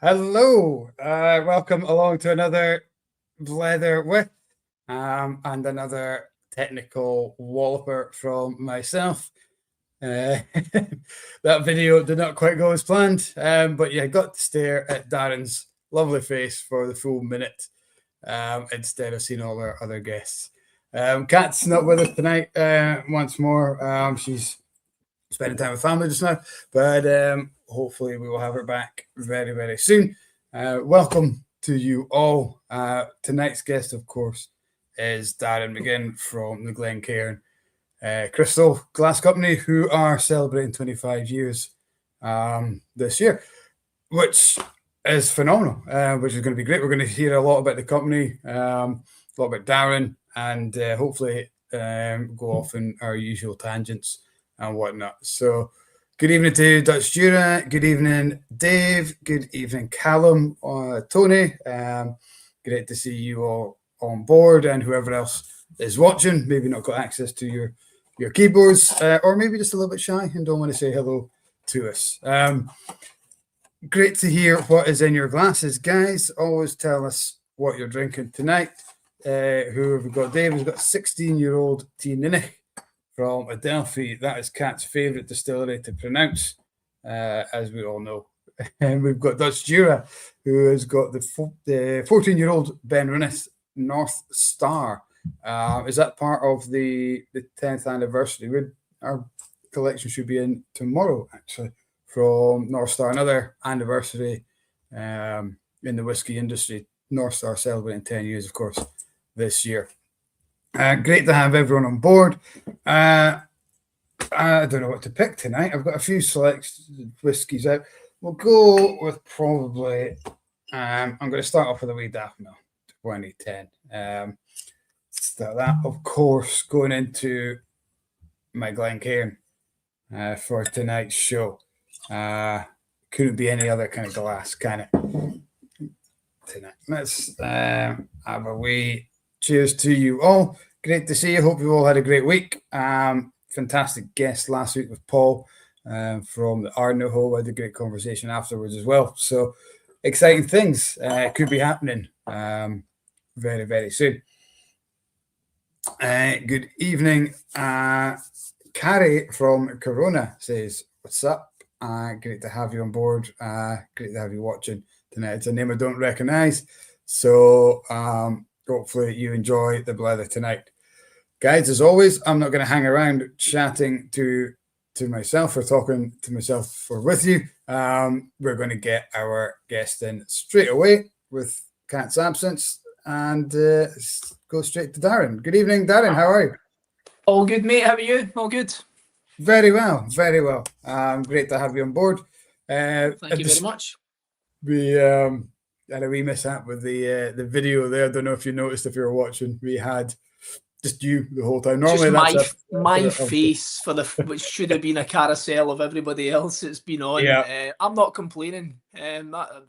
Hello, welcome along to another Blether with and another technical walloper from myself. That video did not quite go as planned, but yeah, got to stare at Darren's lovely face for the full minute instead of seeing all our other guests. Kat's not with us tonight once more. She's spending time with family just now, but hopefully we will have her back very, very soon. Welcome to you all. Tonight's guest, of course, is Darren McGinn from the Glencairn Crystal Glass Company, who are celebrating 25 years this year, which is phenomenal, which is going to be great. We're going to hear a lot about the company, a lot about Darren, and hopefully go off in our usual tangents and whatnot. So good evening to Dutch Jura, good evening Dave, good evening Callum, Tony. Great to see you all on board, and whoever else is watching, maybe not got access to your keyboards, or maybe just a little bit shy and don't want to say hello to us. Great to hear what is in your glasses, guys. Always tell us what you're drinking tonight. Who have we got? Dave has got 16-year-old T-Ninich from Adelphi. That is Kat's favourite distillery to pronounce, as we all know. And we've got Dutch Jura, who has got the 14-year-old Ben Rennes North Star. Is that part of the 10th anniversary? Our collection should be in tomorrow, actually, from North Star. Another anniversary in the whiskey industry. North Star celebrating 10 years, of course, this year. Great to have everyone on board. I don't know what to pick tonight. I've got a few selects whiskies out. We'll go with probably, I'm going to start off with a wee Daphne 2010. Start that, of course, going into my Glencairn for tonight's show. Couldn't be any other kind of glass, can it? Tonight. Let's have a wee cheers to you all. Great to see you. Hope you all had a great week. Fantastic guest last week with Paul from the Arno. I had a great conversation afterwards as well. So exciting things could be happening very, very soon. Good evening. Carrie from Corona says, what's up? Great to have you on board. Great to have you watching tonight. It's a name I don't recognize. So hopefully you enjoy the Blether tonight. Guys, as always, I'm not going to hang around chatting to myself or talking to myself or with you. We're going to get our guest in straight away with Kat's absence and go straight to Darren. Good evening, Darren. How are you? All good, mate. How are you? All good. Very well, very well. Great to have you on board. Thank you very much. We had a wee mishap with the video there. I don't know if you noticed if you were watching. We had just you the whole time. Normally, just my face for which should have been a carousel of everybody else that's been on. Yeah. I'm not complaining. It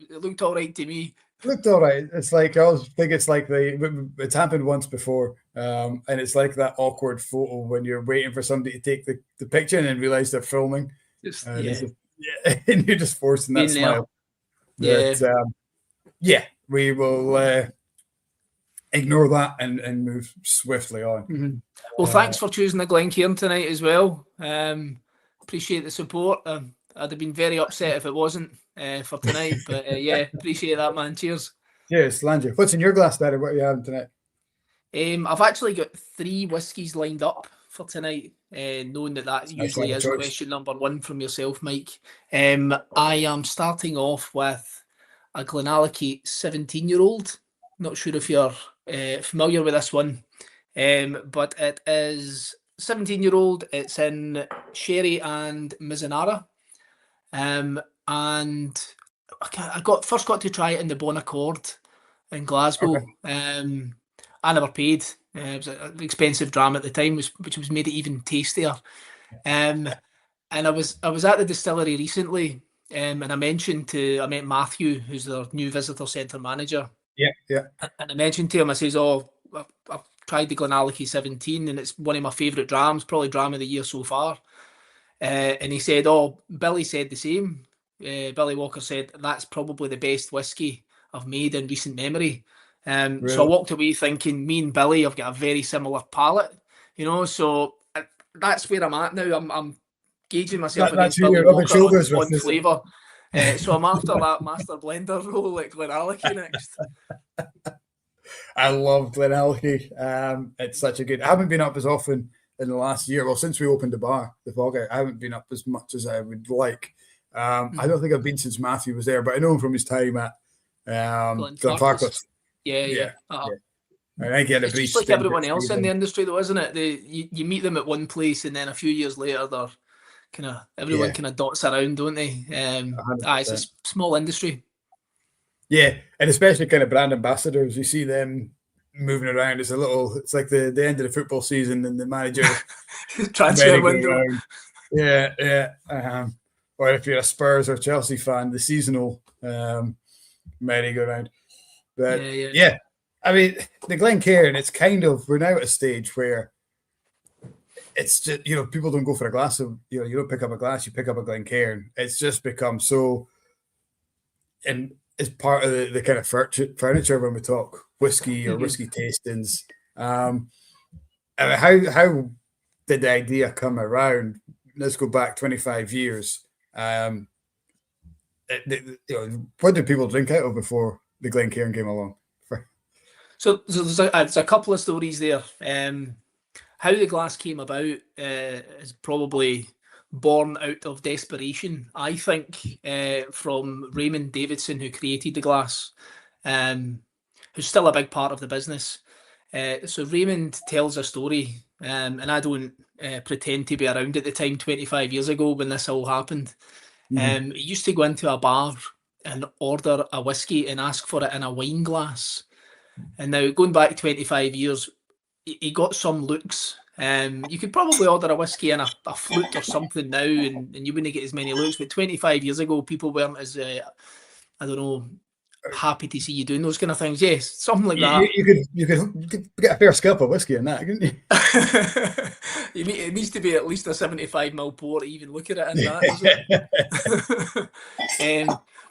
looked all right to me. Looked all right. It's like I always think it's like it's happened once before, and it's like that awkward photo when you're waiting for somebody to take the picture and then realize they're filming. And you're just forcing that smile. Yeah. But, we will ignore that and move swiftly on. Mm-hmm. Well, thanks for choosing the Glencairn tonight as well. Appreciate the support. I'd have been very upset if it wasn't for tonight, but appreciate that, man. Cheers. Cheers, Landry. What's in your glass, Daddy? What are you having tonight? I've actually got 3 whiskies lined up for tonight, knowing that usually is question number 1 from yourself, Mike. I am starting off with a Glencairn 17-year-old. Not sure if you're familiar with this one, but it is 17-year-old. It's in sherry and Mizunara. And I first got to try it in the Bon Accord in Glasgow. Okay. I never paid. It was an expensive dram at the time, which was made it even tastier. And I was at the distillery recently, and I met Matthew, who's their new visitor centre manager. Yeah. And I mentioned to him, I says, I've tried the Glencairn 17, and it's one of my favourite drams, probably dram of the year so far. And he said, Billy said the same. Billy Walker said, that's probably the best whiskey I've made in recent memory. Really? So I walked away thinking, me and Billy have got a very similar palate, you know, so that's where I'm at now. I'm gauging myself against Billy Walker on flavour. So I'm after that master blender role at Glenallachie next. I love Glenallachie. It's such a good. I haven't been up as often in the last year. Well, since we opened the bar, the Fog Out, I haven't been up as much as I would like. I don't think I've been since Matthew was there, but I know him from his time at Glenfarclas. Yeah. And I get it's just like everyone else in the industry, though, isn't it? You meet them at one place, and then a few years later, they're everyone kind of dots around, don't they? It's a small industry. Yeah, and especially kind of brand ambassadors. You see them moving around. It's like the end of the football season and the manager transfer window. Yeah. Or if you're a Spurs or Chelsea fan, the seasonal merry-go-round. But yeah, I mean, the Glencairn, it's we're now at a stage where it's just, people don't go for a glass of, you don't pick up a glass, you pick up a Glencairn. It's just become so, and it's part of the kind of furniture when we talk whiskey or whiskey tastings. I mean, how did the idea come around? Let's go back 25 years. What did people drink out of before the Glencairn came along? So there's a couple of stories there. How the glass came about is probably born out of desperation, I think, from Raymond Davidson, who created the glass, who's still a big part of the business. So Raymond tells a story, and I don't pretend to be around at the time 25 years ago when this all happened. He used to go into a bar and order a whiskey and ask for it in a wine glass. And now, going back 25 years, he got some looks. You could probably order a whiskey in a flute or something now, and you wouldn't get as many looks. But 25 years ago, people weren't as, happy to see you doing those kind of things. Yes, something like that. You could get a fair scalp of whiskey in that, couldn't you? It needs to be at least a 75ml pour to even look at it in that.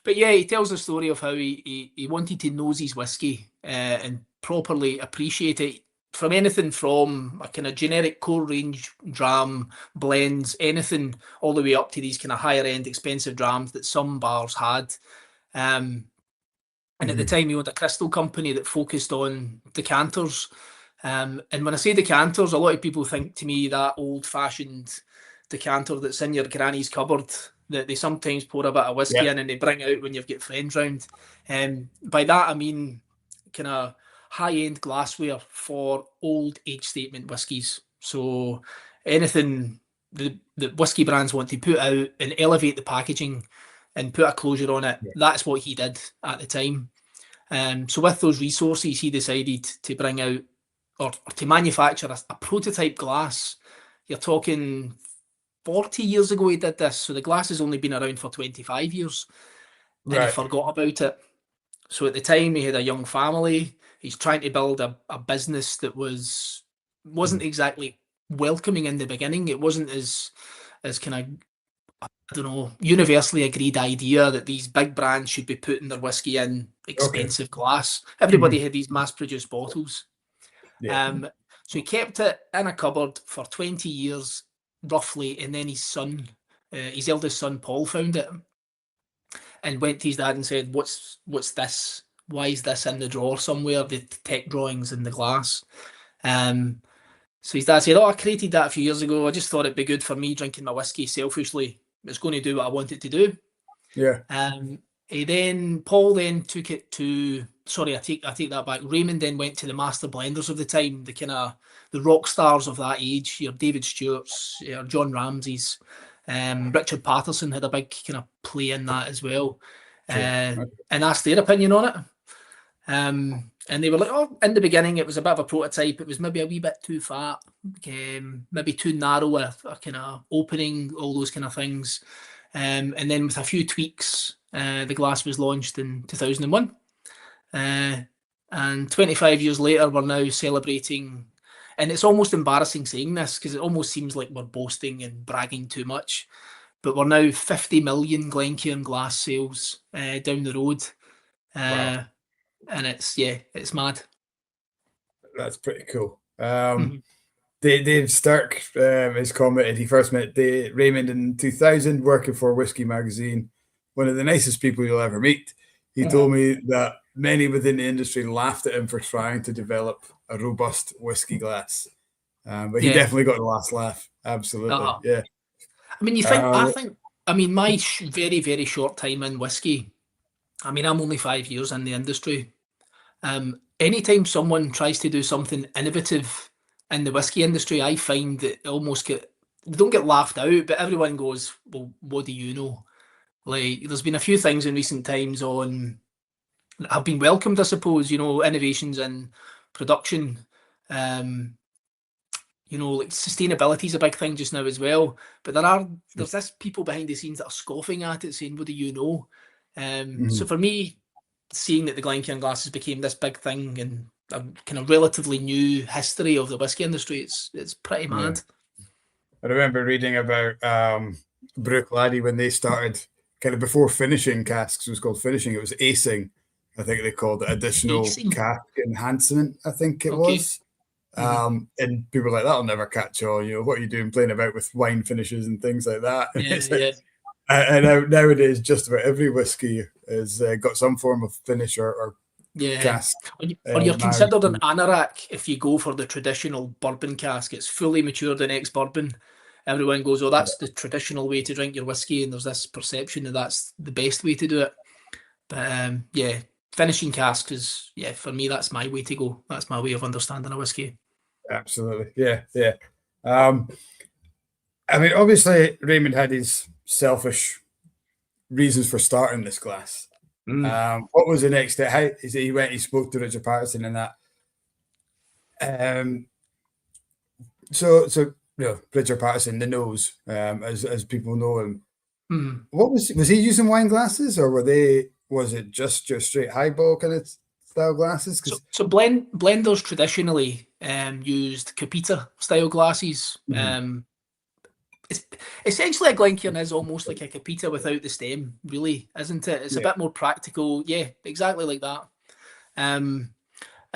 But yeah, he tells the story of how he wanted to nose his whiskey and properly appreciate it, from anything from a kind of generic core range dram, blends, anything all the way up to these kind of higher end expensive drams that some bars had. And at the time, he owned a crystal company that focused on decanters. And when I say decanters, a lot of people think to me that old-fashioned decanter that's in your granny's cupboard that they sometimes pour a bit of whiskey in and they bring out when you've got friends round. By that, I mean kind of high-end glassware for old age statement whiskies. So anything the whiskey brands want to put out and elevate the packaging and put a closure on it, that's what he did at the time. So with those resources, he decided to bring out or to manufacture a prototype glass. You're talking 40 years ago he did this, so the glass has only been around for 25 years. And he forgot about it. So at the time, he had a young family. He's trying to build a business that wasn't exactly welcoming in the beginning. It wasn't as kind of, I don't know, universally agreed idea that these big brands should be putting their whiskey in expensive glass. Everybody had these mass-produced bottles. So he kept it in a cupboard for 20 years, roughly, and then his eldest son, Paul, found it and went to his dad and said, what's this? Why is this in the drawer somewhere, the tech drawings in the glass? So his dad said, I created that a few years ago. I just thought it'd be good for me drinking my whiskey selfishly. It's going to do what I want it to do. Paul then took it to, I take that back. Raymond then went to the master blenders of the time, the rock stars of that age, your David Stewart's, your John Ramsay's, Richard Patterson had a big kind of play in that as well, and asked their opinion on it. And they were like, in the beginning, it was a bit of a prototype. It was maybe a wee bit too fat, maybe too narrow, a kind of opening, all those kind of things. And then with a few tweaks, the glass was launched in 2001. And 25 years later, we're now celebrating, and it's almost embarrassing saying this because it almost seems like we're boasting and bragging too much. but we're now 50 million Glencairn Glass sales down the road. Wow. And it's mad. That's pretty cool. Dave Stark has commented he first met Raymond in 2000 working for Whisky magazine. One of the nicest people you'll ever meet. He told me that many within the industry laughed at him for trying to develop a robust whiskey glass. But he definitely got the last laugh. Absolutely. Yeah. I mean, my very, very short time in whiskey, I mean, I'm only 5 years in the industry. Anytime someone tries to do something innovative in the whiskey industry, I find that they don't get laughed out, but everyone goes, well, what do you know? Like, there's been a few things in recent times have been welcomed, I suppose, innovations in production. Like sustainability is a big thing just now as well. But there's this people behind the scenes that are scoffing at it, saying, what do you know? So for me, seeing that the Glencairn glasses became this big thing and a kind of relatively new history of the whiskey industry, it's pretty mad. I remember reading about Brook Laddie when they started, kind of before finishing casks was called finishing. It was acing, I think they called it, additional cask enhancement, I think it was. And people were like, that'll never catch on. What are you doing playing about with wine finishes and things like that? And nowadays, just about every whiskey has got some form of finish or cask. Or you're considered an anorak if you go for the traditional bourbon cask. It's fully matured in ex-bourbon. Everyone goes, oh, that's the traditional way to drink your whiskey, and there's this perception that that's the best way to do it. But finishing cask is, for me, that's my way to go. That's my way of understanding a whiskey. Absolutely. Yeah. I mean, obviously, Raymond had his selfish reasons for starting this glass. What was the next step? He spoke to Richard Patterson and that. So Richard Patterson, the nose, as people know him. What was he using wine glasses, or was it just your straight highball kind of style glasses? So blenders traditionally used Capita style glasses. Essentially, a Glencairn is almost like a Capita without the stem, really, isn't it? It's a bit more practical. Yeah, exactly like that. And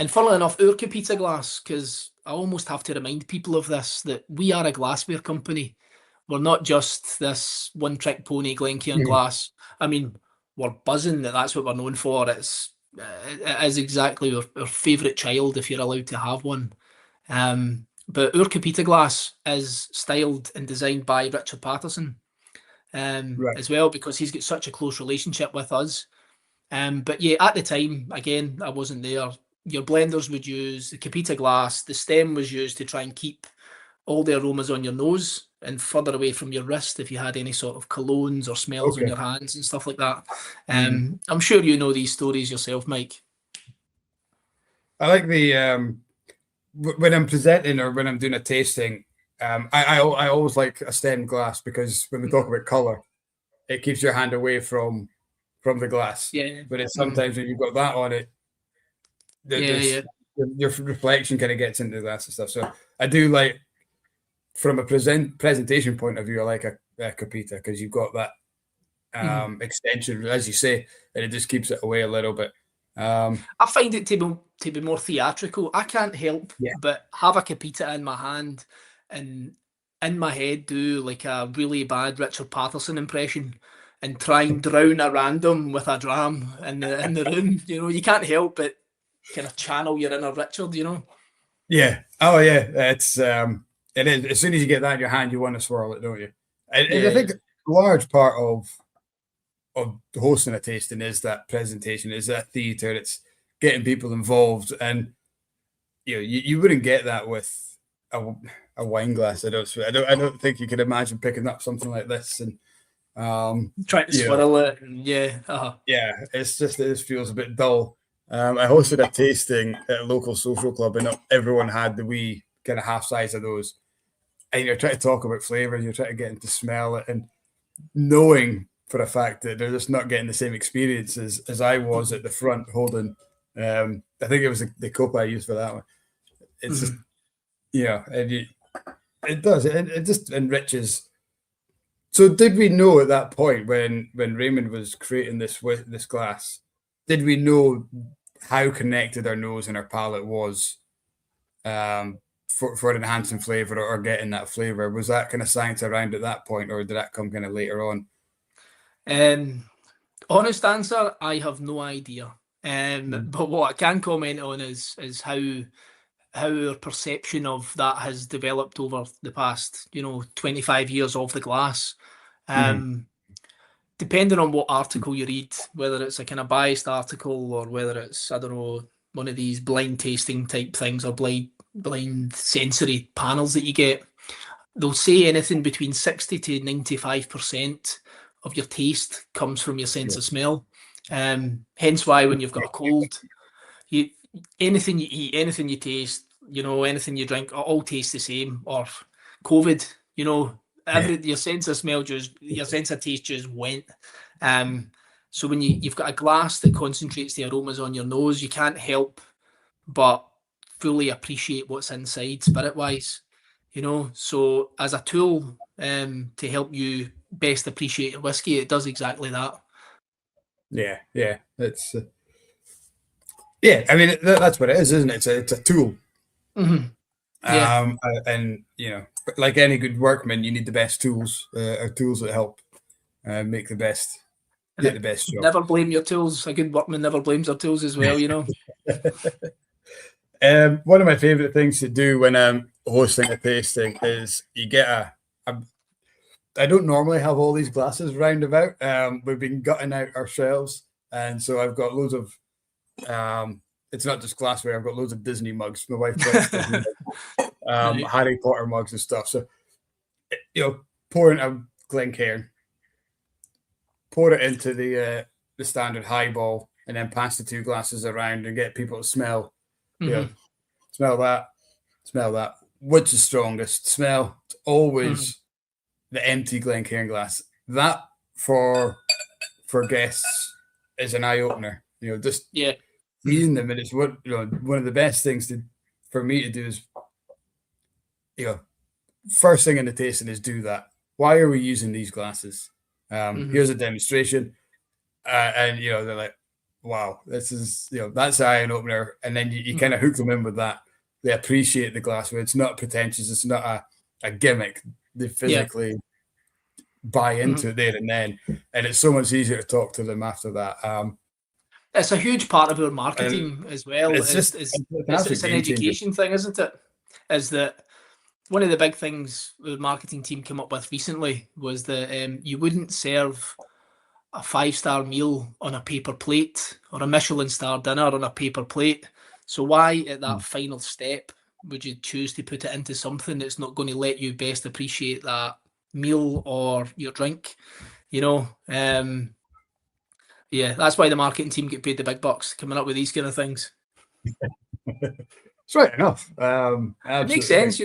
funnily enough, our Capita glass, because I almost have to remind people of this, that we are a glassware company. We're not just this one-trick pony Glencairn glass. I mean, we're buzzing that's what we're known for. It is exactly our favourite child, if you're allowed to have one. But our Capita glass is styled and designed by Richard Patterson as well, because he's got such a close relationship with us. But at the time, again, I wasn't there. Your blenders would use the Capita glass. The stem was used to try and keep all the aromas on your nose and further away from your wrist if you had any sort of colognes or smells on your hands and stuff like that. I'm sure you know these stories yourself, Mike. I like the when I'm presenting or when I'm doing a tasting, I always like a stemmed glass, because when we talk about colour, it keeps your hand away from the glass. But it's sometimes when you've got that on it, your reflection kind of gets into the glass and stuff. So I do like, from a presentation point of view, I like a Capita, because you've got that extension, as you say, and it just keeps it away a little bit. I find it to be more theatrical. I can't help but have a Capita in my hand and in my head do like a really bad Richard Patterson impression and try and drown a random with a dram in the room. You can't help but kind of channel your inner Richard. Yeah. Oh yeah. It's it is. As soon as you get that in your hand, you want to swirl it, don't you? And I think a large part of hosting a tasting is that presentation, is that theatre. It's getting people involved, and you wouldn't get that with a wine glass. I don't think you could imagine picking up something like this and trying to swirl it. It's just, it just feels a bit dull. I hosted a tasting at a local social club, and everyone had the wee kind of half size of those. And you're trying to talk about flavors, you're trying to get them to smell it, and knowing for a fact that they're just not getting the same experience as I was at the front holding. I think it was the copa I used for that one. It's just, it does. It just enriches So did we know at that point when Raymond was creating this glass, did we know how connected our nose and our palate was for enhancing flavor or getting that flavor? Was that kind of science around at that point, or did that come kind of later on? Honest answer, I have no idea. But what I can comment on is how our perception of that has developed over the past, 25 years of the glass. Depending on what article you read, whether it's a kind of biased article or whether it's, I don't know, one of these blind tasting type things or blind sensory panels that you get, they'll say anything between 60 to 95% of your taste comes from your sense of smell. Hence why when you've got a cold, anything you eat, anything you taste, anything you drink, all tastes the same. Or COVID, your sense of smell your sense of taste just went. So when you've got a glass that concentrates the aromas on your nose, you can't help but fully appreciate what's inside spirit-wise. So as a tool to help you best appreciate your whiskey, it does exactly that. Yeah, it's I mean that's what it is, isn't it? It's a tool. Yeah. And like any good workman, you need the best tools, or tools that help make the best, get the best job. Never blame your tools. A good workman never blames their tools as well. One of my favorite things to do when I'm hosting a tasting is you get I don't normally have all these glasses round about. We've been gutting out our shelves, and so I've got loads of. It's not just glassware. I've got loads of Disney mugs. My wife likes Disney mugs, Harry Potter mugs and stuff. So, pour in a Glencairn, pour it into the standard highball, and then pass the two glasses around and get people to smell. Smell that. Which is strongest? Smell. It's always the empty Glencairn glass. That for guests is an eye opener. Just seeing them, and it's one of the best things for me to do is, first thing in the tasting is do that. Why are we using these glasses? Here's a demonstration, and they're like, wow, this is that's an eye opener, and then you kind of hook them in with that. They appreciate the glassware. It's not pretentious. It's not a gimmick. They physically buy into it there and then, and it's so much easier to talk to them after that. It's a huge part of our marketing as well. It's an education thing, isn't it? Is that one of the big things the marketing team came up with recently was that you wouldn't serve a 5-star meal on a paper plate or a Michelin star dinner on a paper plate. So why at that final step would you choose to put it into something that's not going to let you best appreciate that meal or your drink? That's why the marketing team get paid the big bucks coming up with these kind of things. It's right enough. It makes sense,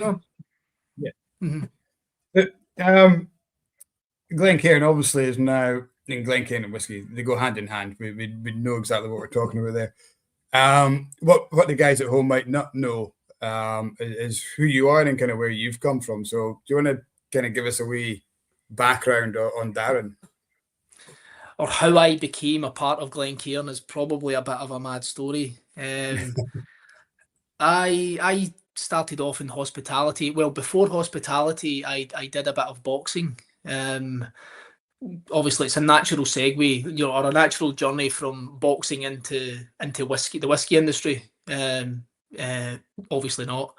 Glencairn obviously is now in Glencairn and whiskey. They go hand in hand. We know exactly what we're talking about there. What the guys at home might not know is who you are and kind of where you've come from. So do you want to kind of give us a wee background on Darren? Or how I became a part of Glencairn is probably a bit of a mad story. I started off in hospitality. Well, before hospitality, I did a bit of boxing. Obviously, it's a natural segue, or a natural journey from boxing into whiskey, the whiskey industry. Obviously not.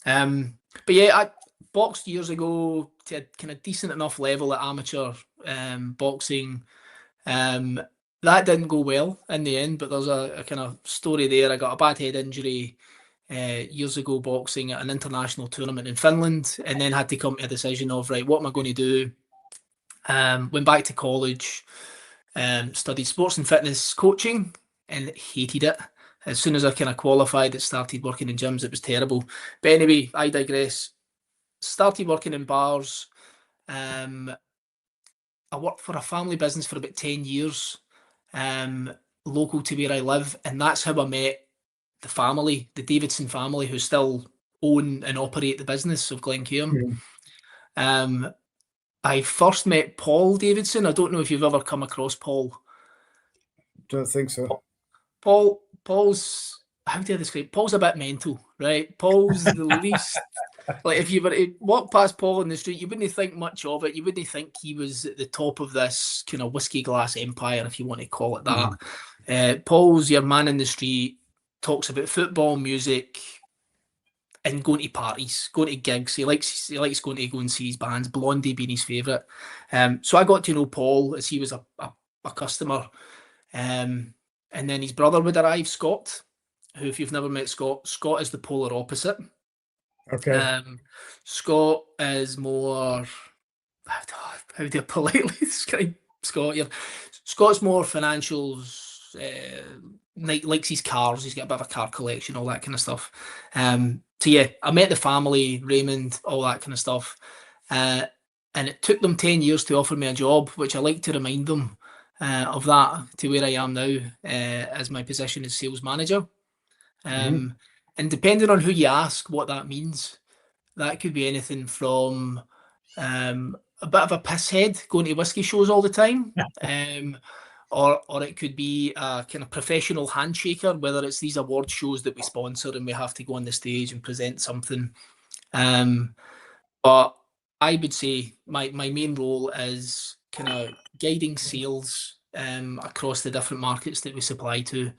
But I boxed years ago to a kind of decent enough level at amateur boxing. That didn't go well in the end, but there's a kind of story there. I got a bad head injury years ago boxing at an international tournament in Finland, and then had to come to a decision of, right, what am I going to do? Went back to college, studied sports and fitness coaching, and hated it. As soon as I kind of qualified, it started working in gyms. It was terrible. But anyway, I digress. Started working in bars. I worked for a family business for about 10 years, local to where I live. And that's how I met the family, the Davidson family, who still own and operate the business of Glencairn. I first met Paul Davidson. I don't know if you've ever come across Paul. Don't think so. Paul's, how do I describe? Paul's a bit mental, right? Paul's the least, like if you were to walk past Paul in the street, you wouldn't think much of it. You wouldn't think he was at the top of this kind of whiskey glass empire, if you want to call it that. Paul's your man in the street, talks about football, music, and going to parties, going to gigs. He likes going to go and see his bands, Blondie being his favourite. So I got to know Paul as he was a customer. And then his brother would arrive, Scott, who, if you've never met Scott is the polar opposite. Okay. Scott is more, how do you politely describe Scott here? Scott's more financials, likes his cars. He's got a bit of a car collection, all that kind of stuff. So yeah, I met the family, Raymond, all that kind of stuff. And it took them 10 years to offer me a job, which I like to remind them of that, to where I am now as my position as sales manager. And depending on who you ask what that means, that could be anything from a bit of a pisshead going to whiskey shows all the time, or it could be a kind of professional handshaker, whether it's these award shows that we sponsor and we have to go on the stage and present something. But I would say my main role is kind of guiding sales across the different markets that we supply to.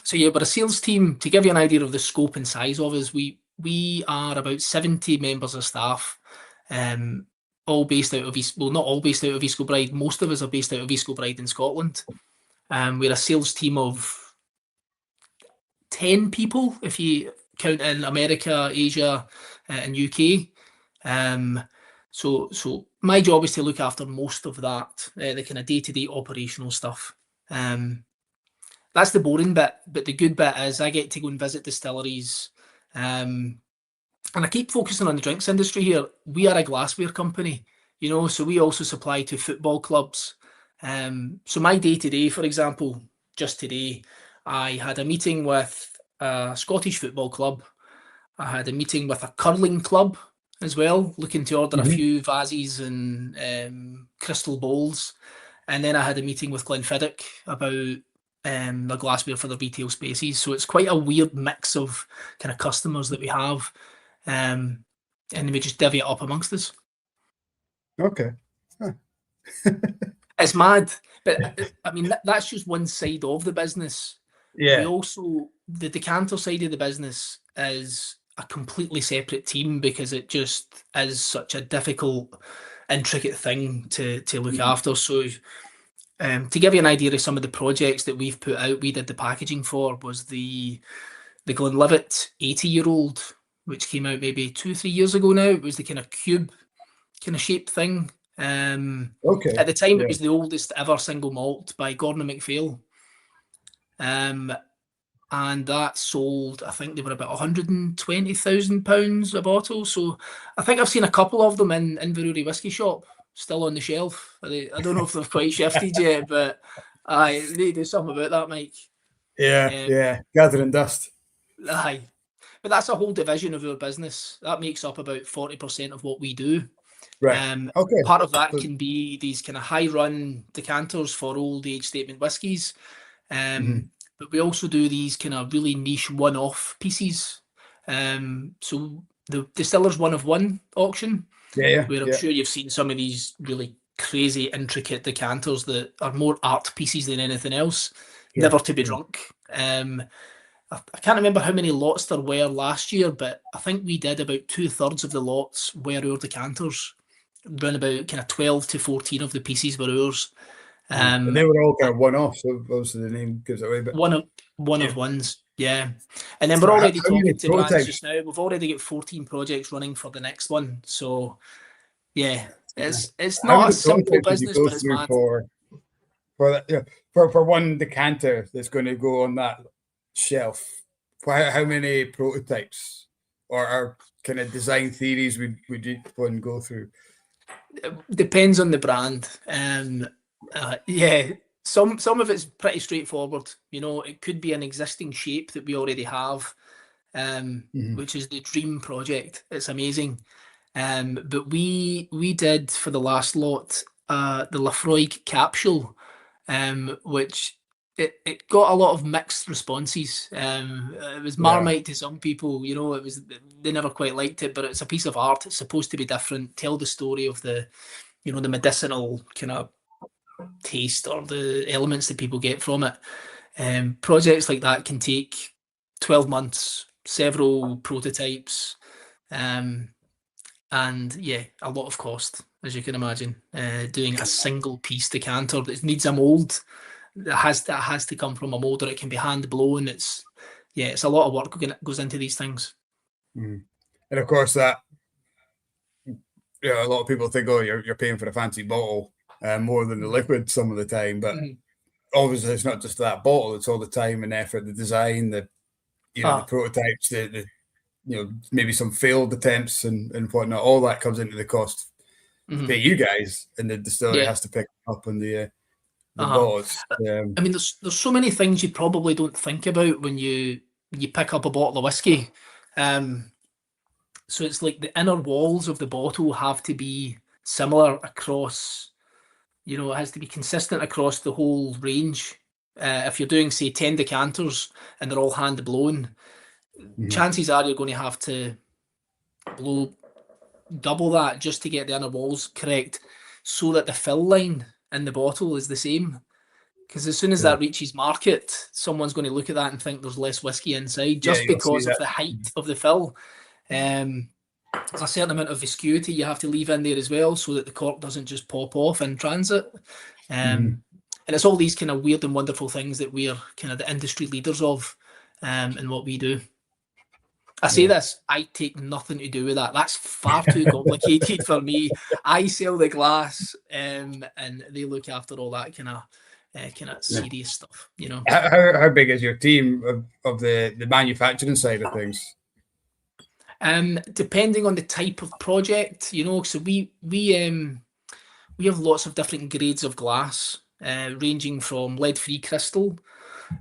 So yeah, but a sales team, to give you an idea of the scope and size of us, we are about 70 members of staff, all based out of East, well, not all based out of East Kilbride. Most of us are based out of East Kilbride in Scotland. We're a sales team of 10 people, if you count in America, Asia, and UK. So my job is to look after most of that, the kind of day-to-day operational stuff. That's the boring bit, but the good bit is I get to go and visit distilleries. And I keep focusing on the drinks industry here. We are a glassware company, so we also supply to football clubs. So my day-to-day, for example, just today, I had a meeting with a Scottish football club. I had a meeting with a curling club as well, looking to order a few vases and crystal bowls. And then I had a meeting with Glenfiddich about the glassware for the retail spaces. So it's quite a weird mix of kind of customers that we have. And we just divvy it up amongst us. Okay. Huh. It's mad. But I mean, that's just one side of the business. Yeah. We also, the decanter side of the business is a completely separate team because it just is such a difficult, intricate thing to look after. So to give you an idea of some of the projects that we've put out, we did the packaging for, was the Glenlivet 80-year-old, which came out maybe 2-3 years ago now. It was the kind of cube kind of shaped thing. Okay. At the time, it was the oldest ever single malt by Gordon MacPhail. And that sold, I think they were about £120,000 a bottle. So I think I've seen a couple of them in Inverurie Whisky Shop, still on the shelf. I don't know if they've quite shifted yet, but they do something about that, Mike. Yeah, gathering dust. Aye. But that's a whole division of our business. That makes up about 40% of what we do. Right. Okay. Part of that can be these kind of high-run decanters for old age statement whiskies. But we also do these kind of really niche one-off pieces. So the Distiller's One of One auction, where I'm sure you've seen some of these really crazy, intricate decanters that are more art pieces than anything else, never to be drunk. I can't remember how many lots there were last year, but I think we did about 2/3 of the lots were our decanters. Around about kind of 12 to 14 of the pieces were ours. And they were all kind of one-off, so obviously the name gives it away. But one of ones, yeah. And then we're already talking to brands just now. We've already got 14 projects running for the next one. So yeah, it's not a simple business, but it's mad. For one decanter that's going to go on that shelf, how many prototypes or kind of design theories would you one go through? It depends on the brand. Some of it's pretty straightforward. It could be an existing shape that we already have, which is the Dream project. It's amazing. But we did for the last lot the Lafroig capsule, which it got a lot of mixed responses. It was Marmite to some people, you know, they never quite liked it, but it's a piece of art. It's supposed to be different, tell the story of the, you know, the medicinal kind of taste or the elements that people get from it. Projects like that can take 12 months, several prototypes, and yeah, a lot of cost, as you can imagine. Doing a single piece decanter that needs a mold that has to come from a mold, or it can be hand blown. It's a lot of work goes into these things. And of course that, you know, a lot of people think, oh, you're paying for a fancy bottle more than the liquid some of the time, but obviously it's not just that bottle; it's all the time and effort, the design, the prototypes, the you know, maybe some failed attempts and whatnot. All that comes into the cost to pay you guys, and the distillery has to pick up on the bottles. I mean, there's so many things you probably don't think about when you pick up a bottle of whiskey. So it's like the inner walls of the bottle have to be similar across, you know, it has to be consistent across the whole range. If you're doing, say, 10 decanters and they're all hand blown, chances are you're going to have to blow double that just to get the inner walls correct, so that the fill line in the bottle is the same. Because as soon as that reaches market, someone's going to look at that and think there's less whiskey inside, just because of the height of the fill. There's a certain amount of viscosity you have to leave in there as well, so that the cork doesn't just pop off in transit. And it's all these kind of weird and wonderful things that we're kind of the industry leaders of in what we do. I say this, I take nothing to do with that. That's far too complicated for me. I sell the glass, and they look after all that kind of serious stuff, you know. How big is your team of the manufacturing side of things? Depending on the type of project, you know, so we have lots of different grades of glass, ranging from lead-free crystal,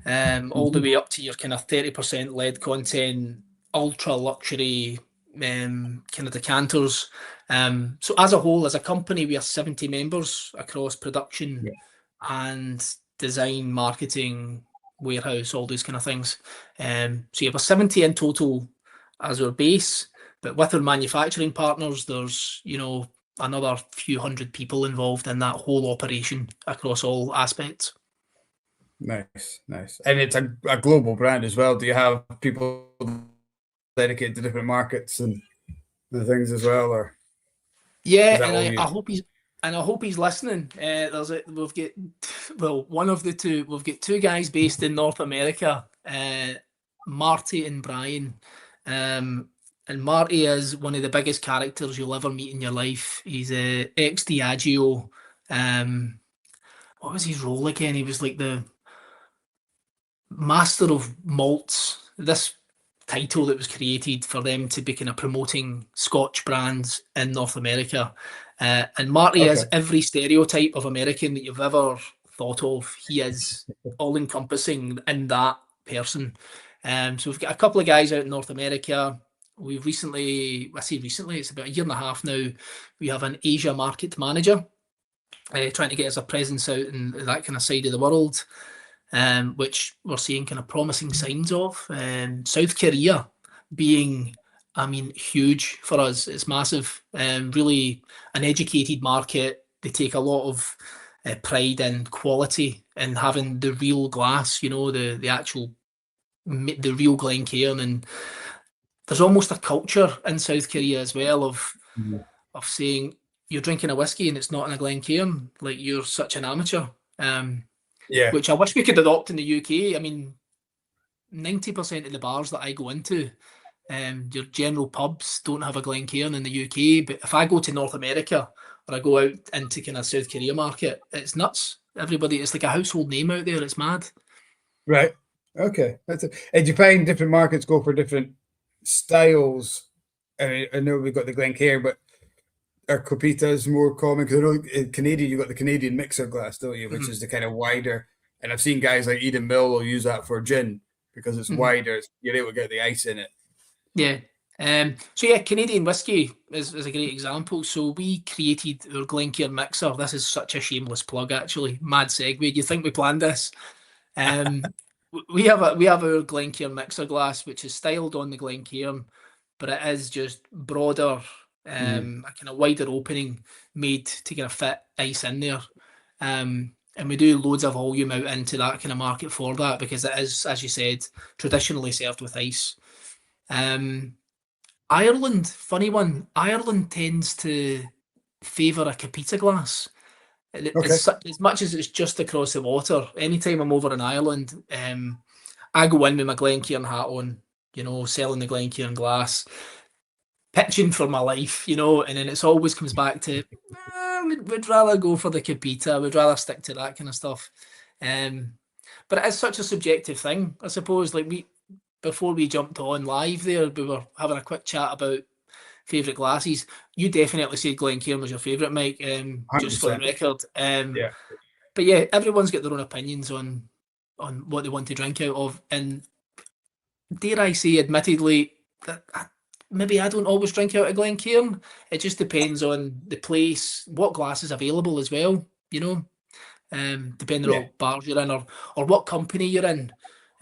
all the way up to your kind of 30% lead content, ultra luxury kind of decanters. So as a whole, as a company, we are 70 members across production and design, marketing, warehouse, all those kind of things. So you have a 70 in total as our base, but with our manufacturing partners, there's, you know, another few hundred people involved in that whole operation across all aspects. Nice. And it's a global brand as well. Do you have people dedicated to different markets and the things as well, or? Yeah, and I hope he's listening. We've got one of the two. We've got two guys based in North America, Marty and Brian. And Marty is one of the biggest characters you'll ever meet in your life. He's ex Diageo. What was his role again? He was like the master of malts. This title that was created for them to be kind of promoting Scotch brands in North America. And Marty is every stereotype of American that you've ever thought of. He is all-encompassing in that person. So we've got a couple of guys out in North America. We've recently, it's about a year and a half now, we have an Asia market manager trying to get us a presence out in that kind of side of the world. Which we're seeing kind of promising signs of. South Korea being, I mean, huge for us. It's massive. Really an educated market. They take a lot of pride in quality and having the real glass, you know, the real Glencairn. And there's almost a culture in South Korea as well of saying you're drinking a whiskey and it's not in a Glencairn, like you're such an amateur. Which I wish we could adopt in the UK. I mean, 90% of the bars that I go into, your general pubs don't have a Glencairn in the UK. But if I go to North America or I go out into kind of South Korea market, it's nuts. Everybody, it's like a household name out there. It's mad. Right. Okay. And do you find different markets go for different styles? I know we've got the Glencairn, but are Copitas more common? Because I know in Canadian, you've got the Canadian mixer glass, don't you? Which is the kind of wider. And I've seen guys like Eden Mill will use that for gin because it's wider. You're able to get the ice in it. Yeah. So yeah, Canadian whiskey is a great example. So we created our Glencairn mixer. This is such a shameless plug, actually. Mad segue. You think we planned this? We have our Glencairn mixer glass, which is styled on the Glencairn, but it is just broader, a kind of wider opening made to kind of fit ice in there. And we do loads of volume out into that kind of market for that, because it is, as you said, traditionally served with ice. Ireland, funny one. Ireland tends to favour a Capita glass. As much as it's just across the water, anytime I'm over in Ireland, I go in with my Glencairn hat on, selling the Glencairn glass, pitching for my life, and then it always comes back to, we'd rather go for the Capita, we'd rather stick to that kind of stuff. But it is such a subjective thing, I suppose. Like before we jumped on live there, we were having a quick chat about favourite glasses. You definitely said Glencairn was your favourite, Mike, just for the record. Yeah. But yeah, everyone's got their own opinions on what they want to drink out of. And dare I say, admittedly, that maybe I don't always drink out of Glencairn. It just depends on the place, what glass is available as well, depending on what bars you're in or what company you're in.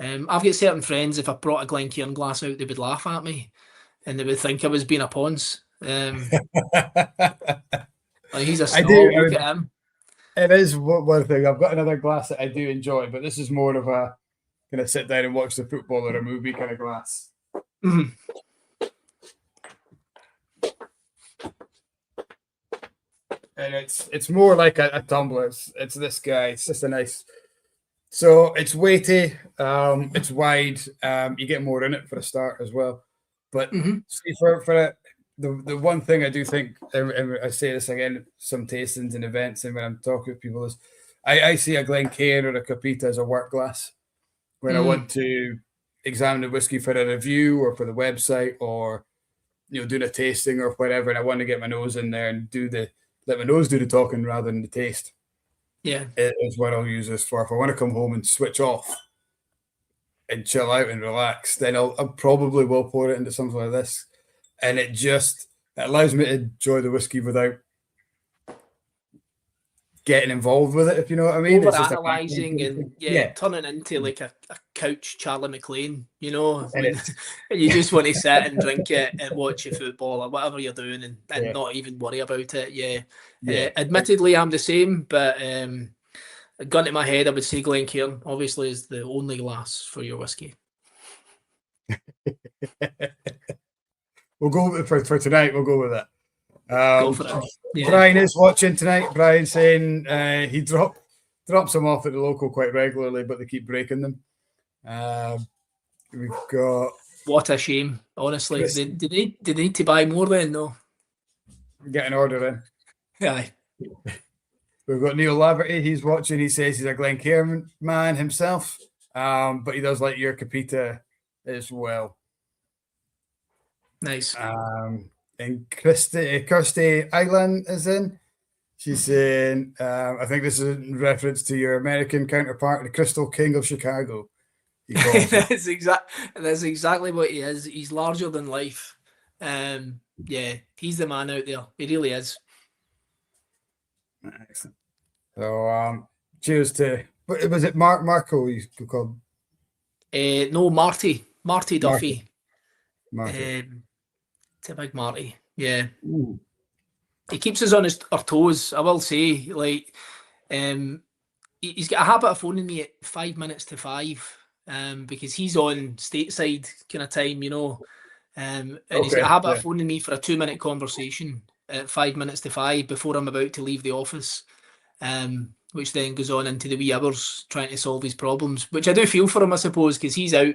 I've got certain friends, if I brought a Glencairn glass out, they would laugh at me and they would think I was being a Pons. Like he's a snob, look at him. It is one thing. I've got another glass that I do enjoy, but this is more of a kind of sit down and watch the football or a movie kind of glass. Mm-hmm. And it's more like a tumbler. It's this guy. It's just a nice. So it's weighty. It's wide. You get more in it for a start as well. But see, for the one thing I do think, and I say this again, some tastings and events, and when I'm talking with people, is I see a Glencairn or a Capita as a work glass. When I want to examine the whiskey for a review or for the website or doing a tasting or whatever, and I want to get my nose in there and let my nose do the talking rather than the taste. Yeah, is what I'll use this for. If I want to come home and switch off and chill out and relax, then I probably will pour it into something like this, and it allows me to enjoy the whiskey without getting involved with it, if you know what I mean. Over analysing and turning into like a couch Charlie McLean, and you just want to sit and drink it and watch your football or whatever you're doing and not even worry about it. Admittedly, I'm the same, but a gun to my head, I would say Glencairn obviously is the only glass for your whiskey. We'll go for tonight. We'll go with it. Go for it. Yeah. Brian is watching tonight. Brian's saying he drops them off at the local quite regularly, but they keep breaking them. We've got. What a shame, honestly. Did they need to buy more then? No. Get an order in. Yeah. We've got Neil Laverty. He's watching. He says he's a Glencairn man himself, but he does like your Capita as well. Nice. And Kirsty Island is in. She's saying, I think this is in reference to your American counterpart, the Crystal King of Chicago. That's exactly what he is. He's larger than life. He's the man out there. He really is. Excellent. So, cheers to. Was it Marco? You called? No, Marty Duffy. Marty. It's a big Marty. Yeah. Ooh. He keeps us on our toes, I will say. Like, he's got a habit of phoning me at 5 minutes to 5, because he's on stateside kind of time, and he's got a habit of phoning me for a 2-minute conversation at 5 minutes to 5 before I'm about to leave the office, which then goes on into the wee hours trying to solve his problems, which I do feel for him, I suppose, because he's out.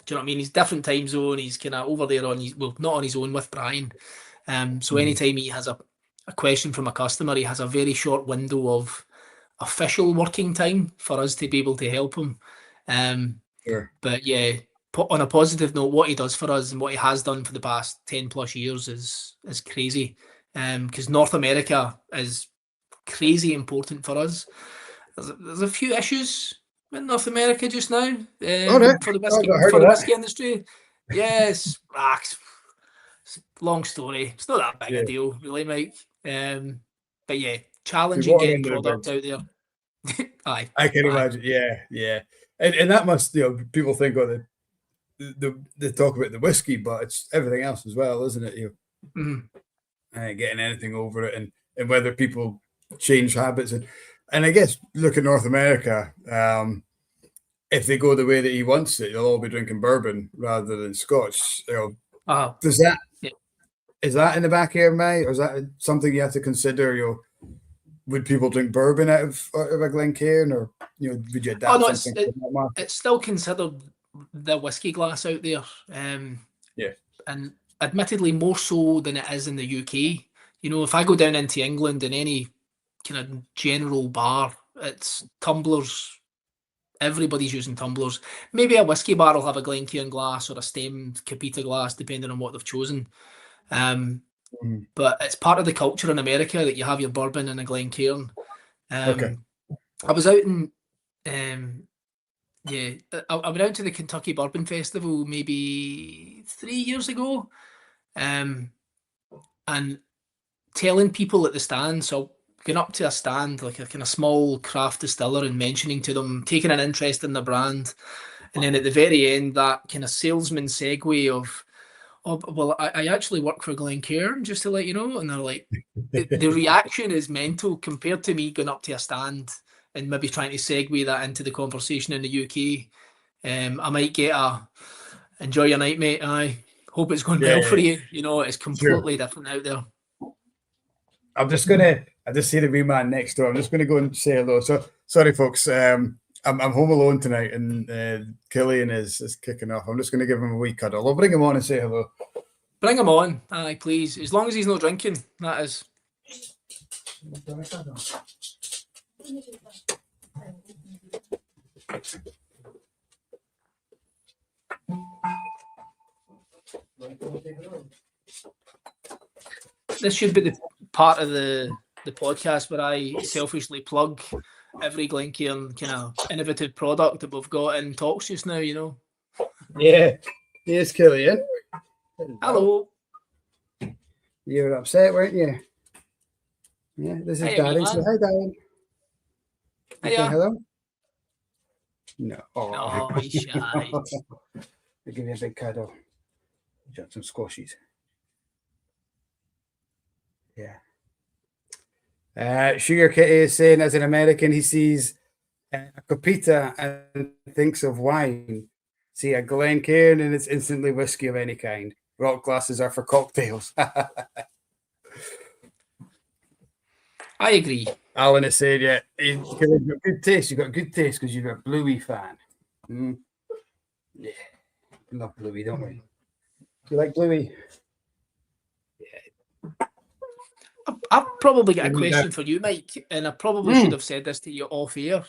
Do you know what I mean? He's different time zone. He's kind of over there not on his own with Brian. So anytime he has a question from a customer, he has a very short window of official working time for us to be able to help him. Sure. But yeah, on a positive note, what he does for us and what he has done for the past 10 plus years is crazy. Because North America is crazy important for us. There's a few issues in North America just now for the whiskey industry. Yes, long story. It's not that big a deal, really, Mike. But yeah, challenging Water getting under the product bridge. out there. Aye, I can aye. imagine. Yeah. And that must, people think they talk about the whiskey, but it's everything else as well, isn't it? Getting anything over it, and whether people change habits, and I guess look at North America. If they go the way that he wants it, they'll all be drinking bourbon rather than Scotch. Does that is that in the back of your mind, or is that something you have to consider? Would people drink bourbon out of a Glencairn, or would you adapt something to that market? It's still considered the whiskey glass out there. And admittedly more so than it is in the UK. If I go down into England in any kind of general bar, it's tumblers. Everybody's using tumblers. Maybe a whiskey bar will have a Glencairn glass or a stemmed Capita glass, depending on what they've chosen. But it's part of the culture in America that you have your bourbon in a Glencairn. Okay. I was out in, I went out to the Kentucky Bourbon Festival maybe 3 years ago, and telling people at the stand, so going up to a stand, like a kind of small craft distiller, and mentioning to them, taking an interest in the brand. And then at the very end, that kind of salesman segue of, oh, well, I actually work for Glencairn, just to let you know. And they're like, the reaction is mental compared to me going up to a stand and maybe trying to segue that into the conversation in the UK. I might get enjoy your night, mate. I hope it's going well for you. It's completely different out there. I just see the wee man next door. I'm just gonna go and say hello. So sorry, folks. I'm home alone tonight, and Killian is kicking off. I'm just gonna give him a wee cuddle. I'll bring him on and say hello. Bring him on, aye, please. As long as he's not drinking, that is. This should be the part of the podcast where I selfishly plug every Glencairn kind of innovative product that we've got in talks just now, Yeah. Yes, Killian. Hello. You were upset, weren't you? Yeah, this is Darren. So hi, Darren. Hiya. Hello? No. Oh, he's shy. I'll give you a big cuddle. Got some squashies. Yeah. Sugar Kitty is saying, as an American, he sees a Capita and thinks of wine. See a Glencairn and it's instantly whiskey of any kind. Rock glasses are for cocktails. I agree. Alan is saying, yeah, you've got good taste. You've got good taste because you're a Bluey fan. Yeah, we love Bluey, don't we? Do you like Bluey? Yeah. I've probably got a question for you, Mike, and I probably should have said this to you off air.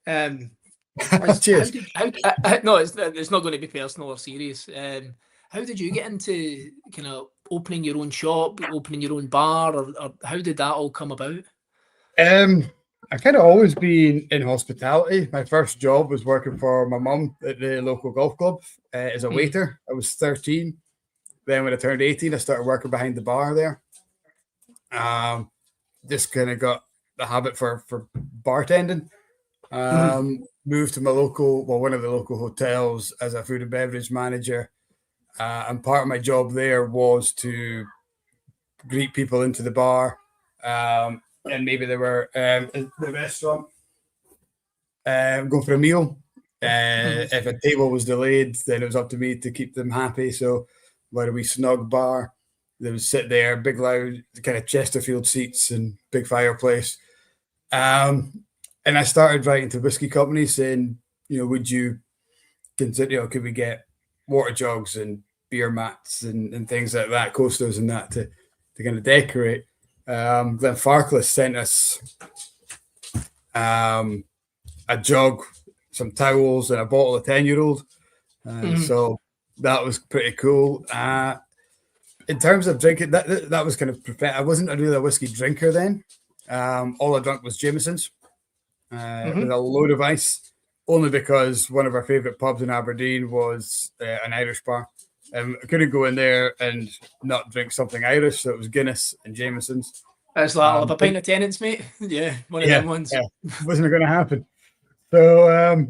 Cheers. No, it's not going to be personal or serious. How did you get into kind of opening your own shop, opening your own bar, or how did that all come about? I kind of always been in hospitality. My first job was working for my mum at the local golf club as a waiter. I was 13. Then when I turned 18, I started working behind the bar there. Just kind of got the habit for bartending. Moved to one of the local hotels as a food and beverage manager. And part of my job there was to greet people into the bar. And maybe they were at the restaurant going for a meal. If a table was delayed, then it was up to me to keep them happy. So we had a wee snug bar. They would sit there, big loud kind of Chesterfield seats and big fireplace. And I started writing to whiskey companies saying, would you consider, could we get water jugs and beer mats and things like that, coasters and that to kind of decorate. Glenfarclas sent us a jug, some towels, and a bottle of 10-year-old. So that was pretty cool. In terms of drinking, that was kind of I wasn't really a whiskey drinker then. All I drank was Jameson's with a load of ice, only because one of our favourite pubs in Aberdeen was an Irish bar. I couldn't go in there and not drink something Irish, so it was Guinness and Jameson's. It's like, I'll have a pint of Tennent's, mate. Yeah, one of them ones. Yeah, wasn't going to happen. So,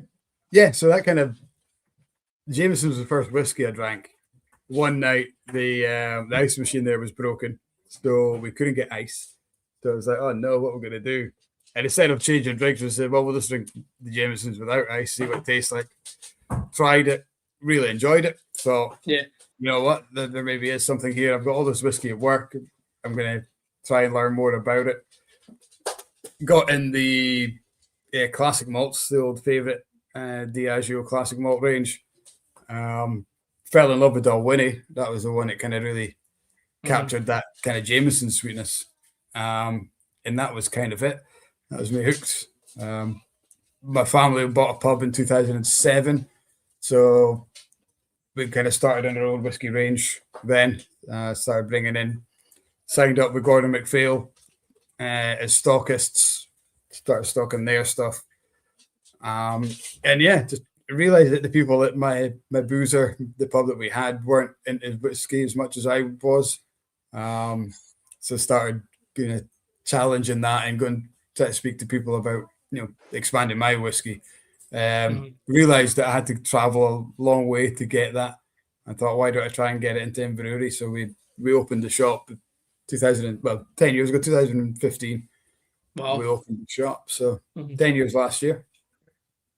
so that kind of, Jameson's was the first whiskey I drank. One night, the ice machine there was broken, so we couldn't get ice. So I was like, oh no, what we're going to do? And instead of changing drinks, we said, well, we'll just drink the Jameson's without ice, see what it tastes like. Tried it, really enjoyed it. So, yeah, you know what? There maybe is something here. I've got all this whiskey at work. I'm going to try and learn more about it. Got in the classic malts, the old favourite Diageo classic malt range. Fell in love with Dalwhinnie. That was the one that kind of really captured that kind of Jameson sweetness. And that was kind of it. That was me hooked. My family bought a pub in 2007. So we kind of started on our own whiskey range then. Started bringing in, signed up with Gordon MacPhail as stockists, started stocking their stuff. And yeah, just realized that the people at my boozer, the pub that we had, weren't into whiskey as much as I was. So started challenging that and going to try to speak to people about expanding my whiskey. Realized that I had to travel a long way to get that. I thought, why don't I try and get it into Inverurie? So we opened the shop 10 years ago, 2015. Wow. We opened the shop. So 10 years last year.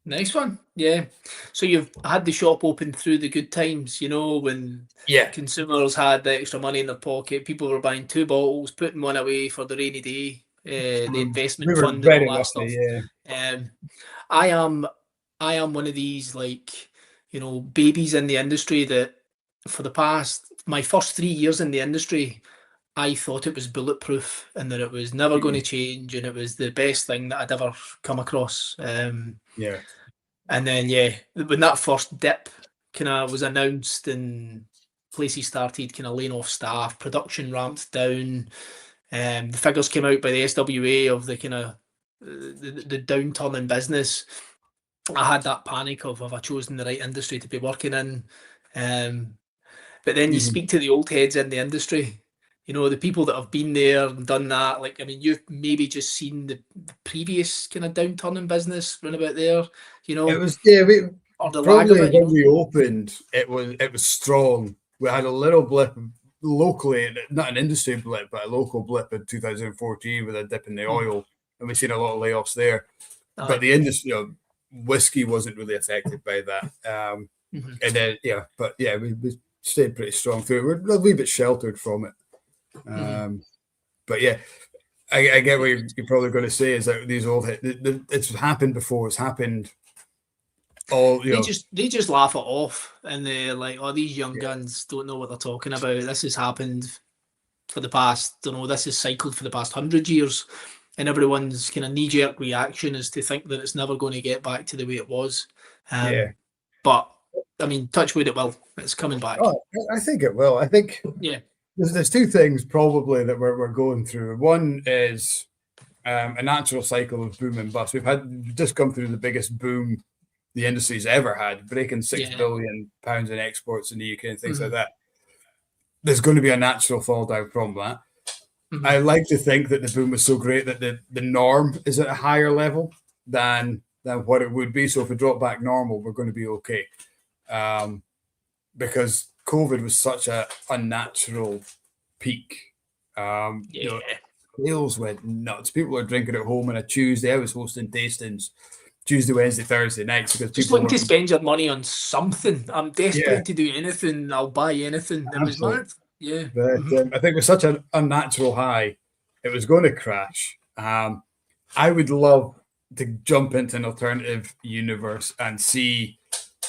Nice one. Yeah. So you've had the shop open through the good times, when consumers had the extra money in their pocket, people were buying 2 bottles, putting one away for the rainy day, the investment fund and all that stuff. Yeah. I am one of these babies in the industry that for the past, my first 3 years in the industry, I thought it was bulletproof and that it was never going to change and it was the best thing that I'd ever come across. And then, when that first dip kind of was announced and places started kind of laying off staff, production ramped down, the figures came out by the SWA of the kind of the downturn in business. I had that panic of, have I chosen the right industry to be working in? But then you speak to the old heads in the industry, the people that have been there and done that. You've maybe just seen the previous kind of downturn in business run about there, It was, or the lag of it. When we opened, it was strong. We had a little blip locally, not an industry blip, but a local blip in 2014 with a dip in the oil, and we've seen a lot of layoffs there. But the industry, whiskey wasn't really affected by that. And then, we stayed pretty strong through it. We're a wee bit sheltered from it. But yeah, I get what you're probably going to say is that these old, it's happened before. It's happened all, They just laugh it off and they're like, oh, these young guns don't know what they're talking about. This has happened for the past, this has cycled for the past 100 years. And everyone's kind of knee-jerk reaction is to think that it's never going to get back to the way it was. But, touch wood, it will. It's coming back. Oh, I think it will. I think there's 2 things probably that we're going through. One is a natural cycle of boom and bust. We've just come through the biggest boom the industry's ever had, breaking £6 billion in exports in the UK and things like that. There's going to be a natural fall down from that. I like to think that the boom was so great that the norm is at a higher level than what it would be. So if we drop back normal, we're going to be okay. Because COVID was such a unnatural peak. Sales went nuts. People were drinking at home on a Tuesday. I was hosting tastings Tuesday, Wednesday, Thursday nights because just looking to spend your money on something. I'm desperate to do anything. I'll buy anything. It was mad. Yeah, but I think with such an unnatural high, it was going to crash. I would love to jump into an alternative universe and see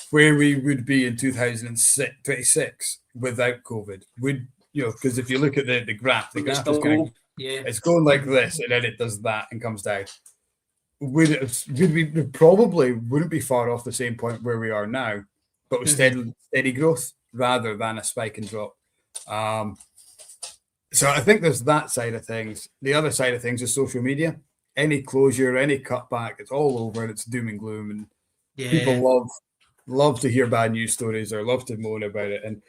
where we would be in 2026 without COVID. Because if you look at the graph, the graph is going, it's going like this, and then it does that and comes down. We probably wouldn't be far off the same point where we are now, but with steady growth rather than a spike and drop. So I think there's that side of things. The other side of things is social media. Any closure, any cutback, it's all over and it's doom and gloom. And people love love to hear bad news stories or love to moan about it. And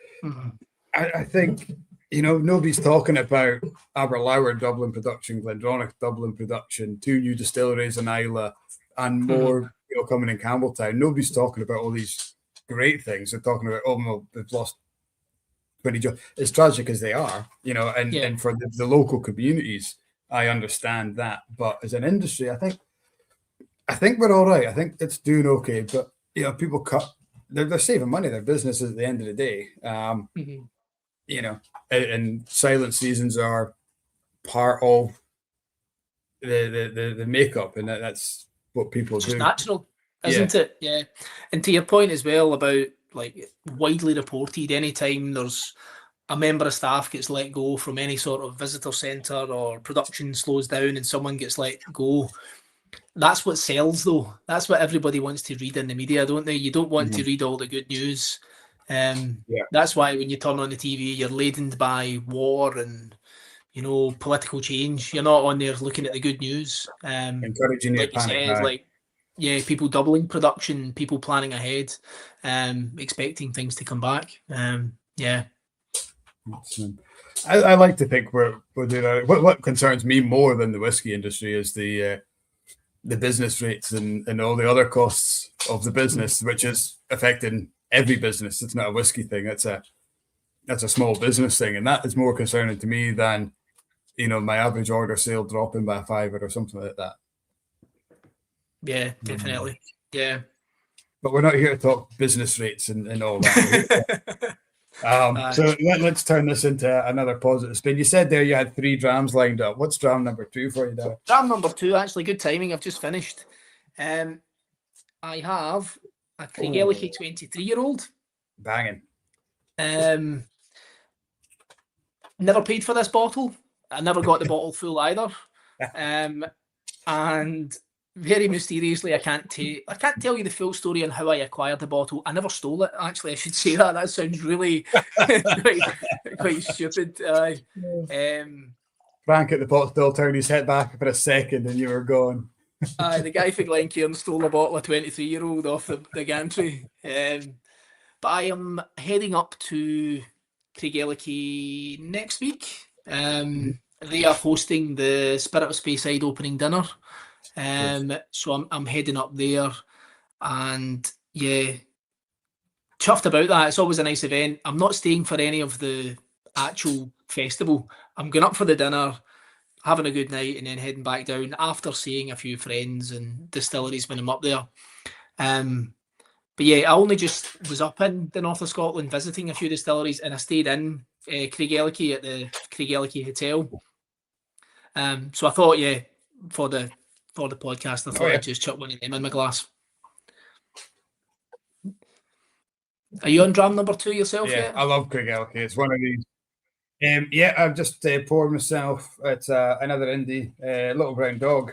I think, nobody's talking about Aberlour Dublin production, Glendronach Dublin production, 2 new distilleries in Islay, and more coming in Campbelltown. Nobody's talking about all these great things. They're talking about, well, they've lost 20 jobs. As tragic as they are, and for the local communities, I understand that. But as an industry, I think we're all right. I think it's doing okay. But people they're saving money. Their businesses at the end of the day. And silent seasons are part of the makeup, and that's what people do. It's natural, isn't it? Yeah. And to your point as well about like widely reported, anytime there's a member of staff gets let go from any sort of visitor centre or production slows down and someone gets let go, that's what sells though. That's what everybody wants to read in the media, don't they? You don't want to read all the good news. That's why when you turn on the TV, you're laden by war and political change. You're not on there looking at the good news. Encouraging like you said, people doubling production, people planning ahead, expecting things to come back. I like to think we're doing that. What concerns me more than the whiskey industry is the business rates and all the other costs of the business, which is affecting every business. It's not a whiskey thing. That's a small business thing, and that is more concerning to me than my average order sale dropping by $5 or something like that. Yeah, definitely. Yeah, but we're not here to talk business rates and all that. So let's turn this into another positive spin. You said there you had 3 drams lined up. What's dram number 2 for you, Darren? Dram number 2, actually, good timing. I've just finished. I have a Craigellachie 23-year-old. Banging. Never paid for this bottle. I never got the bottle full either. And very mysteriously, I can't tell you the full story on how I acquired the bottle. I never stole it. Actually, I should say that. That sounds really quite stupid. Frank at the pot still turned his head back for a second, and you were gone. The guy for Glencairn stole a bottle of 23-year-old off the gantry. But I am heading up to Craigellachie next week. They are hosting the Spirit of Speyside opening dinner. So I'm heading up there, and chuffed about that. It's always a nice event. I'm not staying for any of the actual festival. I'm going up for the dinner, having a good night, and then heading back down after seeing a few friends and distilleries when I'm up there. But I only just was up in the north of Scotland visiting a few distilleries, and I stayed in Craigellachie at the Craigellachie Hotel. So I thought, for the podcast, I thought I'd just chuck one of them in my glass. Are you on dram number 2 yourself yet? I love Craigellachie. It's one of these. I've just poured myself. It's another indie, Little Brown Dog,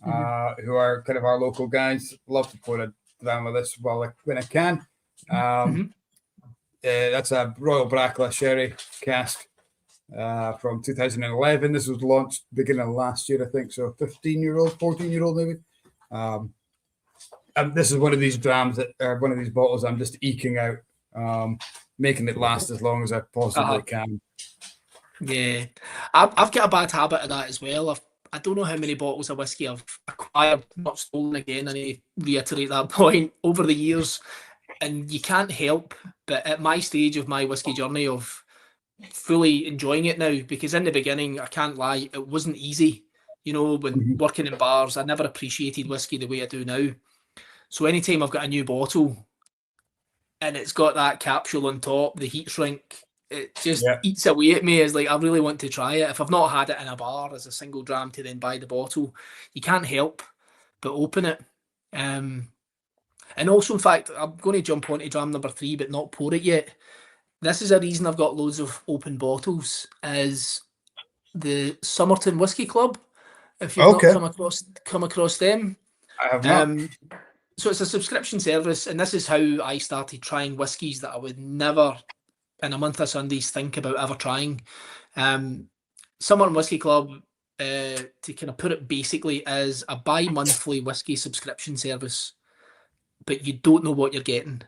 who are kind of our local guys. Love to pour a dram of this when I can. That's a Royal Brackla sherry cask from 2011. This was launched beginning of last year, I think. So 15-year-old, 14-year-old maybe. And this is one of these drams one of these bottles I'm just eking out, making it last as long as I possibly can. Yeah, I've got a bad habit of that as well. I don't know how many bottles of whiskey I've acquired, not stolen again. I need to reiterate that point over the years. And you can't help but at my stage of my whiskey journey of fully enjoying it now, because in the beginning, I can't lie, it wasn't easy. When working in bars, I never appreciated whiskey the way I do now. So anytime I've got a new bottle and it's got that capsule on top, the heat shrink, it just eats away at me as I really want to try it. If I've not had it in a bar as a single dram to then buy the bottle, you can't help but open it. And also, in fact, I'm going to jump onto dram number 3, but not pour it yet. This is a reason I've got loads of open bottles, is the Somerton Whisky Club. If you've not come across them. I have not. So it's a subscription service, and this is how I started trying whiskies that I would never in a month of Sundays think about ever trying. Somerton Whisky Club, to kind of put it basically, is a bi-monthly whiskey subscription service. but you don't know what you're getting.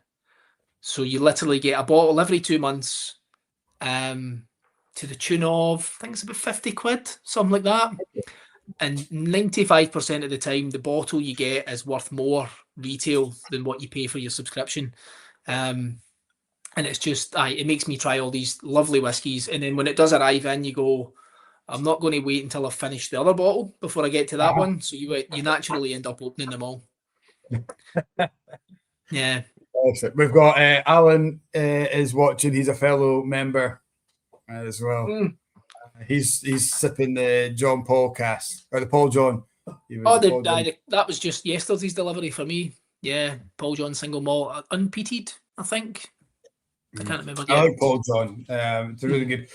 So you literally get a bottle every 2 months, to the tune of, I think it's about 50 quid, something like that. And 95% of the time, the bottle you get is worth more retail than what you pay for your subscription. And it's just, it makes me try all these lovely whiskies. And then when it does arrive in, you go, I'm not going to wait until I've finished the other bottle before I get to that one. So you naturally end up opening them all. Yeah. Awesome. We've got Alan is watching. He's a fellow member as well. He's sipping the John Paul cast, or the Paul John. That was just yesterday's delivery for me. Yeah, Paul John single malt, unpeated, I think. I can't remember. I like Paul John. It's a really good.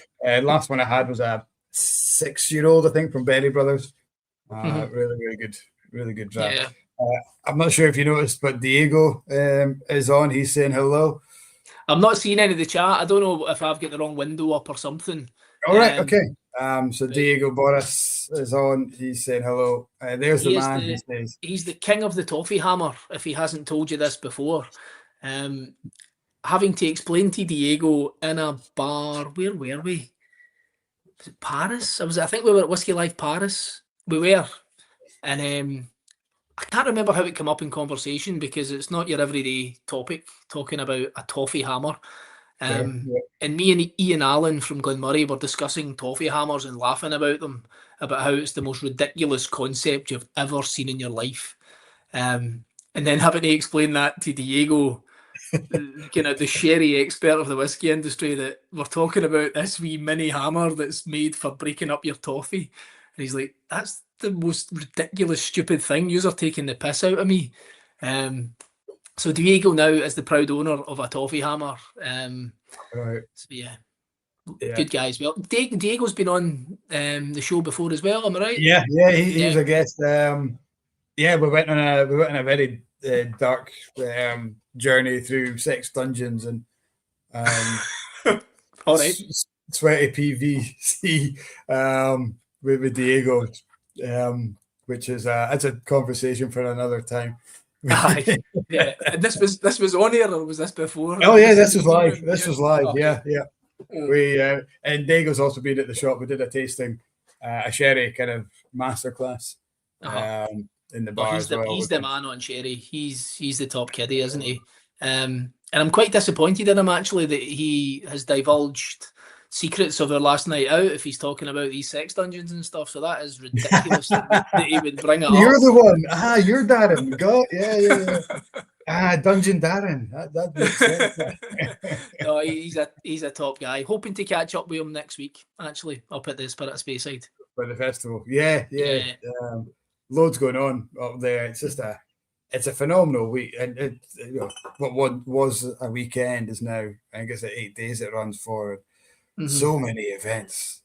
Last one I had was a 6-year-old, I think, from Berry Brothers. Really good. Really good draft. Yeah. I'm not sure if you noticed, but Diego is on. He's saying hello. I'm not seeing any of the chat. I don't know if I've got the wrong window up or something. All right, okay. So Diego Boris is on. He's saying hello. There's the man. He says he's the king of the toffee hammer. If he hasn't told you this before, having to explain to Diego in a bar. Where were we? Was it Paris? I think we were at Whisky Live Paris. We were, and I can't remember how it came up in conversation because it's not your everyday topic talking about a toffee hammer. And me and Ian Allen from Glenmurray were discussing toffee hammers and laughing about them, about how it's the most ridiculous concept you've ever seen in your life. And then having to explain that to Diego, kind of the sherry expert of the whiskey industry, that we're talking about this wee mini hammer that's made for breaking up your toffee. And he's like, that's the most ridiculous, stupid thing. Yous are taking the piss out of me. So Diego now is the proud owner of a toffee hammer. Right. So yeah, good guys. Well, Diego's been on the show before as well. Am I right? Yeah, he was a guest. We went on a very dark journey through 6 dungeons and all right, sweaty PVC with Diego, which is it's a conversation for another time. Yeah, and this was on air, or was this before? Oh yeah, this was live. This was live. Okay. Yeah. We and Diego's also been at the shop. We did a tasting, a sherry kind of masterclass in the bar as well. He's the man on sherry. He's the top kiddie, isn't he? And I'm quite disappointed in him actually that he has divulged secrets of our last night out if he's talking about these sex dungeons and stuff. So that is ridiculous that he would bring it up. You're the one. You're Darren. Go. Yeah. Dungeon Darren. That makes sense. No, he's a top guy. Hoping to catch up with him next week, actually, up at the Spirit of Speyside. For the festival. Yeah. Loads going on up there. It's just it's a phenomenal week. And what was a weekend is now, I guess, 8 days it runs for. So many events.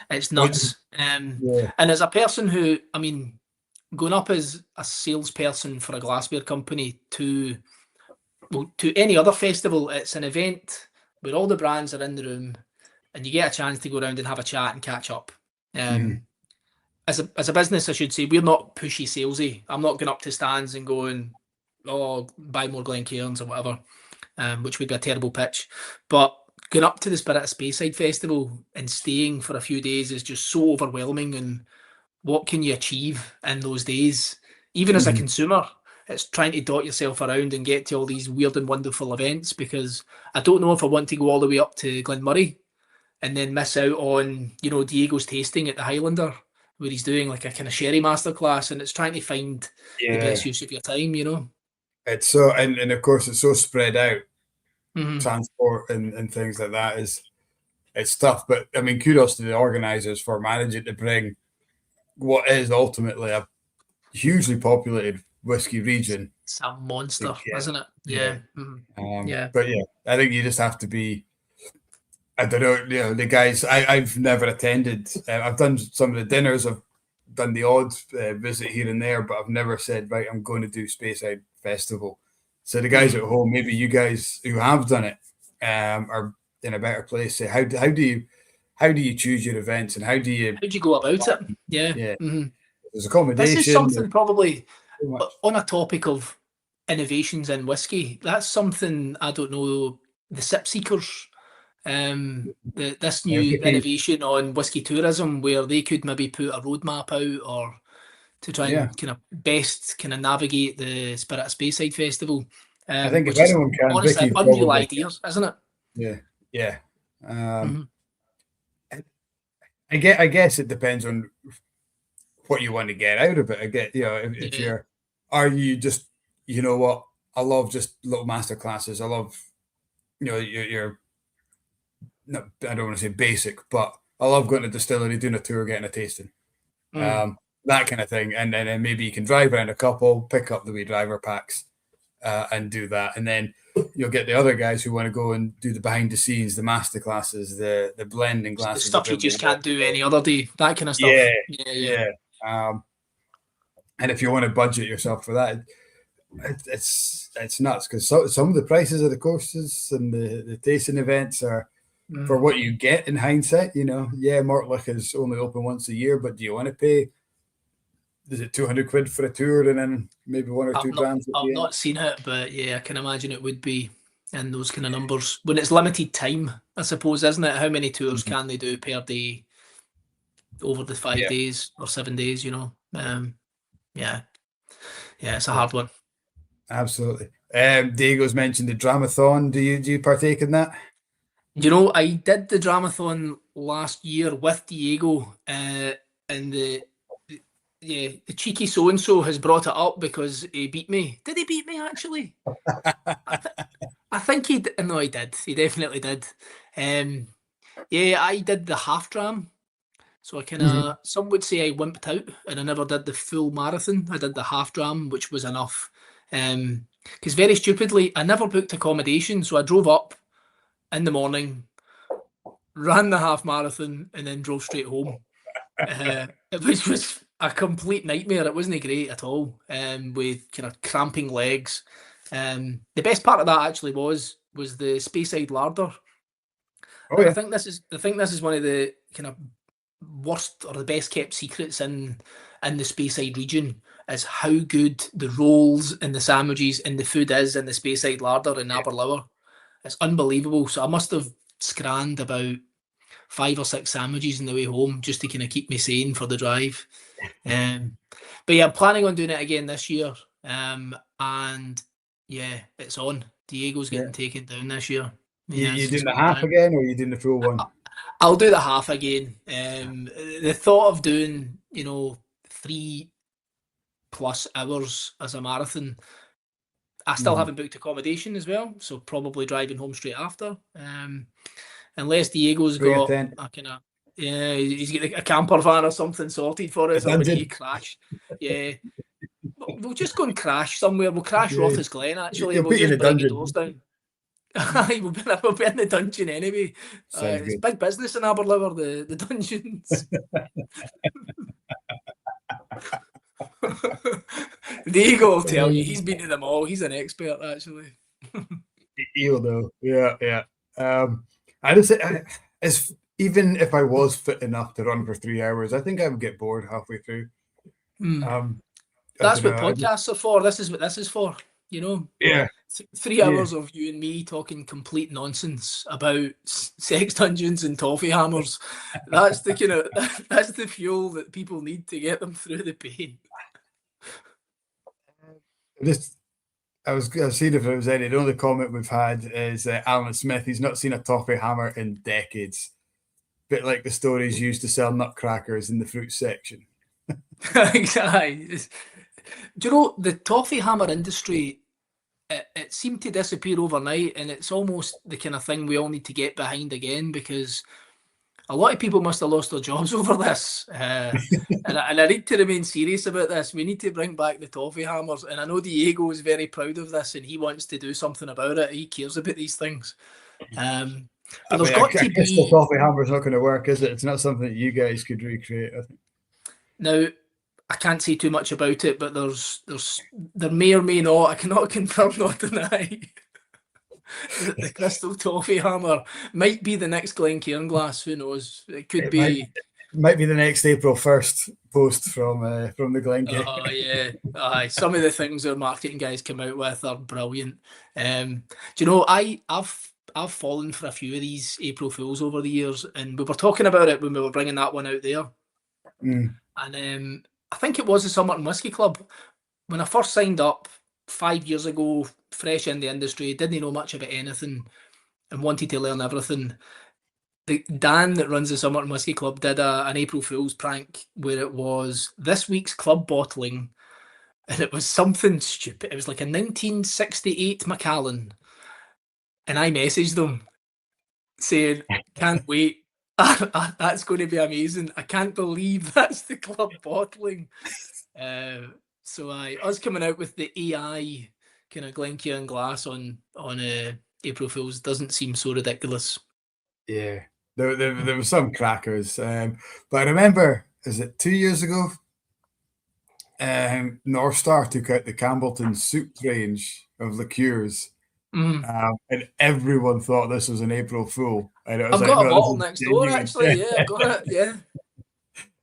It's nuts. And as a person who, I mean, going up as a salesperson for a glassware company to any other festival, it's an event where all the brands are in the room and you get a chance to go around and have a chat and catch up. As a business, I should say, we're not pushy salesy. I'm not going up to stands and going, oh, buy more Glencairns or whatever, which would be a terrible pitch. But going up to the Spirit of Speyside Festival and staying for a few days is just so overwhelming. And what can you achieve in those days? Even as a consumer, it's trying to dot yourself around and get to all these weird and wonderful events, because I don't know if I want to go all the way up to Glenmurray and then miss out on, Diego's tasting at the Highlander, where he's doing like a kind of sherry masterclass, and it's trying to find the best use of your time, It's so, and of course it's so spread out. Transport and things like that it's tough, but I mean, kudos to the organizers for managing to bring what is ultimately a hugely populated whiskey region. It's a monster, isn't it? Yeah. But I think you just have to be, I don't know, the guys, I've never attended. I've done some of the dinners, I've done the odd visit here and there, but I've never said, right, I'm going to do Speyside Festival. So the guys at home, maybe you guys who have done it are in a better place. So how do you choose your events, and how do you go about it? Yeah. There's accommodation. This is something probably on a topic of innovations in whiskey. That's something, I don't know, the Sip Seekers, this new innovation on whiskey tourism, where they could maybe put a roadmap out or to try and kind of best kind of navigate the Spirit of Speyside Festival. I think if which is anyone can, honestly Vicky's unreal probably ideas, isn't it? Yeah. I guess it depends on what you want to get out of it. I get, if are you just, you know what, I love just little master classes. I love, you're not, I don't want to say basic, but I love going to distillery, doing a tour, getting a tasting. That kind of thing. And then maybe you can drive around a couple, pick up the wee driver packs, and do that. And then you'll get the other guys who want to go and do the behind the scenes, the master classes, the blending glasses, the stuff you just can't do any other day, that kind of stuff. Yeah. And if you want to budget yourself for that, it's nuts, because some of the prices of the courses and the tasting events are for what you get in hindsight. Mortlach is only open once a year, but do you want to pay? Is it 200 quid for a tour and then maybe one or two grams? I've not seen it, but yeah, I can imagine it would be in those kind of numbers when it's limited time, I suppose, isn't it? How many tours can they do per day over the 5 days or 7 days? It's a hard one. Absolutely. Diego's mentioned the Dramathon. Do you partake in that? I did the Dramathon last year with Diego, and the cheeky so-and-so has brought it up because he beat me. Did he beat me, actually? I think he did. No, he did. He definitely did. I did the half dram. So I kind of, some would say I wimped out and I never did the full marathon. I did the half dram, which was enough. Because very stupidly, I never booked accommodation. So I drove up in the morning, ran the half marathon, and then drove straight home. Which was a complete nightmare. It wasn't great at all, with kind of cramping legs. The best part of that actually was the Speyside larder. I think this is one of the kind of worst or the best kept secrets in the Speyside region, is how good the rolls and the sandwiches and the food is in the Speyside larder in Aberlour. It's unbelievable. So I must have scranned about 5 or 6 sandwiches on the way home just to kind of keep me sane for the drive. But yeah, I'm planning on doing it again this year. And yeah, it's on. Diego's getting taken down this year. You doing the half again, or are you doing the full one? I'll do the half again. The thought of doing, 3+ hours as a marathon, I still haven't booked accommodation as well, so probably driving home straight after. Unless Diego's got a kind of, he's got a camper van or something sorted for us, or we need to crash. Yeah. We'll just go and crash somewhere. We'll crash Rothes Glen, actually. We'll just break the doors down. we'll be in the dungeon anyway. It's big business in Aberlour, the dungeons. Diego will tell you, he's been to them all. He's an expert, actually. He'll know. Yeah. I just say, even if I was fit enough to run for 3 hours, I think I would get bored halfway through. That's what podcasts are for. This is what this is for. Yeah. 3 hours of you and me talking complete nonsense about sex dungeons and toffee hammers. That's the fuel that people need to get them through the pain. I was seeing if there was any. The only comment we've had is Alan Smith. He's not seen a toffee hammer in decades. Bit like the stories used to sell nutcrackers in the fruit section. Exactly. Do you know, the toffee hammer industry, it seemed to disappear overnight, and it's almost the kind of thing we all need to get behind again, because a lot of people must have lost their jobs over this. And I need to remain serious about this. We need to bring back the toffee hammers. And I know Diego is very proud of this and he wants to do something about it. He cares about these things. But there's got to be... The toffee hammer's not going to work, is it? It's not something that you guys could recreate, I think. Now, I can't say too much about it, but there may or may not, I cannot confirm nor deny, that the crystal toffee hammer might be the next Glencairn Glass. Who knows? It could be. Might be the next April 1st post from the Glencairn. Oh yeah, aye. Some of the things our marketing guys come out with are brilliant. Do you know I've fallen for a few of these April Fools over the years, and we were talking about it when we were bringing that one out there. Mm. And I think it was the Summer and Whisky Club when I first signed up 5 years ago, fresh in the industry, didn't know much about anything, and wanted to learn everything. Dan that runs the Summer and Whisky Club did an April Fool's prank where it was this week's club bottling, and it was something stupid. It was like a 1968 Macallan, and I messaged them saying, "Can't wait, that's going to be amazing. I can't believe that's the club bottling." So us coming out with the AI kind of Glencairn Glass on April Fool's doesn't seem so ridiculous. Yeah. There were some crackers, but I remember, is it 2 years ago? North Star took out the Campbellton soup range of liqueurs, and everyone thought this was an April Fool. And it was I've got a bottle next door, actually. Yeah, I've got it. Yeah.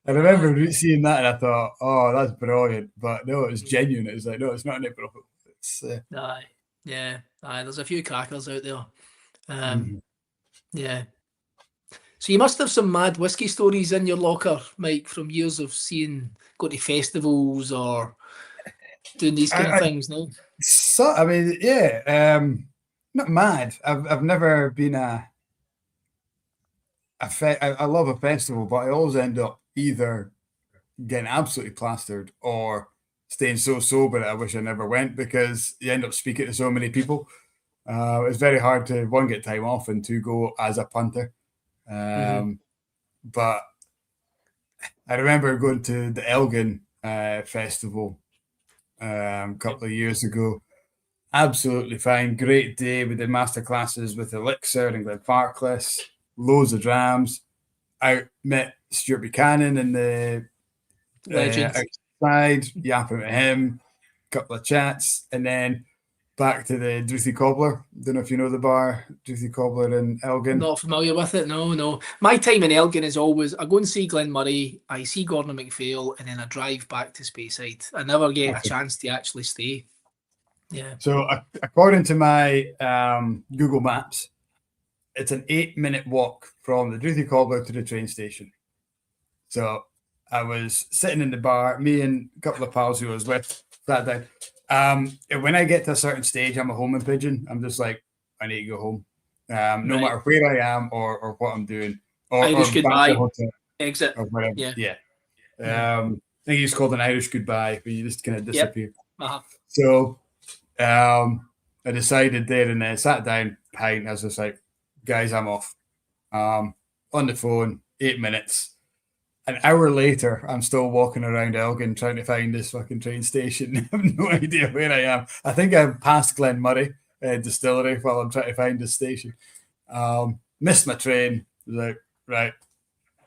I remember seeing that, and I thought, "Oh, that's brilliant!" But no, it was genuine. It was like, no, it's not an April Fool. It's aye, there's a few crackers out there. Yeah. So you must have some mad whiskey stories in your locker, Mike, from years of going to festivals or doing these kind of things, no? So, I mean, yeah, not mad. I've never been I love a festival, but I always end up either getting absolutely plastered or staying so sober that I wish I never went, because you end up speaking to so many people. It's very hard to, one, get time off, and two, go as a punter. But I remember going to the Elgin festival a couple of years ago. Absolutely fine, great day. We did master classes with Elixir and Glenfarclas, loads of drams. I met Stuart Buchanan in the outside, yapping with him, a couple of chats, and then back to the Druthie Cobbler. Don't know if you know the bar, Druthie Cobbler in Elgin. Not familiar with it, no. My time in Elgin is always, I go and see Glen Murray, I see Gordon MacPhail, and then I drive back to Speyside. I never get a chance to actually stay. Yeah. So according to my Google Maps, it's an 8-minute walk from the Druthie Cobbler to the train station. So I was sitting in the bar, me and a couple of pals who I was with, sat down. When I get to a certain stage, I'm a homing pigeon. I'm just like, I need to go home. No matter where I am or what I'm doing. Or goodbye. Exit. Or whatever. Yeah. I think it's called an Irish goodbye, but you just kind of disappear. Yep. So I decided there and then, sat down, pint. I was just like, guys, I'm off. On the phone, 8 minutes. An hour later, I'm still walking around Elgin trying to find this fucking train station. I have no idea where I am. I think I've passed Glen Murray distillery while I'm trying to find this station. Missed my train. Like, right,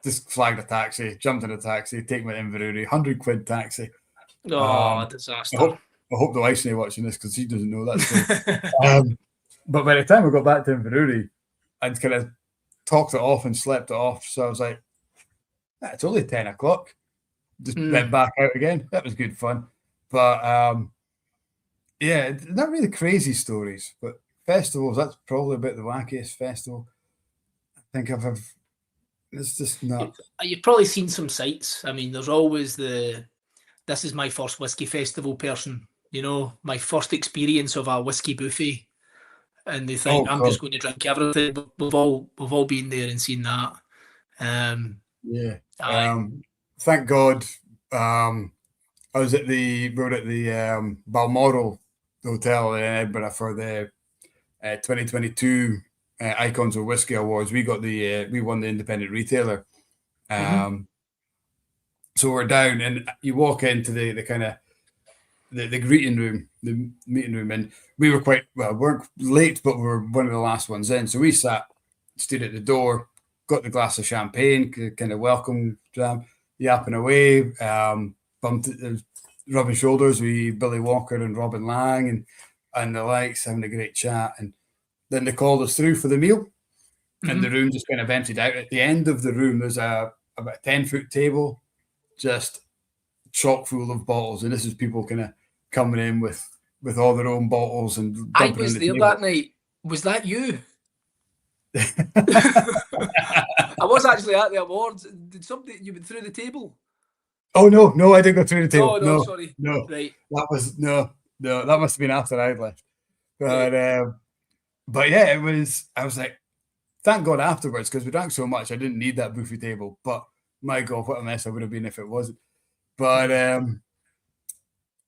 just flagged a taxi, jumped in a taxi, take me to Inverurie, £100 taxi. Disaster. I hope the wife's not watching this, because she doesn't know that. But by the time I got back to Inverurie, I'd kind of talked it off and slept it off. So I was like, it's only 10 o'clock. Just went back out again. That was good fun. But yeah, not really crazy stories, but festivals, that's probably about the wackiest festival I think I've it's just not. You've probably seen some sights. I mean, there's always this is my first whiskey festival person, my first experience of a whiskey buffet. And they think I'm just going to drink everything. We've all been there and seen that. Yeah. Thank God. I was at the Balmoral Hotel in Edinburgh for the 2022 Icons of Whiskey Awards. We got we won the independent retailer. So we're down, and you walk into the kind of the greeting room, the meeting room, and we were weren't late, but we were one of the last ones in. So we stood at the door, got the glass of champagne, kind of welcome jam, yapping away, bumped, rubbing shoulders with Billy Walker and Robin Lang and the likes, having a great chat. And then they called us through for the meal, and the room just kind of emptied out. At the end of the room, there's about a 10-foot table, just chock full of bottles, and this is people kind of coming in with all their own bottles and I dumping was on the there table. that night. Was that you? I was actually at the awards. Did somebody you went through the table? Oh no, I didn't go through the table. No, sorry. No, Right. that was no, that must have been after I'd left. But yeah, it was. I was like, thank God afterwards, because we drank so much, I didn't need that buffet table. But my God, what a mess I would have been if it wasn't. But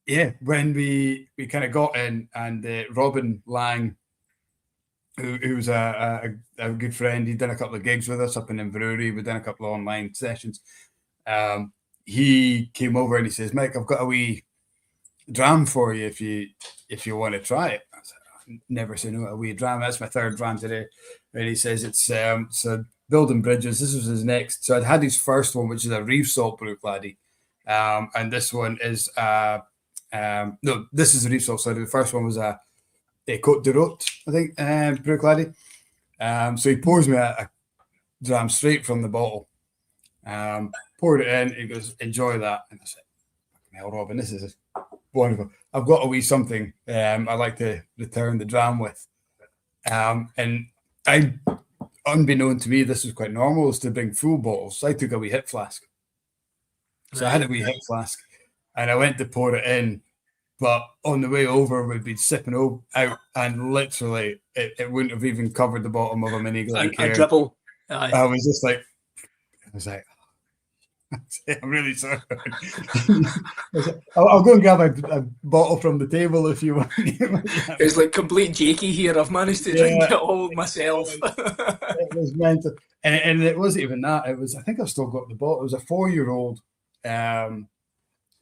yeah, when we kind of got in, and Robin Lang, who was a good friend, he'd done a couple of gigs with us up in Inverurie. We'd done a couple of online sessions. He came over and he says, "Mike, I've got a wee dram for you if you want to try it." I said, "I never say no to a wee dram. That's my third dram today." And he says it's so Building Bridges. This was his next. So I'd had his first one, which is a Reef Salt Brew Laddie, and this one is no, this is a Reef Salt. So the first one was a Côte de Rote, I think, Brew Laddie. So he pours me a dram straight from the bottle. Poured it in. He goes, "Enjoy that." And I said, "Hell, Robin, this is wonderful. I've got a wee something I like to return the dram with." And I, unbeknown to me, this was quite normal, is to bring full bottles. So I took a wee hip flask. So I had a wee hip flask, and I went to pour it in. But on the way over, we'd been sipping out, and literally, it wouldn't have even covered the bottom of a mini Glencairn. A dribble. Aye. I was like, "I'm really sorry." I'll go and grab a bottle from the table if you want. It's like complete Jakey here. I've managed to drink it all myself. It was mental. And it wasn't even that. It was, I think I've still got the bottle. It was a 4-year-old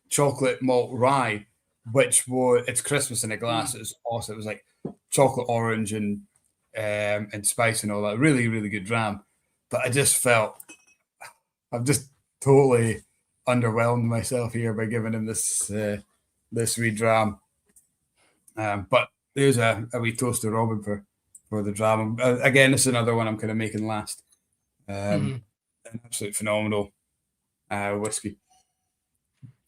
chocolate malt rye, which was, it's Christmas in a glass. It was awesome. It was like chocolate orange and spice and all that. Really, really good dram. But I just felt, I've just totally underwhelmed myself here by giving him this wee dram. But there's a wee toast to Robin for the dram. Again, this is another one I'm kind of making last. An absolute phenomenal whiskey.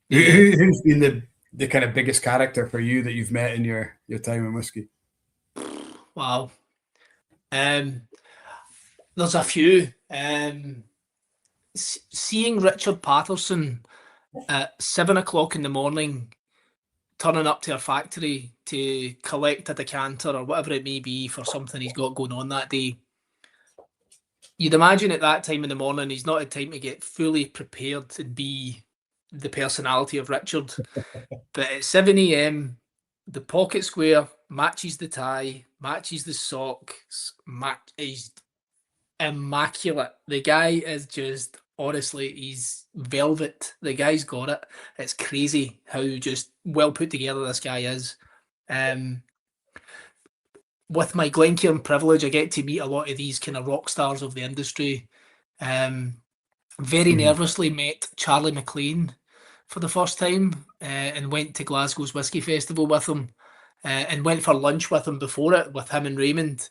Who's been the kind of biggest character for you that you've met in your time in whiskey? Wow. There's a few. Seeing Richard Patterson at 7 o'clock in the morning, turning up to a factory to collect a decanter or whatever it may be for something he's got going on that day. You'd imagine at that time in the morning, he's not had time to get fully prepared and be the personality of Richard. But at 7 a.m, the pocket square matches the tie, matches the socks, he's immaculate. The guy is just, honestly, he's velvet. The guy's got it. It's crazy how just well put together this guy is. With my Glencairn privilege, I get to meet a lot of these kind of rock stars of the industry. Very nervously met Charlie McLean for the first time and went to Glasgow's Whisky Festival with him and went for lunch with him before it, with him and Raymond.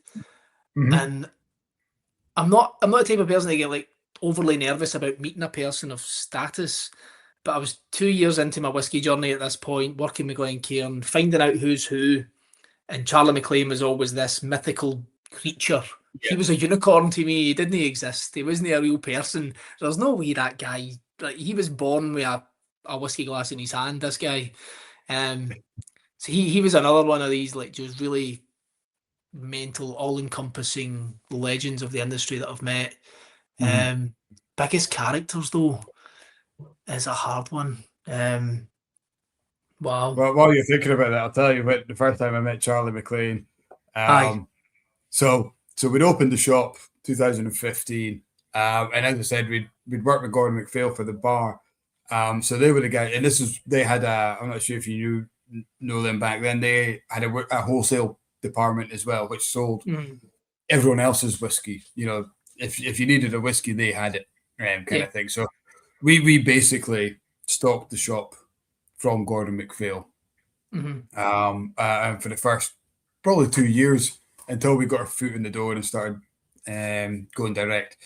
And I'm not the type of person to get like overly nervous about meeting a person of status, but I was 2 years into my whiskey journey at this point, working with Glencairn, finding out who's who, and Charlie McLean was always this mythical creature. Yeah. He was a unicorn to me. He didn't exist. He wasn't a real person. There's no way that guy, like, he was born with a whiskey glass in his hand, this guy. So he was another one of these, like, just really mental, all-encompassing legends of the industry that I've met. Biggest characters, though, is a hard one. Wow. Well, while you're thinking about that, I'll tell you what, the first time I met Charlie McLean. So we'd opened the shop 2015, and as I said, we'd worked with Gordon McPhail for the bar. So they were the guy, and they had I'm not sure if you know them back then. They had a wholesale department as well, which sold everyone else's whiskey. You know, if you needed a whiskey, they had it, kind of thing. So we basically stocked the shop from Gordon McPhail, and for the first probably 2 years until we got our foot in the door and started going direct.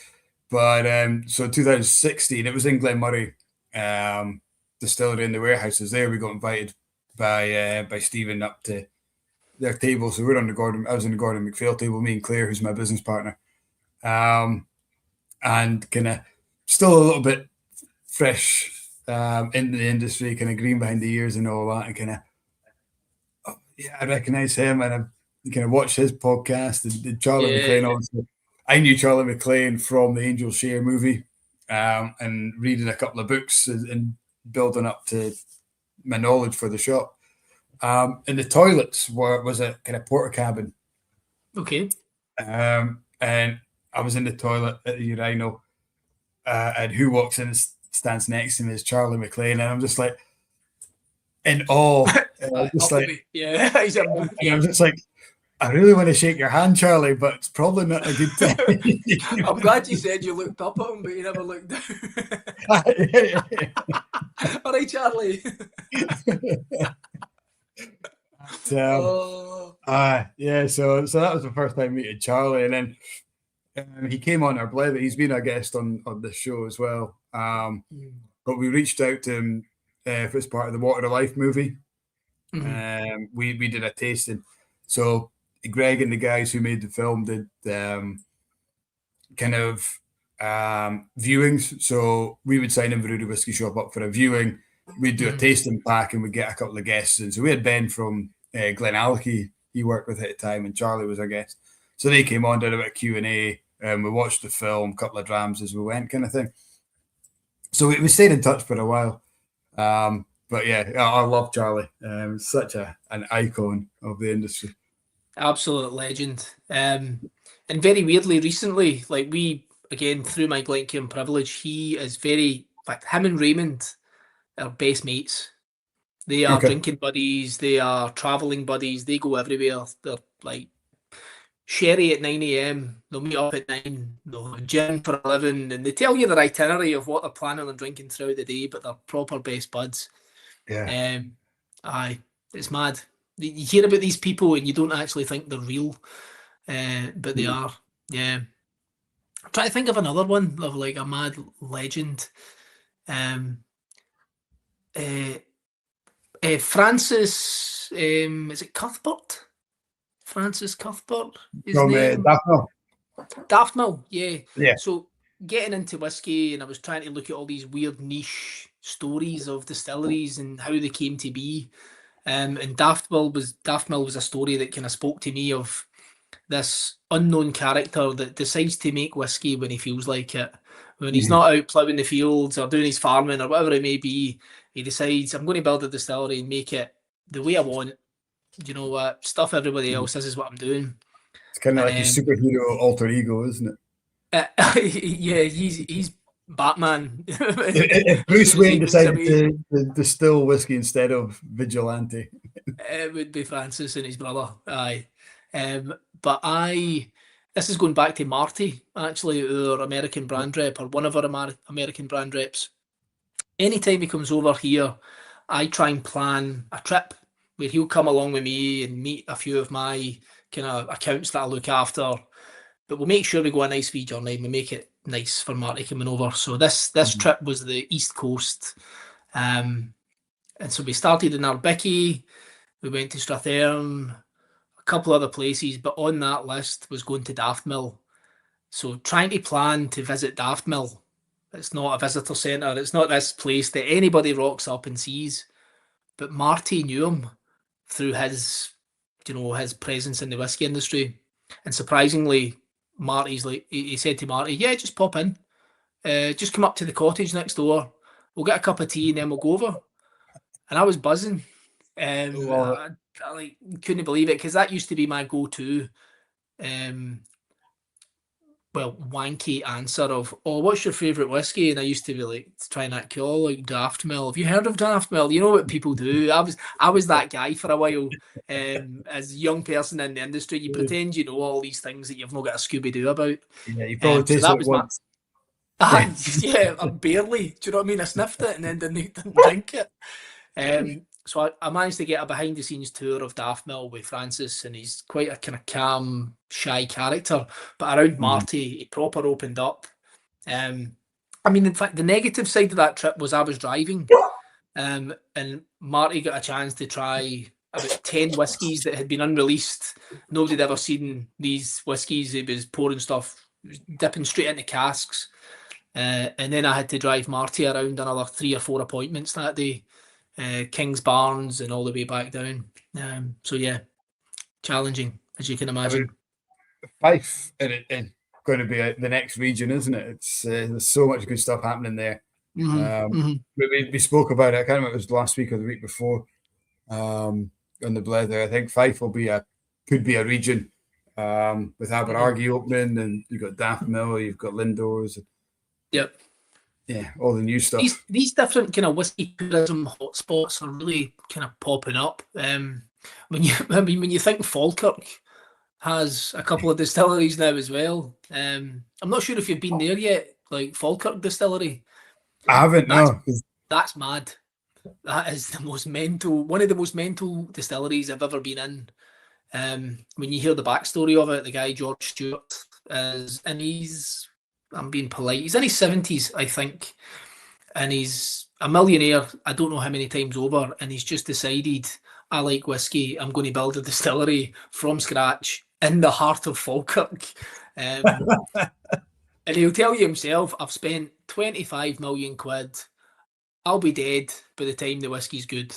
But so 2016, it was in Glenmurray, distillery and the warehouses there, we got invited by Stephen up to their table. So we're on the Gordon. I was on the Gordon MacPhail table. Me and Claire, who's my business partner, and kind of still a little bit fresh into the industry, kind of green behind the ears and all that, and kind of I recognise him, and I kind of watched his podcast. And Charlie McLean, obviously, I knew Charlie McLean from the Angel Share movie, and reading a couple of books and building up to my knowledge for the shop. And the toilets was a kind of porta cabin. Okay. And I was in the toilet at the urinal, and who walks in and stands next to me is Charlie McLean, and I'm just like in awe. Just like, he's a and I'm just like, I really want to shake your hand, Charlie, but it's probably not a good time. I'm glad you said you looked up at him, but you never looked down. All right, Charlie. So that was the first time meeting Charlie, and then he came on our Blether. He's been a guest on this show as well. But we reached out to him if it's part of the Water of Life movie. We did a tasting. So Greg and the guys who made the film did kind of viewings. So we would sign Inverurie Whisky Shop up for a viewing. We'd do a tasting pack, and we'd get a couple of guests. And so we had Ben from Glenallochie he worked with at the time, and Charlie was our guest. So they came on, did a bit of Q&A, and we watched the film, a couple of drams as we went, kind of thing. So we stayed in touch for a while. But yeah, I love Charlie. Such an icon of the industry. Absolute legend. And very weirdly, recently, like we, again, through my Glencairn privilege, he is in fact, him and Raymond are best mates. They are drinking buddies, they are travelling buddies, they go everywhere. They're like sherry at 9 a.m, they'll meet up at 9, they'll have gin for 11, and they tell you their itinerary of what they're planning on drinking throughout the day, but they're proper best buds. Yeah. It's mad. You hear about these people and you don't actually think they're real, but they are. Yeah. I'm trying to think of another one of like a mad legend. Francis, is it Cuthbert? Francis Cuthbert? From Daftmill. Daftmill, yeah. Yeah. So getting into whiskey, and I was trying to look at all these weird niche stories of distilleries and how they came to be. And Daftmill was a story that kind of spoke to me of this unknown character that decides to make whiskey when he feels like it. When he's not out ploughing the fields or doing his farming or whatever it may be, he decides, I'm going to build a distillery and make it the way I want. You know what? Stuff everybody else. This is what I'm doing. It's kind of like a superhero alter ego, isn't it? Yeah, he's Batman. If Bruce Wayne decided to distill whiskey instead of Vigilante, it would be Francis and his brother. Aye. But this is going back to Marty, actually, our American brand rep, or one of our American brand reps. Anytime he comes over here, I try and plan a trip where he'll come along with me and meet a few of my kind of accounts that I look after. But we'll make sure we go a nice wee journey and we make it nice for Marty coming over. So this trip was the East Coast. And so we started in Arbickie, we went to Strathearn, a couple other places, but on that list was going to Daftmill. So trying to plan to visit Daftmill. It's not a visitor centre. It's not this place that anybody rocks up and sees. But Marty knew him through his presence in the whiskey industry. And surprisingly, Marty's like, he said to Marty, yeah, just pop in. Just come up to the cottage next door. We'll get a cup of tea and then we'll go over. And I was buzzing. I couldn't believe it, because that used to be my go-to wanky answer of, oh, what's your favourite whiskey? And I used to be like, trying that cool, like Daftmill. Have you heard of Daftmill? You know what people do. I was that guy for a while. As a young person in the industry, you pretend you know all these things that you've not got a Scooby-Doo about. Yeah, you probably tasted it once. Yeah, barely. Do you know what I mean? I sniffed it and then didn't drink it. So I managed to get a behind-the-scenes tour of Daftmill with Francis, and he's quite a kind of calm, shy character. But around Marty, he proper opened up. In fact, the negative side of that trip was I was driving, and Marty got a chance to try about 10 whiskies that had been unreleased. Nobody had ever seen these whiskies. He was pouring stuff, dipping straight into casks. And then I had to drive Marty around another 3 or 4 appointments that day, King's Barns and all the way back down. So yeah, challenging, as you can imagine. Fife is going to be the next region, isn't it? It's there's so much good stuff happening there. We spoke about it. I can't remember if it was last week or the week before. On the Blether, I think Fife could be a region with Aberargie opening, and you've got Daft Mill, you've got Lindores. Yep. Yeah, all the new stuff. These different kind of whiskey tourism hotspots are really kind of popping up. When you think Falkirk has a couple of distilleries now as well. I'm not sure if you've been there yet, like Falkirk Distillery. I haven't, no. That's mad. That is one of the most mental distilleries I've ever been in. When you hear the backstory of it, the guy George Stewart is I'm being polite, he's in his 70s, I think, and he's a millionaire, I don't know how many times over, and he's just decided, I like whiskey, I'm going to build a distillery from scratch in the heart of Falkirk. And he'll tell you himself, I've spent 25 million quid, I'll be dead by the time the whiskey's good.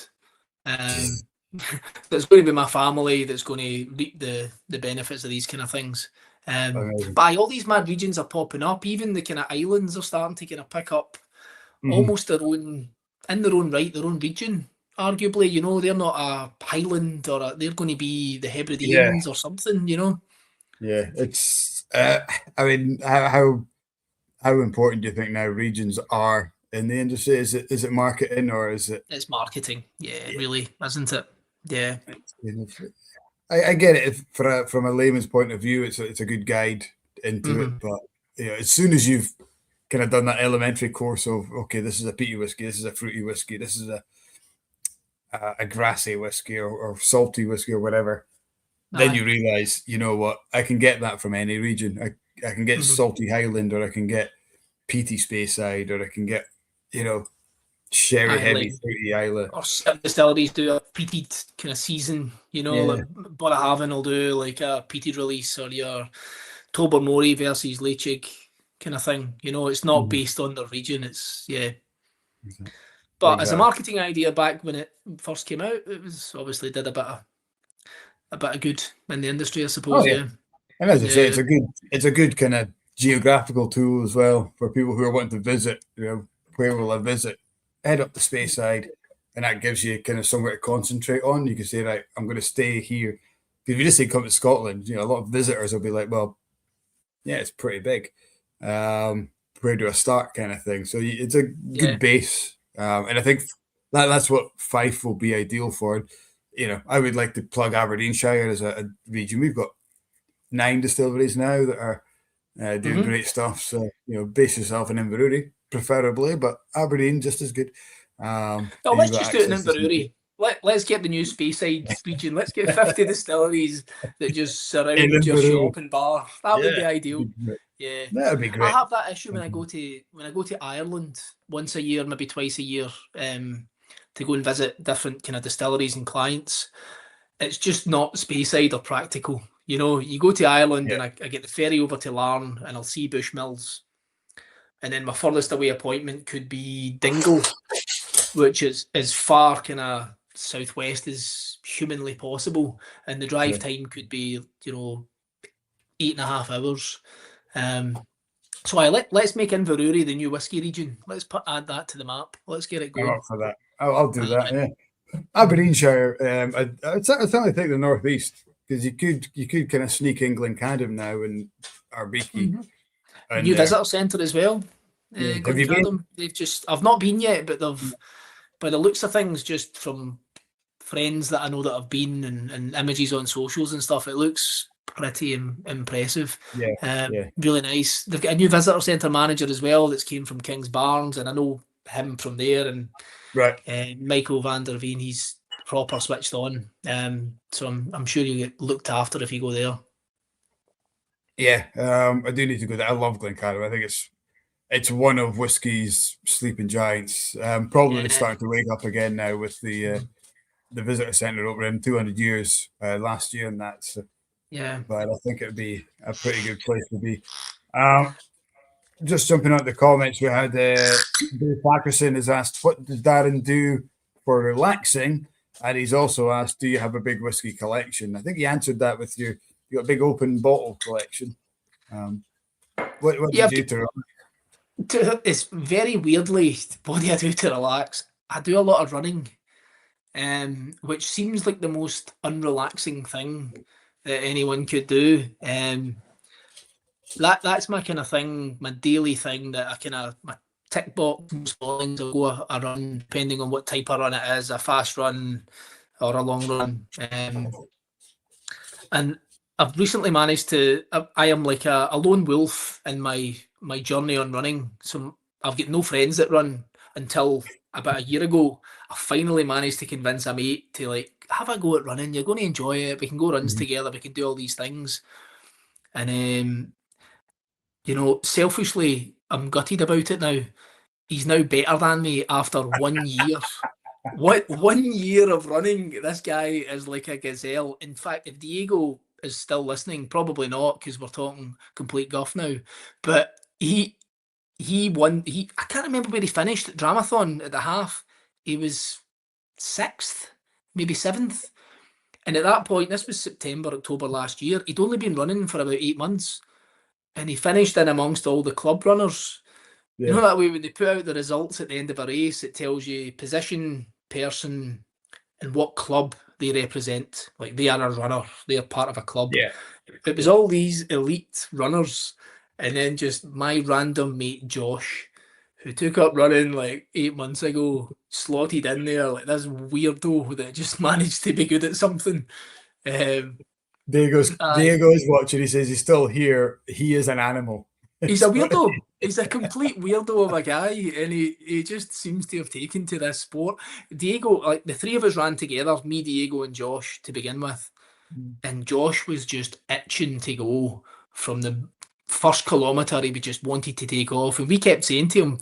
There's going to be my family that's going to reap the benefits of these kind of things. But all these mad regions are popping up. Even the kind of islands are starting to kind of pick up almost their own region. Arguably, they're not a Highland they're going to be the Hebrideans or something. Yeah, it's. I mean, how important do you think now regions are in the industry? Is it marketing or is it? It's marketing. Yeah, really, isn't it? Yeah. I get it. From a layman's point of view, it's a good guide into it. But as soon as you've kind of done that elementary course of, okay, this is a peaty whiskey, this is a fruity whiskey, this is a grassy whiskey or salty whiskey or whatever, then you realise, you know what, I can get that from any region. I can get salty Highland, or I can get peaty Speyside, or I can get, sherry heavy fruity Isla. Or some distilleries do a peated kind of season, like Borahaven will do like a peated release, or your Tobermory versus Leitchig kind of thing. It's not based on the region. It's But as a marketing idea back when it first came out, it was obviously did a bit of good in the industry, I suppose. And as I say, it's a good kind of geographical tool as well for people who are wanting to visit. Where will I visit? Head up the Speyside, and that gives you kind of somewhere to concentrate on. You can say, right, I'm going to stay here. If you just say come to Scotland, a lot of visitors will be like, well, yeah, it's pretty big. Where do I start, kind of thing. So it's a good base, and I think that's what Fife will be ideal for. I would like to plug Aberdeenshire as a region. We've got 9 distilleries now that are doing great stuff. So base yourself in Inverurie, preferably, but Aberdeen just as good. Let's just do it in Inverurie. Let's get the new Speyside region. Let's get 50 distilleries that just surround your shop and bar. That would be ideal. Yeah, that would be great. I have that issue when I go to Ireland once a year, maybe twice a year, to go and visit different kind of distilleries and clients. It's just not Speyside or practical. You go to Ireland and I get the ferry over to Larne and I'll see Bushmills. And then my furthest away appointment could be Dingle, which is as far kind of southwest as humanly possible. And the drive time could be, 8.5 hours. So let's make Inverurie the new whiskey region. Let's add that to the map. Let's get it going. I'm up for that. I'll do that, yeah. Aberdeenshire, I'd certainly take the northeast, because you could kind of sneak in Glencadam now and Arbiki. New visitor centre as well. Have you been? I've not been yet, but they've, by the looks of things, just from friends that I know that have been and images on socials and stuff, it looks pretty impressive. Really nice. They've got a new visitor centre manager as well that's came from King's Barns, and I know him from there. And Michael van der Veen, he's proper switched on. So I'm sure you'll get looked after if you go there. Yeah, I do need to go there. I love Glencairn. I think it's one of whiskey's sleeping giants. Probably starting to wake up again now with the visitor centre opening 200 years last year, and that's But I think it'd be a pretty good place to be. Just jumping out the comments, we had Dave Packerson has asked, "What does Darren do for relaxing?" And he's also asked, "Do you have a big whiskey collection?" I think he answered that with you got a big open bottle collection. What do you do to relax? It's very weirdly, what do I do to relax? I do a lot of running, which seems like the most unrelaxing thing that anyone could do. That's my kind of thing, my daily thing that I kind of, my tick box most mornings. I'll go a run, depending on what type of run it is, a fast run or a long run. And I've recently managed to, I am like a lone wolf in my journey on running. So I've got no friends that run until about a year ago. I finally managed to convince a mate to like, have a go at running. You're going to enjoy it. We can go runs together. We can do all these things. And, you know, selfishly, I'm gutted about it now. He's now better than me after 1 year. What 1 year of running? This guy is like a gazelle. In fact, if Diego is still listening, probably not, because we're talking complete guff now. But he won. I can't remember where he finished at Dramathon at the half. He was 6th, maybe 7th. And at that point, this was September, October last year. He'd only been running for about 8 months, and he finished in amongst all the club runners. Yeah. You know that way when they put out the results at the end of a race, it tells you position, person, and what club they represent. Like they are a runner, they're part of a club. Yeah. It was all these elite runners, and then just my random mate Josh, who took up running like 8 months ago, slotted in there like this weirdo that just managed to be good at something. Diego's watching. He says he's still here. He is an animal. He's a weirdo. He's a complete weirdo of a guy, and he just seems to have taken to this sport. Diego, like the three of us ran together, me, Diego, and Josh to begin with, and Josh was just itching to go from the first kilometre. He just wanted to take off, and we kept saying to him,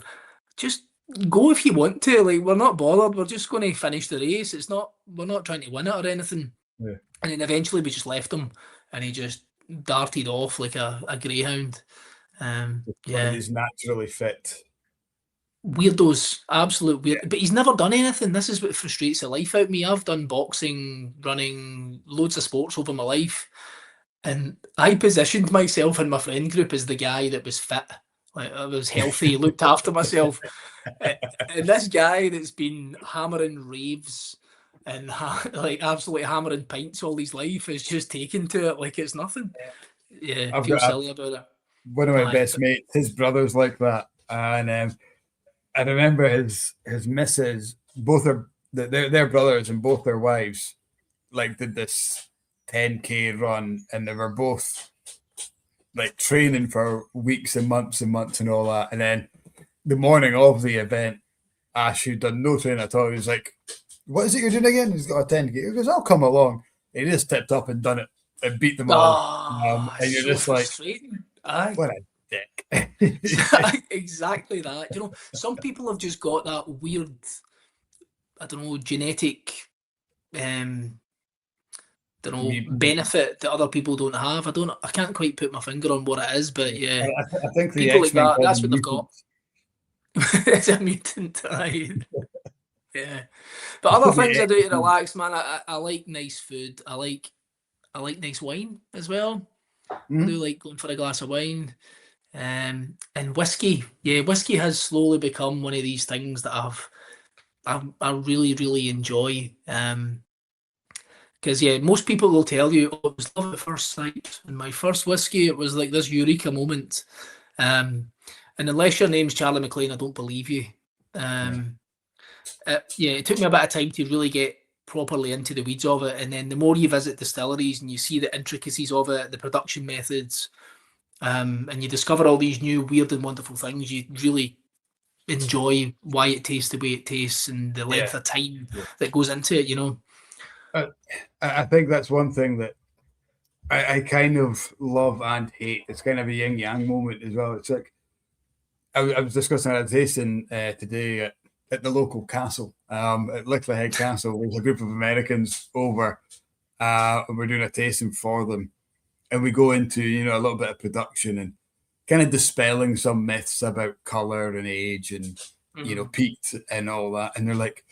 "Just go if you want to. Like we're not bothered. We're just going to finish the race. We're not trying to win it or anything." Yeah. And then eventually we just left him, and he just darted off like a greyhound. He's naturally fit. Weirdos, absolute weird. But he's never done anything. This is what frustrates the life out of me. I've done boxing, running, loads of sports over my life, and I positioned myself in my friend group as the guy that was fit. Like I was healthy, looked after myself. And this guy that's been hammering raves and like absolutely hammering pints all his life is just taken to it like it's nothing. Yeah, I feel silly about it. One of my best mates, his brother's like that, and I remember his missus. Both are they're brothers, and both their wives like did this 10K run, and they were both like training for weeks and months and all that. And then the morning of the event, Ash, who'd done no training at all, he was like, "What is it you're doing again?" He's got a 10K. He goes, "I'll come along." And he just tipped up and done it and beat them all. And you're just like, aye. What a dick. Exactly that. You know, some people have just got that weird, I don't know, genetic benefit that other people don't have. I can't quite put my finger on what it is, but yeah. I think the people like that, that's what they've got. It's a mutant, right? Yeah. But other things I do to relax, man, I like nice food. I like nice wine as well. I do like going for a glass of wine. And whiskey. Yeah, whiskey has slowly become one of these things that I really, really enjoy. Because most people will tell you, "Oh, it was love at first sight." And my first whiskey, it was like this eureka moment. And unless your name's Charlie McLean, I don't believe you. It took me a bit of time to really get properly into the weeds of it, and then the more you visit distilleries and you see the intricacies of it, the production methods, and you discover all these new weird and wonderful things, you really enjoy why it tastes the way it tastes and the length of time that goes into it, you know. I think that's one thing that I kind of love and hate. It's kind of a yin-yang moment as well. It's like I was discussing a tasting today at the local castle, at Licklehead Castle. There's a group of Americans over, and we're doing a tasting for them. And we go into, a little bit of production and kind of dispelling some myths about color and age and, peat and all that. And they're like,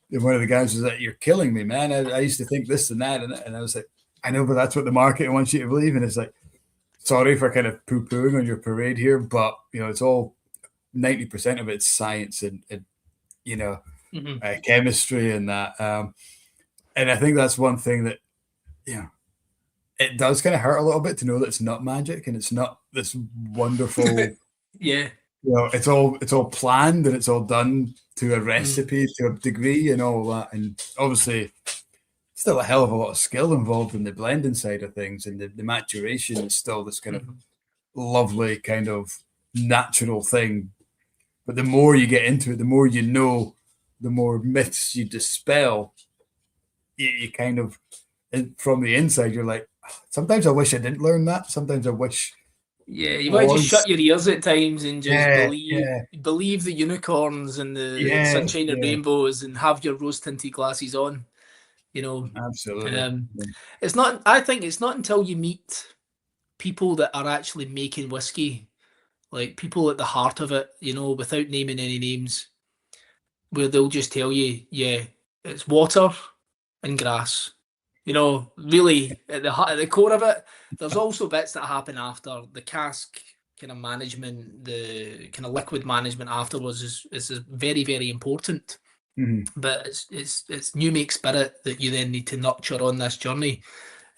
one of the guys was like, "You're killing me, man. I used to think this and that." And I was like, "I know, but that's what the market wants you to believe." And it's like, sorry for kind of poo-pooing on your parade here, but, it's all 90% of it's science and chemistry and that. And I think that's one thing that, it does kind of hurt a little bit to know that it's not magic and it's not this wonderful. Yeah. It's all planned and it's all done to a recipe to a degree and all that. And obviously, still a hell of a lot of skill involved in the blending side of things, and the maturation is still this kind of lovely kind of natural thing. But the more you get into it, the more you know, the more myths you dispel. You kind of, from the inside, you're like, sometimes I wish I didn't learn that. Sometimes I wish. Yeah, you might just shut your ears at times and just believe the unicorns and the sunshine and rainbows and have your rose-tinted glasses on. Absolutely. It's not. I think it's not until you meet people that are actually making whiskey, like people at the heart of it, without naming any names, where they'll just tell you, yeah, it's water and grass. Really at the core of it. There's also bits that happen after the cask kind of management, the kind of liquid management afterwards is very, very important. But it's new make spirit that you then need to nurture on this journey.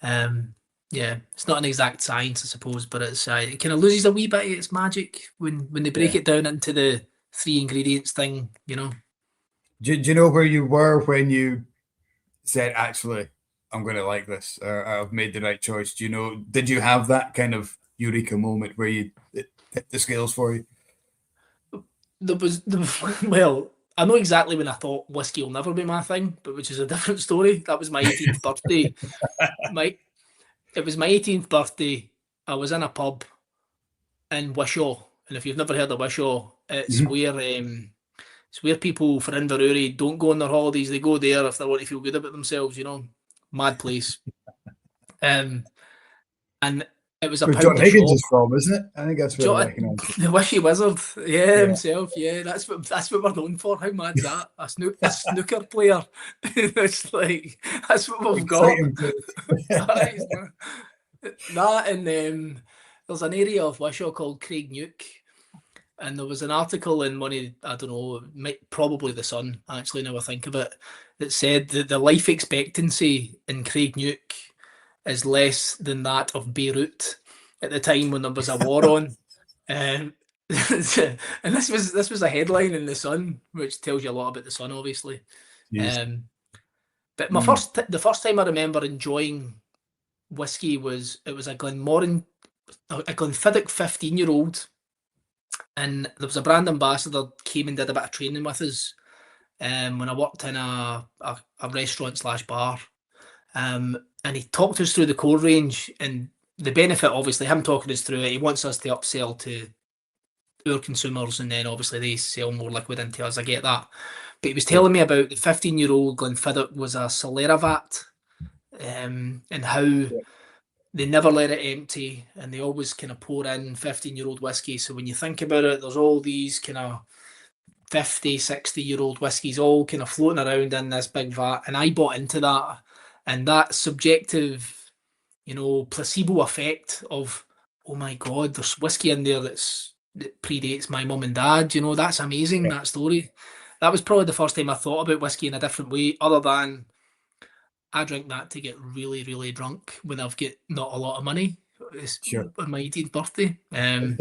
It's not an exact science, I suppose, but it's it kind of loses a wee bit of its magic when they break it down into the 3 ingredients thing. Do you know where you were when you said, actually, I'm going to like this, or I've made the right choice? Did you have that kind of eureka moment where it hit the scales for you? Well, I know exactly when I thought whiskey will never be my thing, but which is a different story. That was my 18th birthday. It was my 18th birthday. I was in a pub in Wishaw, and if you've never heard of Wishaw, it's where people for Inverurie don't go on their holidays. They go there if they want to feel good about themselves. Mad place. And it was a where John Higgins is from, isn't it? I think that's where I recognise it. The Wishy Wizard, himself. Yeah, that's what we're known for. How mad's that? A snooker player. It's like that's what we've got. That and there's an area of Wishaw called Craigneuk, and there was an article in one of, I don't know, probably the Sun. Actually, now I think of it, that said that the life expectancy in Craigneuk is less than that of Beirut at the time when there was a war on. And this was a headline in the Sun, which tells you a lot about the Sun, obviously. Yes. But the first time I remember enjoying whiskey was a Glenfiddich 15-year-old, and there was a brand ambassador came and did a bit of training with us when I worked in a restaurant / bar. And he talked us through the core range, and the benefit, obviously, him talking us through it, he wants us to upsell to our consumers, and then obviously they sell more liquid into us. I get that. But he was telling me about the 15-year-old Glenfiddich was a Solera vat, and how they never let it empty, and they always kind of pour in 15-year-old whiskey. So when you think about it, there's all these kind of 50, 60-year-old whiskies all kind of floating around in this big vat, and I bought into that. And that subjective, placebo effect of, oh my God, there's whiskey in there that predates my mum and dad. That's amazing, that story. That was probably the first time I thought about whiskey in a different way, other than I drink that to get really, really drunk when I've got not a lot of money. On my 18th birthday. But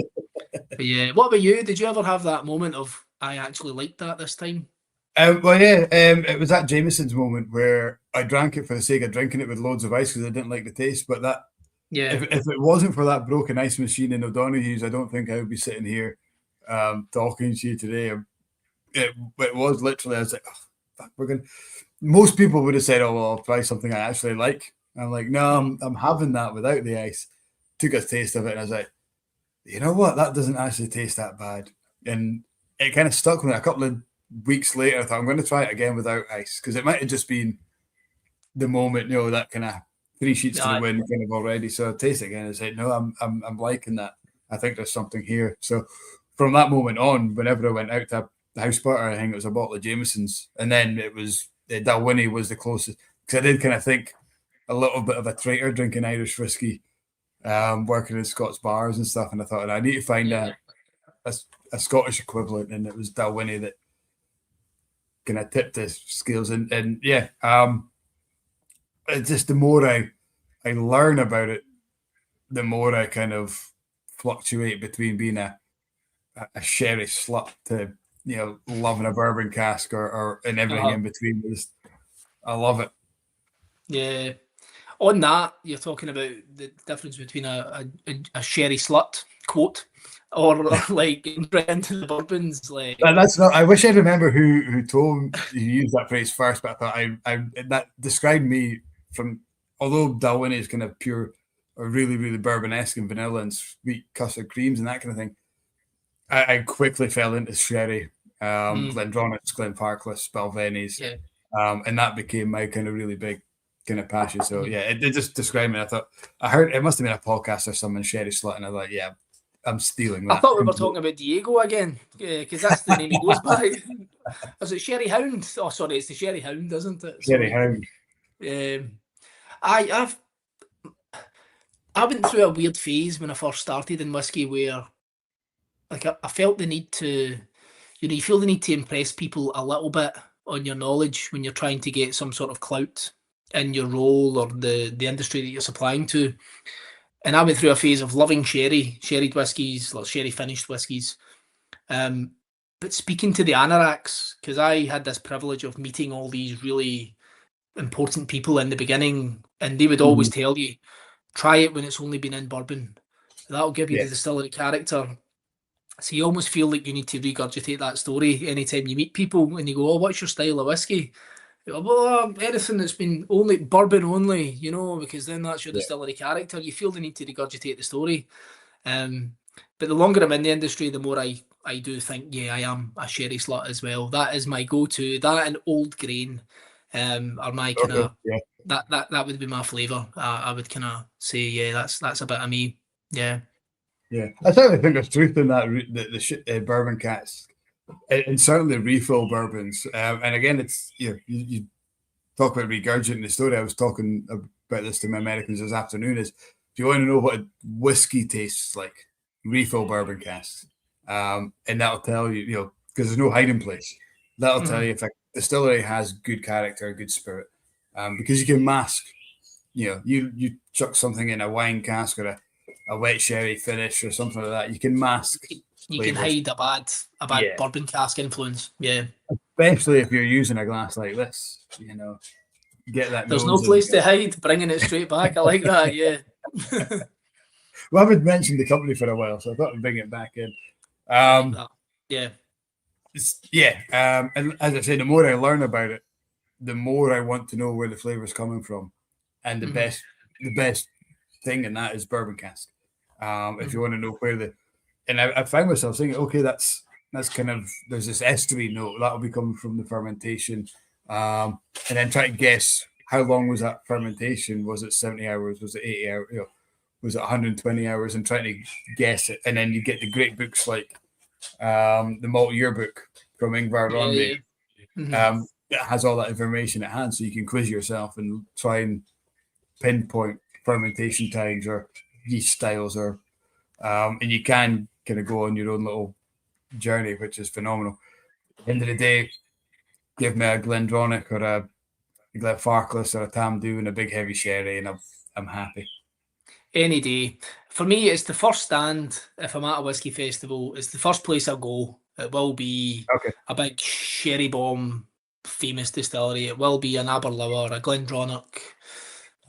yeah, what about you? Did you ever have that moment of, I actually liked that this time? It was that Jameson's moment where I drank it for the sake of drinking it with loads of ice because I didn't like the taste. But that, if it wasn't for that broken ice machine in O'Donoghue's, I don't think I would be sitting here talking to you today. It was literally, I was like, oh, fuck, most people would have said, oh, well, I'll try something I actually like. I'm like, no, I'm having that without the ice. Took a taste of it, and I was like, you know what? That doesn't actually taste that bad. and it kind of stuck with me. A couple of weeks later, I thought I'm going to try it again without ice, because it might have just been the moment, that kind of 3 sheets to the wind kind of already. So I tasted it again and said, no, I'm liking that. I think there's something here. So from that moment on, whenever I went out to the house party, I think it was a bottle of Jameson's, and then it was Dalwhinnie was the closest, because I did kind of think a little bit of a traitor drinking Irish whiskey, working in Scots bars and stuff, and I thought I need to find a Scottish equivalent, and it was Dalwhinnie that kind of tipped the scales, and yeah, it's just the more I learn about it, the more I kind of fluctuate between being a sherry slut to loving a bourbon cask or and everything in between. I love it. Yeah. On that, you're talking about the difference between a sherry slut quote or like into the bourbons. Like that's not. I wish I remember who told you used that phrase first, but I thought I that described me from. Although Dalwhinnie is kind of pure, or really really bourbon-esque and vanilla and sweet custard creams and that kind of thing, I quickly fell into sherry, Glendronachs, Glenfarclas, Balvenis, and that became my kind of really big kind of passion. So yeah, it just described me. I thought I heard it must have been a podcast or something, sherry slut, and I thought, yeah, I'm stealing that. I thought we were talking about Diego again, because that's the name he goes by. Is it Sherry Hound? Oh, sorry, it's the Sherry Hound, isn't it? Sherry Hound. I went through a weird phase when I first started in whiskey where, like, I felt the need to, you feel the need to impress people a little bit on your knowledge when you're trying to get some sort of clout in your role or the industry that you're supplying to. And I went through a phase of loving sherried whiskies, or sherry finished whiskies. But speaking to the anoraks, because I had this privilege of meeting all these really important people in the beginning, and they would always tell you, try it when it's only been in bourbon. That'll give you the distillery character. So you almost feel like you need to regurgitate that story anytime you meet people and you go, oh, what's your style of whiskey? You go, well, anything that's been only bourbon only, because then that's your distillery character. You feel the need to regurgitate the story. But the longer I'm in the industry, the more I do think, I am a sherry slut as well. That is my go-to. That and Old Grain are my kind of, that would be my flavour. I would kind of say, that's a bit of me. Yeah. Yeah, I certainly think there's truth in that. The bourbon cask, and certainly refill bourbons. And again, it's you talk about regurgitating the story. I was talking about this to my Americans this afternoon. Is if you want to know what a whiskey tastes like, refill bourbon casks, and that'll tell you, because there's no hiding place. That'll tell you if a distillery has good character, good spirit, because you can mask. You chuck something in a wine cask or a wet sherry finish or something like that, you can mask. You can hide a bad bourbon cask influence. Yeah. Especially if you're using a glass like this, get that. There's no place to hide, bringing it straight back. I like that. Yeah. Well, I haven't mentioned the company for a while, so I thought I'd bring it back in. Yeah. And as I say, the more I learn about it, the more I want to know where the flavour is coming from, and the best thing in that is bourbon cask. If you want to know where and I find myself thinking, okay, that's kind of, there's this estery note that'll be coming from the fermentation, and then try to guess how long was that fermentation. Was it 70 hours? Was it 80 hours? Was it 120 hours? And trying to guess it, and then you get the great books like the Malt Yearbook from Ingvar Ronde. It has all that information at hand, so you can quiz yourself and try and pinpoint fermentation times or yeast styles, or and you can kind of go on your own little journey, which is phenomenal. At the end of the day, give me a Glendronach or a Glenfarclas or a Tamdhu and a big heavy sherry, and I'm happy. Any day. For me, it's the first stand. If I'm at a whiskey festival, it's the first place I'll go. It will be a big sherry bomb, famous distillery. It will be an Aberlour, a Glendronach,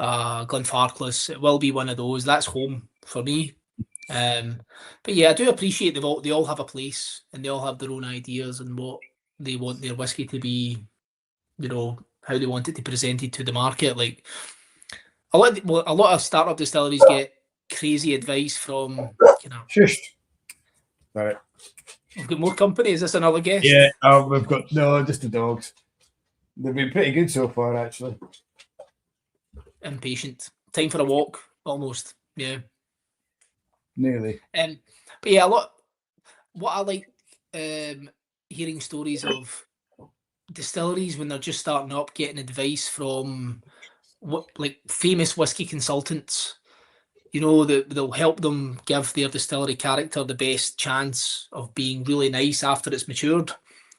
Glenfarclas. It will be one of those. That's home for me. But yeah, I do appreciate they all have a place, and they all have their own ideas and what they want their whiskey to be, how they want it to be presented to the market. Like a lot of startup distilleries get crazy advice from Shush. Right. We've got more company. Is this another guest? Yeah, we've got just the dogs. They've been pretty good so far, actually. Impatient. Time for a walk, almost. Yeah. Nearly. But yeah, what I like hearing stories of distilleries when they're just starting up, getting advice from like famous whiskey consultants. You know, they'll help them give their distillery character the best chance of being really nice after it's matured.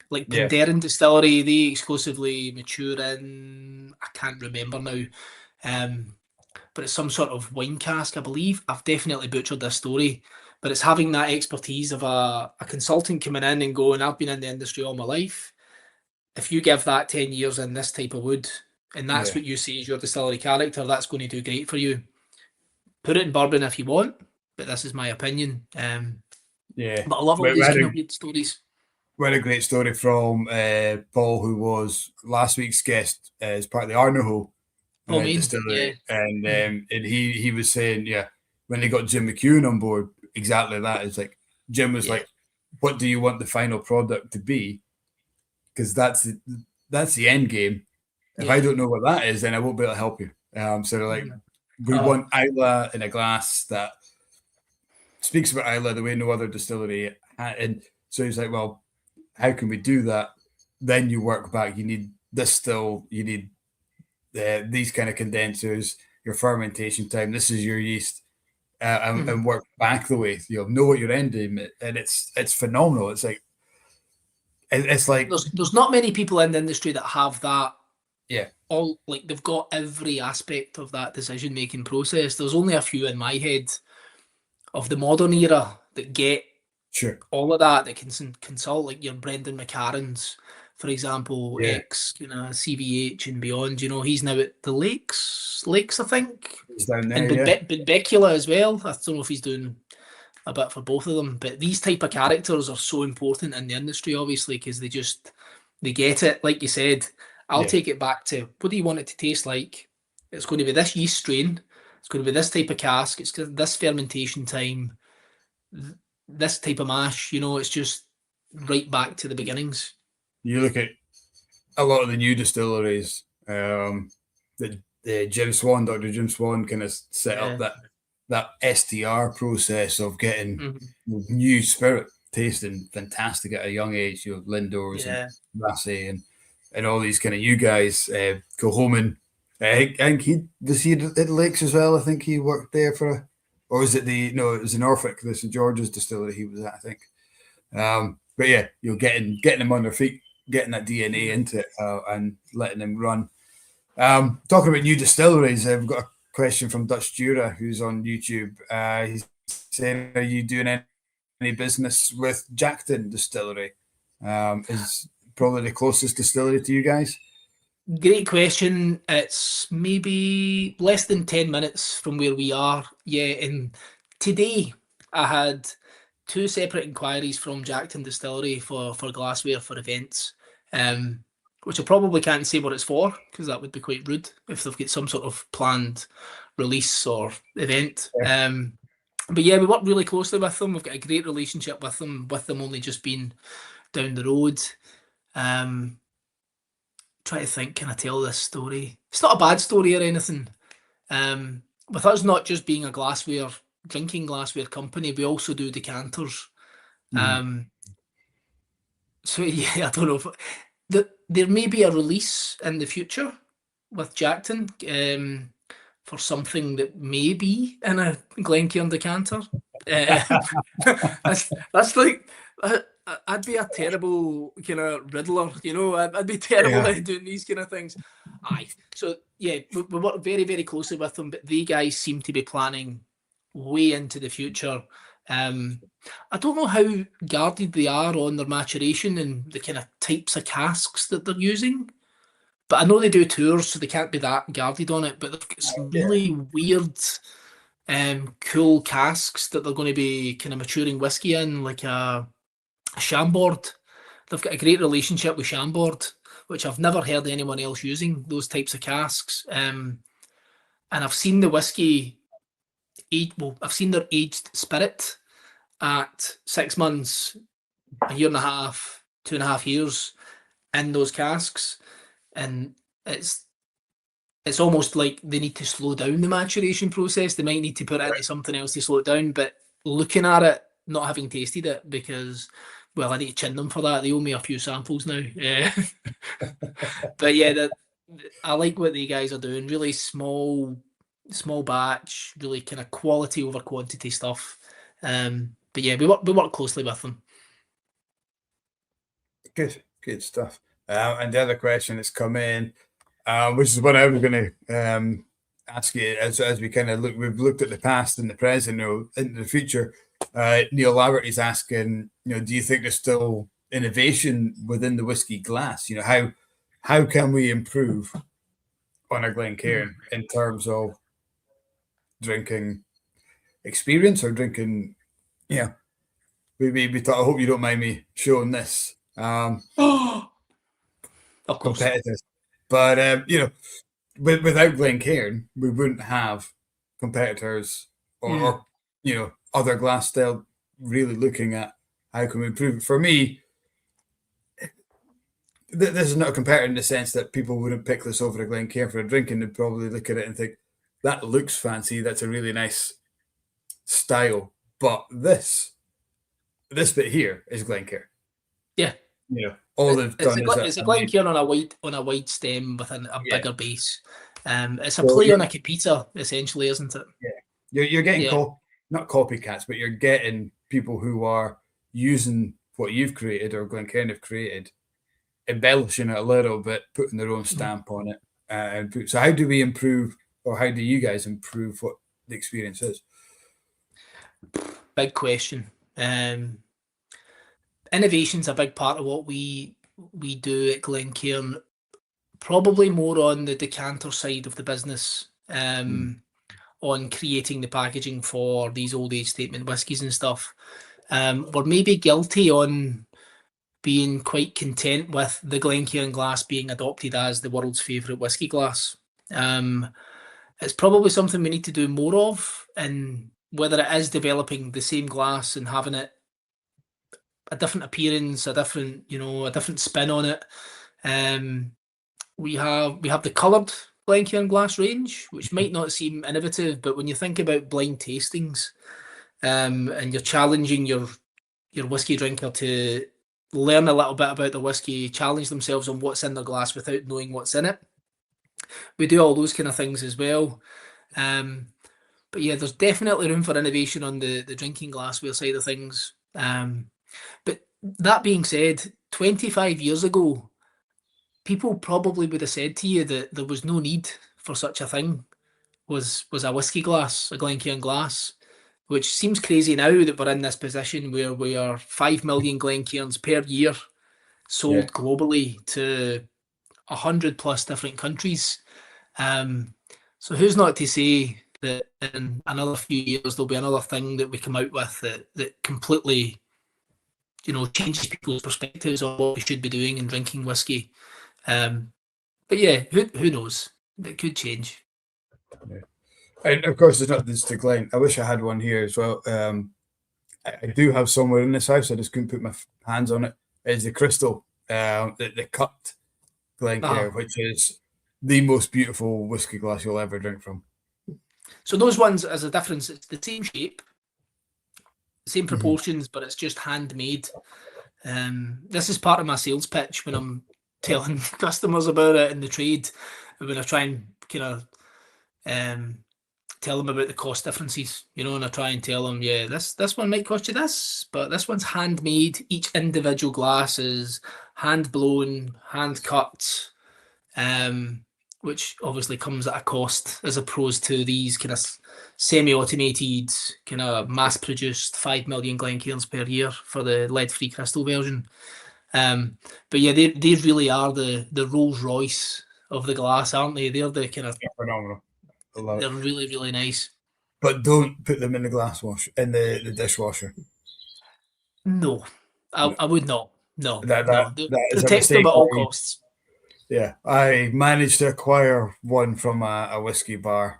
Like Darren Distillery, they exclusively mature in, I can't remember now, but it's some sort of wine cask, I believe. I've definitely butchered this story, but it's having that expertise of a consultant coming in and going, I've been in the industry all my life. If you give that 10 years in this type of wood, and that's what you see as your distillery character, that's going to do great for you. Put it in bourbon if you want, but this is my opinion. But I love all these kind of weird stories. We had a great story from Paul, who was last week's guest as part of the Arnaho distillery, and he was saying, when they got Jim McEwen on board, exactly that. It's like Jim was like, "What do you want the final product to be?" Because that's the end game. If I don't know what that is, then I won't be able to help you. So they're like, we want Isla in a glass that speaks about Isla the way no other distillery. And so he's like, well, how can we do that? Then you work back. You need this still. You need these kind of condensers. Your fermentation time. This is your yeast, and work back the way. Know what you're ending, and it's phenomenal. It's like there's not many people in the industry that have that. Yeah. All like they've got every aspect of that decision making process. There's only a few in my head of the modern era that get all of that can consult, like your Brendan McCarran's, for example, ex CVH and beyond. He's now at the Lakes, I think. He's down there, and Becula as well. I don't know if he's doing a bit for both of them, but these type of characters are so important in the industry, obviously, because they get it. Like you said, I'll take it back to, what do you want it to taste like? It's going to be this yeast strain. It's going to be this type of cask. It's this fermentation time. This type of mash. It's just right back to the beginnings. You look at a lot of the new distilleries that Dr. Jim Swan kind of set up that STR process of getting new spirit tasting fantastic at a young age. Lindors and Massey and all these kind of you guys. Coleman, I think he at Lakes as well. I think he worked there or was it it was in Norfolk, the St. George's distillery he was at, I think. But yeah, getting them on their feet, getting that DNA into it, and letting them run. Talking about new distilleries, I've got a question from Dutch Jura, who's on YouTube. He's saying, are you doing any business with Jackton Distillery? Is probably the closest distillery to you guys. Great question. It's maybe less than 10 minutes from where we are. Yeah, and today I had 2 separate inquiries from Jackton Distillery for glassware for events, which I probably can't say what it's for, because that would be quite rude if they've got some sort of planned release or event. But yeah, we work really closely with them. We've got a great relationship with them only just being down the road. Try to think, can I tell this story? It's not a bad story or anything. With us not just being a drinking glassware company, we also do decanters. So yeah, I don't know if there may be a release in the future with Jackton for something that may be in a Glencairn decanter. That's like, I'd be a terrible kind of riddler, I'd be terrible at doing these kind of things. So yeah, we work very, very closely with them, but they guys seem to be planning way into the future. I don't know how guarded they are on their maturation and the kind of types of casks that they're using, but I know they do tours, so they can't be that guarded on it. But they've got some really weird, cool casks that they're going to be kind of maturing whiskey in, like a Chambord. They've got a great relationship with Chambord, which I've never heard anyone else using those types of casks. And I've seen the whiskey I've seen their aged spirit at 6 months a year and a half, 2.5 years in those casks, and it's almost like they need to slow down the maturation process. They might need to put it into something else to slow it down, but looking at it, not having tasted it, because, well, I need to chin them for that. They owe me a few samples now. But yeah, I like what the guys are doing. Really small batch, really kind of quality over quantity stuff. But yeah, we work closely with them. Good stuff. And the other question that's come in, which is what I was going to ask you as we kind of we've looked at the past and the present, into the future. Neil Laverty's asking, do you think there's still innovation within the whiskey glass? How can we improve on a Glencairn in terms of drinking experience or drinking? We thought, I hope you don't mind me showing this. Of course. Competitors. But without Glencairn, we wouldn't have competitors or other glass style really looking at how can we improve it. For me, this is not a competitor in the sense that people wouldn't pick this over a Glencairn for a drink, and they'd probably look at it and think, that looks fancy, that's a really nice style. But this bit here is Glencairn. Yeah. All they've done is a Glencairn on a wide stem with a bigger base. It's a play on a Capita, essentially, isn't it? Yeah. You're getting not copycats, but you're getting people who are using what you've created or Glencairn have created, embellishing it a little bit, putting their own stamp on it. So how do we improve, or how do you guys improve what the experience is? Big question. Innovation's a big part of what we do at Glencairn, probably more on the decanter side of the business, on creating the packaging for these old age statement whiskies and stuff. We're maybe guilty on being quite content with the Glencairn glass being adopted as the world's favourite whiskey glass. It's probably something we need to do more of, and whether it is developing the same glass and having it a different appearance, a different spin on it. We have the coloured Glencairn glass range, which might not seem innovative, but when you think about blind tastings, and you're challenging your whiskey drinker to learn a little bit about the whiskey, challenge themselves on what's in their glass without knowing what's in it. We do all those kind of things as well. But yeah, there's definitely room for innovation on the drinking glassware side of things. But that being said, 25 years ago, people probably would have said to you that there was no need for such a thing, was a whiskey glass, a Glencairn glass, which seems crazy now that we're in this position where we are 5 million Glencairns per year sold globally to 100+ different countries. So who's not to say that in another few years there'll be another thing that we come out with that completely changes people's perspectives on what we should be doing in drinking whiskey. But yeah, who knows? It could change. Yeah. And of course, there's not this to Glen. I wish I had one here as well. I do have somewhere in this house. I just couldn't put my hands on it. It's the Crystal, the cut Glencairn, which is the most beautiful whiskey glass you'll ever drink from. So those ones, as a difference, it's the same shape, same proportions, but it's just handmade. This is part of my sales pitch when I'm telling customers about it in the trade, when I try and kind of tell them about the cost differences, and I try and tell them, this one might cost you this, but this one's handmade. Each individual glass is hand blown, hand cut, which obviously comes at a cost, as opposed to these kind of semi-automated, kind of mass-produced 5 million Glencairns per year for the lead-free crystal version. But yeah, they really are the Rolls Royce of the glass, aren't they? They're the kind of phenomenal. They're really, really nice. But don't put them in the glass wash, in the dishwasher. No, I would not. No, that is protect them at all costs. Yeah, I managed to acquire one from a whiskey bar.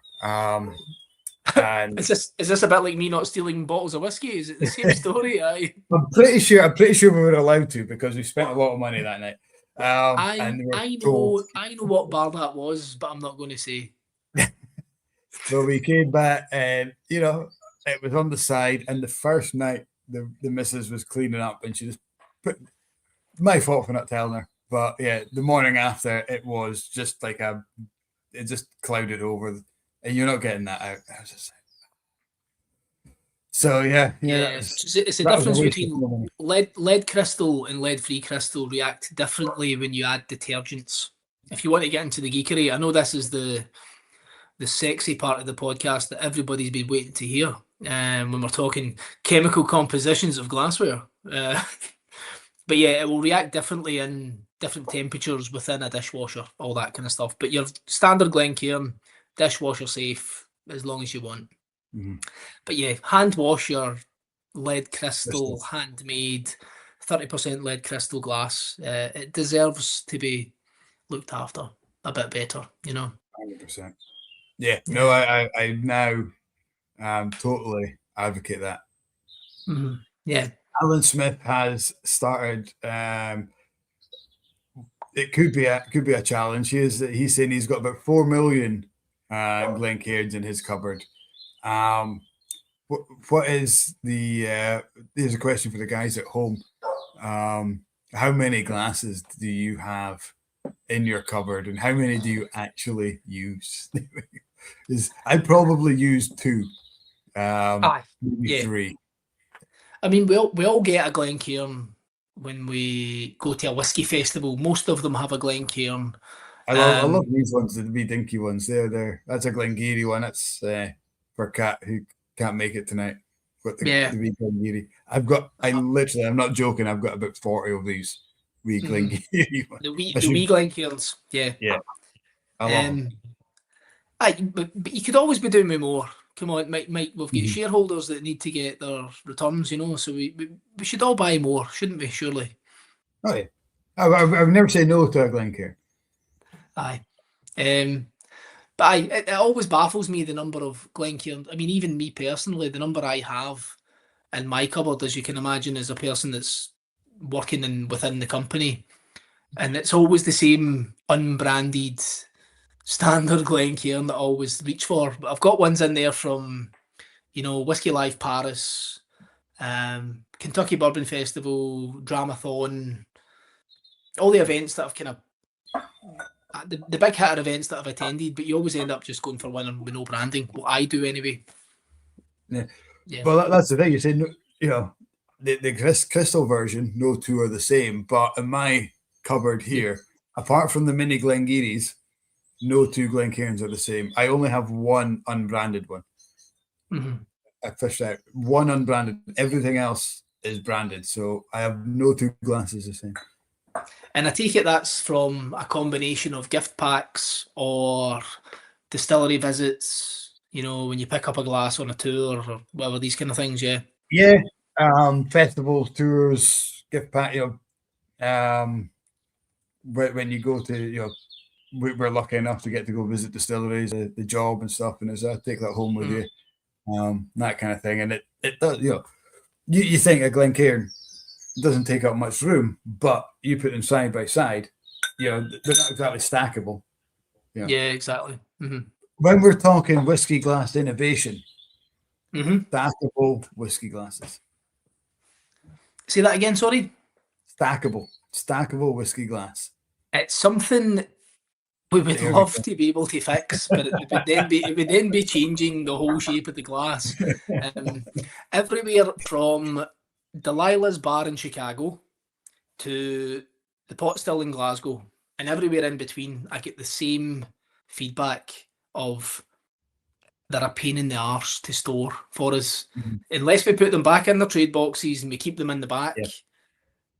And is this a bit like me not stealing bottles of whiskey? Is it the same story? I'm pretty sure we were allowed to because we spent a lot of money that night. I know what bar that was, but I'm not going to say. But we came back, and it was on the side. And the first night, the missus was cleaning up, and she just put my fault for not telling her. But yeah, the morning after, it was just like it just clouded over, and you're not getting that out. I was just like, so yeah. It's the difference between lead crystal and lead-free crystal react differently when you add detergents. If you want to get into the geekery, I know this is the sexy part of the podcast that everybody's been waiting to hear. When we're talking chemical compositions of glassware. But yeah, it will react differently in different temperatures within a dishwasher, all that kind of stuff. But your standard Glencairn, dishwasher safe as long as you want. Mm-hmm. But yeah, hand wash your lead crystal, handmade, 30% lead crystal glass. It deserves to be looked after a bit better, 100%. Yeah. No, I now totally advocate that. Mm-hmm. Yeah. Alan Smith has started. It could be a challenge. He's saying he's got about 4 million Glencairns in his cupboard. What is the? Here's a question for the guys at home. How many glasses do you have in your cupboard, and how many do you actually use? I'd probably use 2, maybe 3. I mean, we all get a Glencairn when we go to a whiskey festival. Most of them have a Glencairn. I love these ones, the wee dinky ones. That's a Glengarry one. That's for Kat who can't make it tonight. Got the wee Glengarry. I'm not joking. I've got about 40 of these wee Glengarry ones. The wee Glencairns. Yeah. Yeah. I love them. But you could always be doing me more. Come on, Mike, we've got shareholders that need to get their returns, so we should all buy more, shouldn't we, surely? Oh, yeah. I've never said no to a Glencairn. Aye. But it always baffles me the number of Glencairn. I mean, even me personally, the number I have in my cupboard, as you can imagine, as a person that's working within the company. And it's always the same unbranded standard Glencairn that I always reach for. But I've got ones in there from, Whisky Live Paris, Kentucky Bourbon Festival, Dramathon, all the events that I've kind of, the big hitter events that I've attended, but you always end up just going for one with no branding. What I do anyway. Yeah. Well, that's the thing. You say, the crystal version, no 2 are the same. But in my cupboard here, apart from the mini Glengarrys, no 2 Glencairns are the same. I only have 1 unbranded one. Mm-hmm. I fished out 1 unbranded. Everything else is branded. So I have no 2 glasses the same. And I take it that's from a combination of gift packs or distillery visits, when you pick up a glass on a tour or whatever, these kind of things, yeah? Yeah. Festivals, tours, gift pack, when you go to, we're lucky enough to get to go visit distilleries, the job and stuff, and I take that home with you, that kind of thing. And it does, you think a Glencairn doesn't take up much room, but you put them side by side, they're not exactly stackable. Yeah, exactly. Mm-hmm. When we're talking whiskey glass innovation, stackable whiskey glasses. Say that again, sorry? Stackable whiskey glass. It's something we would love to be able to fix, but it would then be changing the whole shape of the glass. Everywhere from Delilah's bar in Chicago to the Pot Still in Glasgow, and everywhere in between, I get the same feedback of they're a pain in the arse to store for us. Unless we put them back in their trade boxes and we keep them in the back. Yeah.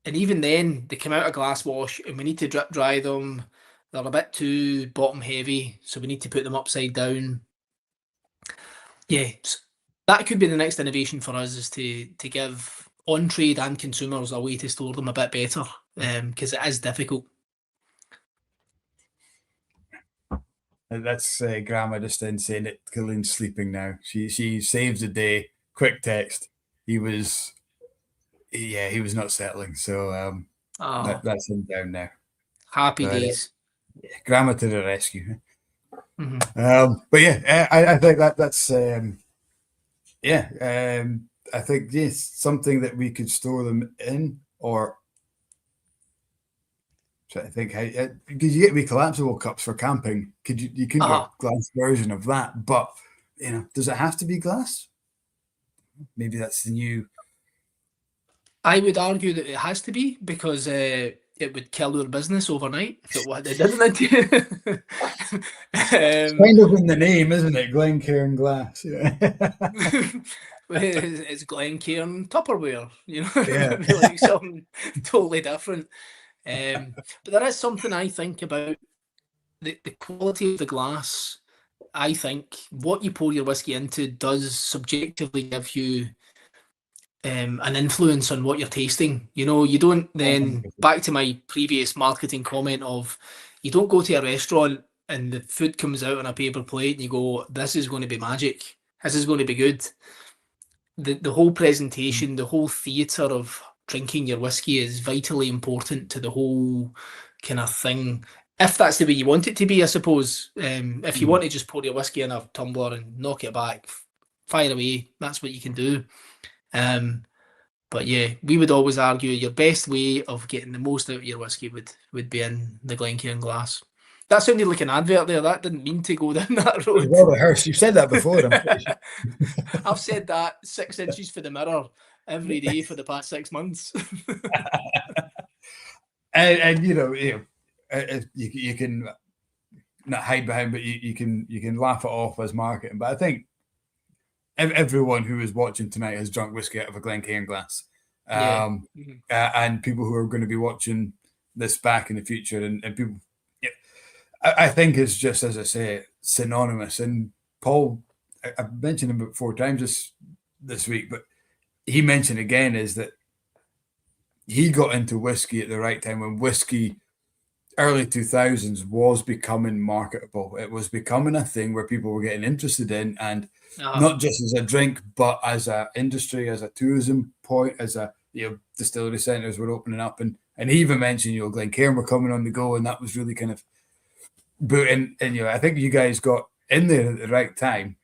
And even then, they come out of glass wash and we need to drip dry them. They're a bit too bottom heavy, so we need to put them upside down. Yeah, that could be the next innovation for us, is to give on-trade and consumers a way to store them a bit better, because it is difficult. That's Grandma just then saying that Killeen's sleeping now. She saves the day. Quick text. He was not settling. So that's him down now. Happy days. Grandma to the rescue. Mm-hmm. But yeah, I think that's I think yes, something that we could store them in, or trying to think how, because you get collapsible cups for camping. You could get a glass version of that, but does it have to be glass? Maybe that's the new. I would argue that it has to be, because it would kill your business overnight if it didn't. It's kind of in the name, isn't it? Glencairn Glass. Yeah. It's Glencairn Tupperware, Yeah. like something totally different. But there is something I think about the quality of the glass. I think what you pour your whiskey into does subjectively give you an influence on what you're tasting. You don't then, back to my previous marketing comment of, you don't go to a restaurant and the food comes out on a paper plate and you go, this is going to be magic. This is going to be good. The whole presentation, the whole theatre of drinking your whiskey is vitally important to the whole kind of thing. If that's the way you want it to be, I suppose. If you want to just pour your whiskey in a tumbler and knock it back, fire away, that's what you can do. But yeah, we would always argue your best way of getting the most out of your whiskey would be in the Glencairn Glass. That sounded like an advert there. That didn't mean to go down that road. Well rehearsed. You've said that before. I've said that 6 inches for the mirror every day for the past 6 months. and you can not hide behind, but you can laugh it off as marketing. But I think everyone who is watching tonight has drunk whiskey out of a Glencairn glass, and people who are going to be watching this back in the future, and people. I think it's just, as I say, synonymous. And Paul, I've mentioned him 4 times this week, but he mentioned again is that he got into whiskey at the right time when whiskey, early 2000s, was becoming marketable. It was becoming a thing where people were getting interested in, and not just as a drink, but as an industry, as a tourism point, as a distillery centres were opening up, and he even mentioned Glencairn were coming on the go, and that was really kind of. But and I think you guys got in there at the right time.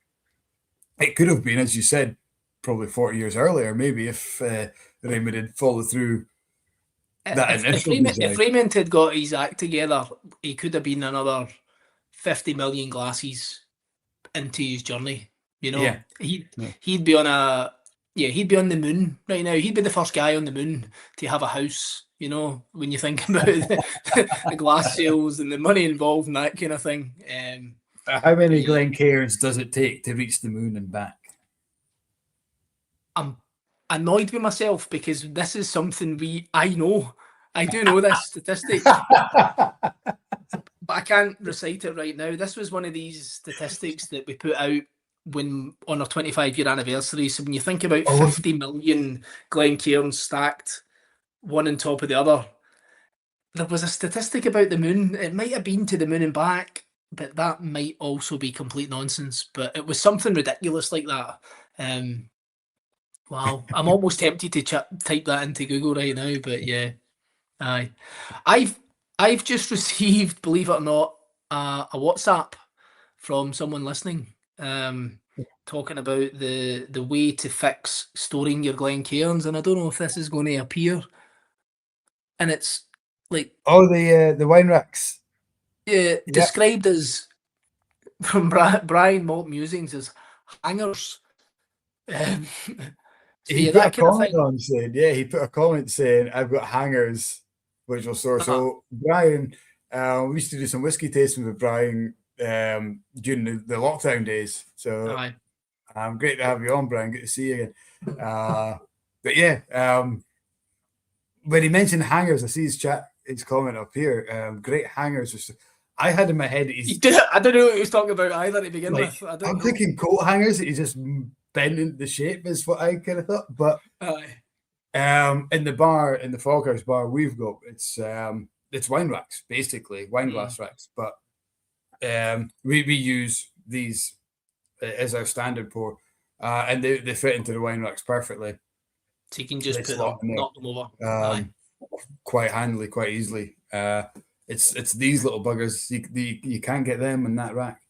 It could have been, as you said, probably 40 years earlier, maybe, if Raymond had followed through that initial if Raymond had got his act together, he could have been another 50 million glasses into his journey. He'd be on he'd be on the moon right now. He'd be the first guy on the moon to have a house. When you think about the glass sales and the money involved and that kind of thing. How many Glencairns does it take to reach the moon and back? I'm annoyed with myself because this is something I know. I do know this statistic, but I can't recite it right now. This was one of these statistics that we put out on our 25-year anniversary. So when you think about 50 million Glencairns stacked, one on top of the other, there was a statistic about the moon. It might have been to the moon and back, but that might also be complete nonsense. But it was something ridiculous like that. Wow, I'm almost tempted to type that into Google right now. But yeah, I've just received, believe it or not, a WhatsApp from someone listening, talking about the way to fix storing your Glencairns, and I don't know if this is going to appear. And it's like the wine racks. Yeah, described as from Brian Malt Musings as hangers. He put a comment on saying, he put a comment saying, "I've got hangers, which will store." So Brian, we used to do some whiskey tasting with Brian during the lockdown days. So great to have you on, Brian. Good to see you again. But yeah. When he mentioned hangers, I see his comment up here. Great hangers. I had in my head that I don't know what he was talking about either to begin with. I'm thinking coat hangers that he just bend into the shape is what I kind of thought. But in the bar, in the Foghouse bar we've got, it's wine racks, basically, wine glass racks. But we use these as our standard pour, and they fit into the wine racks perfectly. So you can just put them, knock them over. Quite handily, quite easily. It's these little buggers. You can't get them in that rack.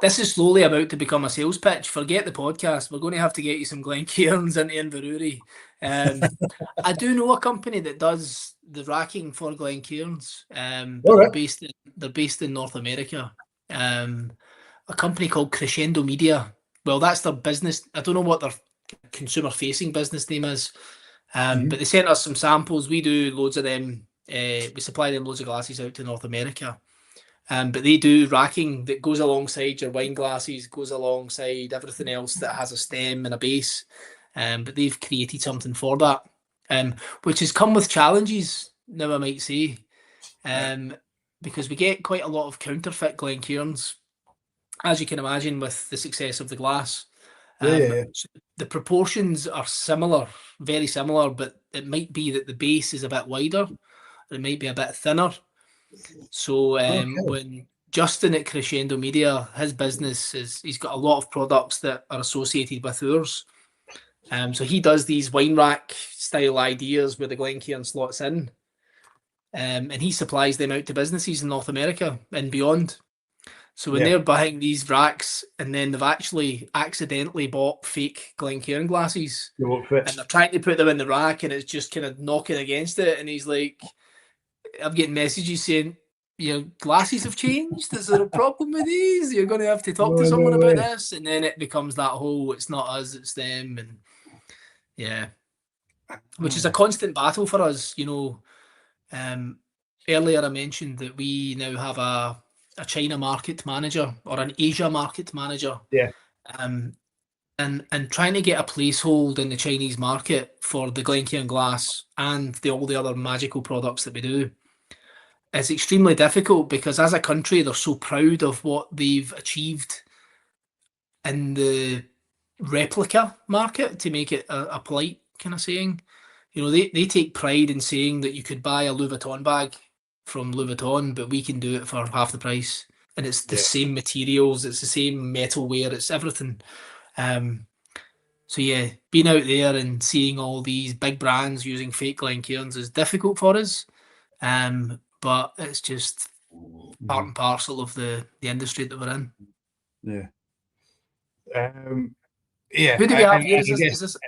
This is slowly about to become a sales pitch. Forget the podcast. We're going to have to get you some Glencairns into Inverurie. I do know a company that does the racking for Glencairns, but they're based in North America. A company called Crescendo Media. Well, that's their business. I don't know what their consumer-facing business name is, but they sent us some samples. We do loads of them. We supply them loads of glasses out to North America. But they do racking that goes alongside your wine glasses, goes alongside everything else that has a stem and a base. But they've created something for that, which has come with challenges, now I might say, because we get quite a lot of counterfeit Glencairns, as you can imagine, with the success of the glass. The proportions are similar, very similar, but it might be that the base is a bit wider, it might be a bit thinner. So when Justin at Crescendo Media, his business he's got a lot of products that are associated with ours. So he does these wine rack style ideas where the Glencairn slots in, and he supplies them out to businesses in North America and beyond. So when they're buying these racks, and then they've actually accidentally bought fake Glencairn glasses, and they're trying to put them in the rack, and it's just kind of knocking against it, and he's like, I'm getting messages saying, your glasses have changed. Is there a problem with these? You're going to have to talk to someone about this. And then it becomes that whole, it's not us, it's them. And which is a constant battle for us. Earlier I mentioned that we now have a China market manager or an Asia market manager. And trying to get a placehold in the Chinese market for the Glencairn glass and all the other magical products that we do. It's extremely difficult because as a country, they're so proud of what they've achieved in the replica market, to make it a polite kind of saying. They take pride in saying that you could buy a Louis Vuitton bag from Louis Vuitton, but we can do it for half the price. And it's the same materials, it's the same metalware, it's everything. So being out there and seeing all these big brands using fake Glencairns is difficult for us. But it's just part and parcel of the industry that we're in. Who do we have here? Is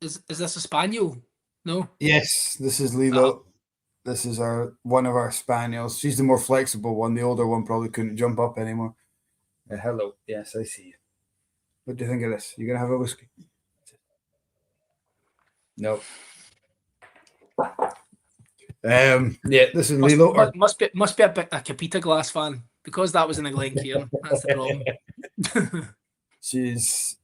this a spaniel? No. Yes, this is Lilo. This is one of our spaniels. She's the more flexible one. The older one probably couldn't jump up anymore. Hello. Yes, I see you. What do you think of this? You gonna have a whiskey? No. This is Lilo. Must be a Capita Glass fan, because that was in a Glencairn. That's the problem. She's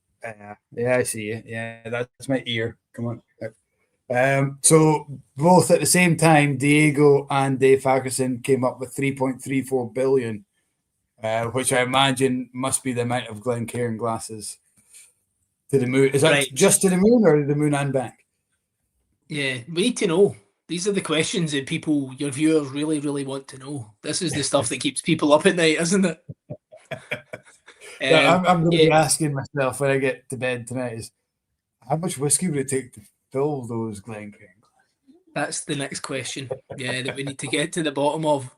I see you. Yeah, that's my ear. Come on. So both at the same time, Diego and Dave Ferguson came up with 3.34 billion, which I imagine must be the amount of Glencairn glasses to the moon. Is that just to the moon or the moon and back? Yeah, we need to know. These are the questions that your viewers really, really want to know. This is the stuff that keeps people up at night, isn't it? I'm going to be asking myself when I get to bed tonight is, how much whiskey would it take to fill those Glencairn glasses? That's the next question, that we need to get to the bottom of.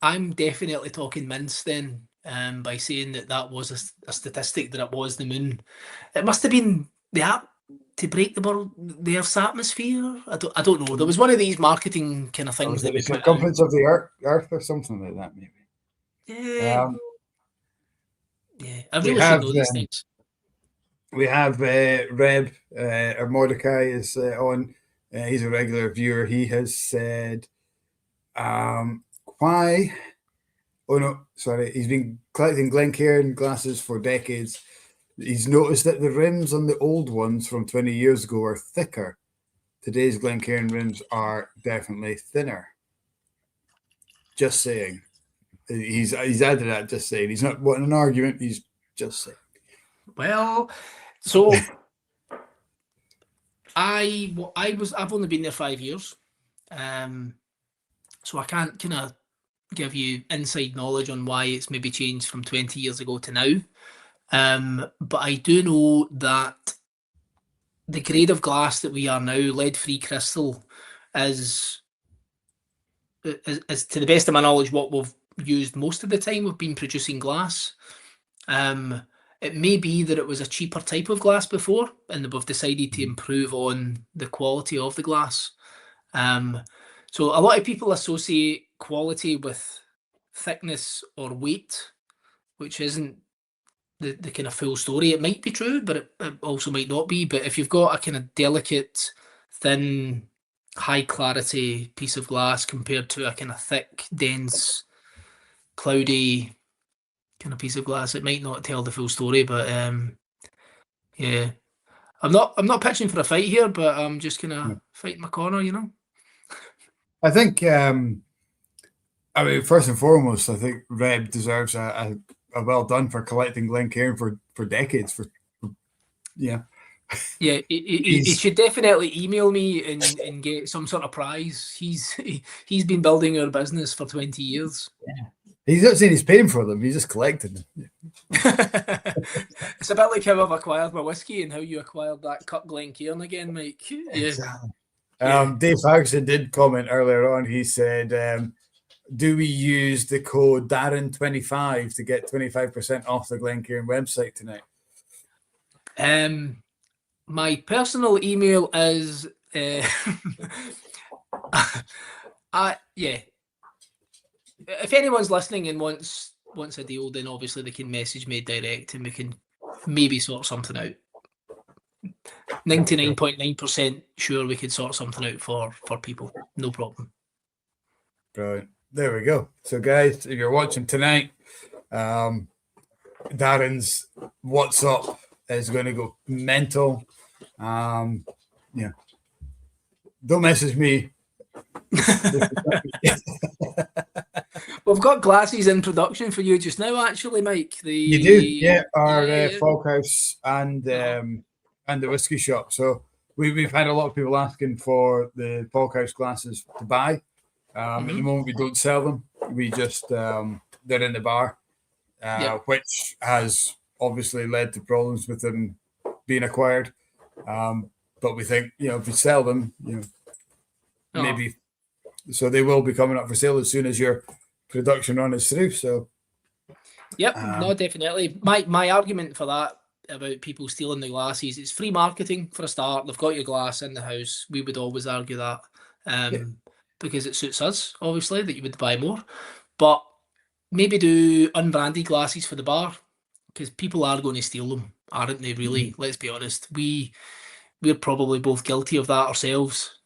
I'm definitely talking mince then, by saying that was a statistic that it was the moon. It must have been to break the Earth's atmosphere. I don't know. There was one of these marketing kind of things. The circumference of the Earth or something like that, maybe. Yeah. I really should know these things. We have Reb, or Mordecai is on. He's a regular viewer. He has said, why? Oh no, sorry. He's been collecting Glencairn glasses for decades. He's noticed that the rims on the old ones from 20 years ago are thicker. Today's Glencairn rims are definitely thinner. Just saying. He's added that, just saying. He's not wanting an argument, he's just saying. Well, so I've only been there 5 years. So I can't kind of give you inside knowledge on why it's maybe changed from 20 years ago to now. But I do know that the grade of glass that we are now, lead-free crystal, is to the best of my knowledge what we've used most of the time. We've been producing glass. It may be that it was a cheaper type of glass before, and we've decided to improve on the quality of the glass. So a lot of people associate quality with thickness or weight, which isn't the kind of full story. It might be true, but it also might not be. But if you've got a kind of delicate, thin, high clarity piece of glass compared to a kind of thick, dense, cloudy kind of piece of glass, it might not tell the full story. But yeah, I'm not pitching for a fight here, but I'm just kind of fighting my corner, you know. I think, I mean, first and foremost, I think Reb deserves a well done for collecting Glencairn for decades. Yeah, he should definitely email me and get some sort of prize. He's been building our business for 20 years. Yeah. He's not saying he's paying for them; he's just collecting them. It's a bit like how I've acquired my whiskey and how you acquired that cut Glencairn again, Mike. Yeah. Exactly. Dave Ferguson did comment earlier on. He said, do we use the code Darren25 to get 25% off the Glencairn website tonight? My personal email is yeah. If anyone's listening and wants a deal, then obviously they can message me direct and we can maybe sort something out. 99.9% sure we could sort something out for people. No problem. Brilliant. There we go. So guys, if you're watching tonight, Darren's What's Up is going to go mental. Yeah. Don't message me. We've got glasses in production for you just now, actually, Mike. You do, yeah. Our Foghouse and the whiskey shop. So we've had a lot of people asking for the Foghouse glasses to buy. At the moment, we don't sell them. We just they're in the bar, which has obviously led to problems with them being acquired. But we think, if we sell them, maybe. So they will be coming up for sale as soon as your production run is through. So, yep, no, definitely. My argument for that about people stealing the glasses, it's free marketing for a start. They've got your glass in the house. We would always argue that because it suits us, obviously, that you would buy more. But maybe do unbranded glasses for the bar because people are going to steal them, aren't they? Really, let's be honest. We're probably both guilty of that ourselves.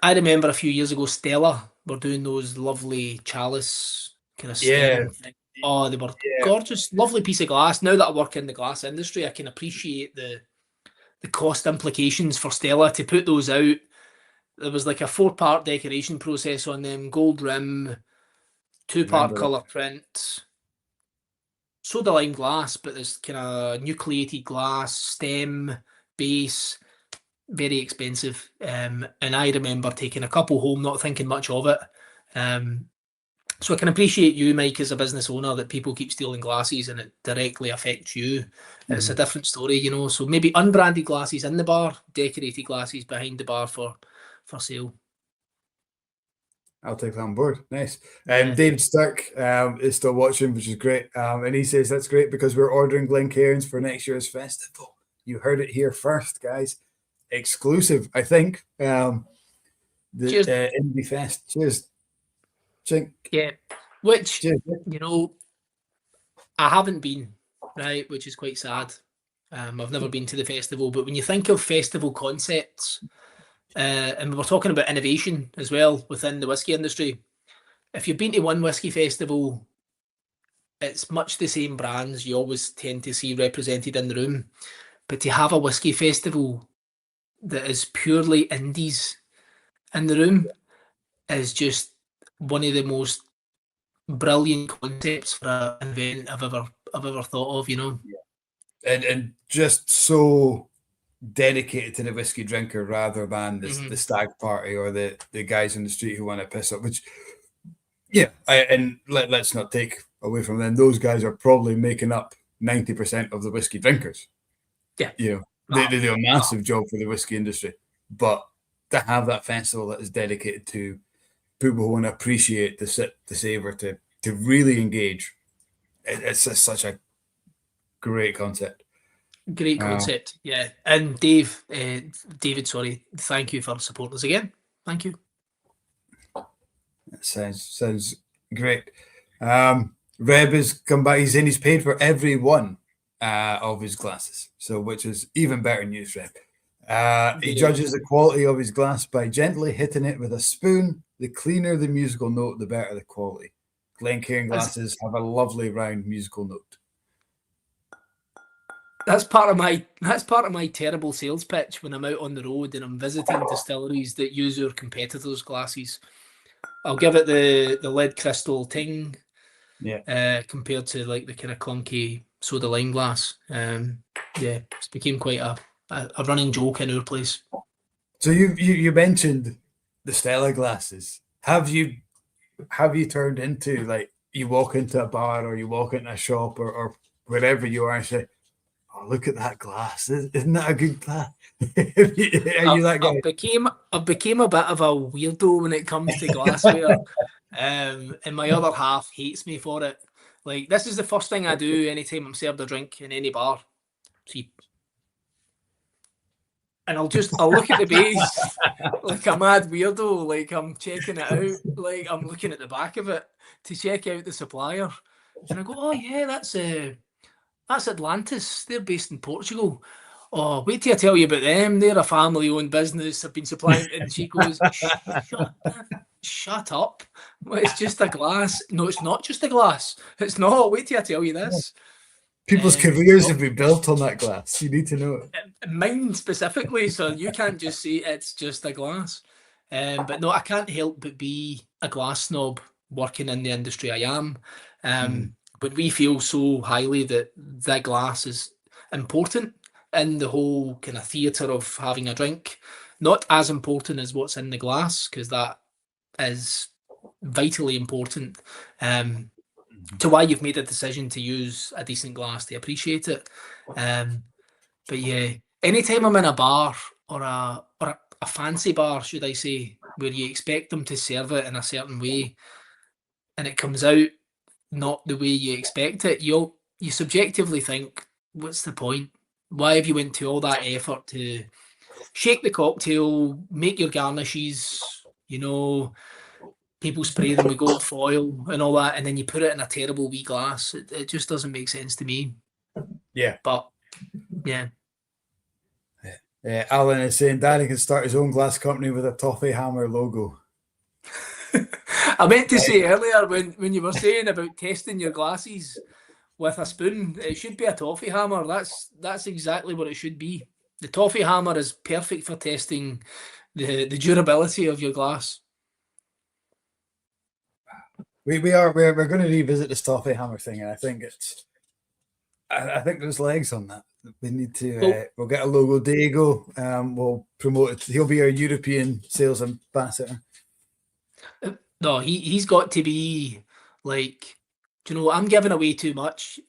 I remember a few years ago, Stella were doing those lovely chalice kind of stem thing. Oh, they were gorgeous, lovely piece of glass. Now that I work in the glass industry, I can appreciate the cost implications for Stella to put those out. There was like a 4-part decoration process on them, gold rim, 2-part colour print, soda lime glass, but there's kind of nucleated glass, stem, base, very expensive. And I remember taking a couple home, not thinking much of it. So I can appreciate you, Mike, as a business owner, that people keep stealing glasses and it directly affects you. It's a different story, So maybe unbranded glasses in the bar, decorated glasses behind the bar for sale. I'll take that on board. Nice. David Stark is still watching, which is great. And he says that's great because we're ordering Glencairns for next year's festival. You heard it here first, guys. Exclusive, I think. The Indie Fest. Cheers. Chink. Yeah. Which, cheers. I haven't been, right, which is quite sad. I've never been to the festival, but when you think of festival concepts, and we were talking about innovation as well within the whiskey industry, if you've been to one whiskey festival, it's much the same brands you always tend to see represented in the room. But to have a whiskey festival that is purely indies in the room is just one of the most brilliant concepts for an event I've ever thought of, And just so dedicated to the whiskey drinker rather than the stag party or the guys in the street who want to piss up, which, yeah, let's not take away from them. Those guys are probably making up 90% of the whiskey drinkers. Yeah. They do a massive job for the whiskey industry. But to have that festival that is dedicated to people who want to appreciate the sip, the savor, to really engage, it's such a great concept. Great concept, yeah. And David, sorry, thank you for supporting us again. Thank you. That sounds great. Reb has come back. He's saying he's paid for every one of his glasses, so which is even better news, Reb. He judges the quality of his glass by gently hitting it with a spoon. The cleaner the musical note, the better the quality. Glencairn glasses have a lovely round musical note. That's part of my terrible sales pitch when I'm out on the road and I'm visiting distilleries that use our competitors' glasses. I'll give it the lead crystal ting, compared to like the kind of clunky soda lime glass. It's became quite a running joke in our place. So you mentioned the Stella glasses. Have you turned into, like, you walk into a bar or you walk into a shop or wherever you are and say, "Oh, look at that glass! Isn't that a good glass?" Are you that guy? I've became a bit of a weirdo when it comes to glassware, and my other half hates me for it. Like, this is the first thing I do anytime I'm served a drink in any bar. See, and I'll look at the base like a mad weirdo, like I'm checking it out, like I'm looking at the back of it to check out the supplier, and I go, "Oh yeah, that's Atlantis. They're based in Portugal. Oh, wait till I tell you about them. They're a family-owned business. I've been supplying." And she goes, "Shut up. Well, it's just a glass." "No, it's not just a glass. It's not. Wait till I tell you this." People's careers have been built on that glass. You need to know it. Mine specifically, so you can't just say it's just a glass. But no, I can't help but be a glass snob working in the industry I am. But we feel so highly that the glass is important in the whole kind of theatre of having a drink. Not as important as what's in the glass, because that is vitally important to why you've made a decision to use a decent glass to appreciate it. But yeah, anytime I'm in a bar or a fancy bar, should I say, where you expect them to serve it in a certain way, and it comes out not the way you expect it, you subjectively think, what's the point? Why have you went to all that effort to shake the cocktail, make your garnishes, people spray them with gold foil and all that, and then you put it in a terrible wee glass? It just doesn't make sense to me. Yeah. But, yeah. Alan is saying Danny can start his own glass company with a toffee hammer logo. I meant to say earlier when you were saying about testing your glasses with a spoon, it should be a toffee hammer. That's exactly what it should be. The toffee hammer is perfect for testing the durability of your glass. We're going to revisit this toffee hammer thing, and I think there's legs on that. We need to. We'll get a logo. Diego, we'll promote it. He'll be our European sales ambassador. No, he's got to be like, I'm giving away too much.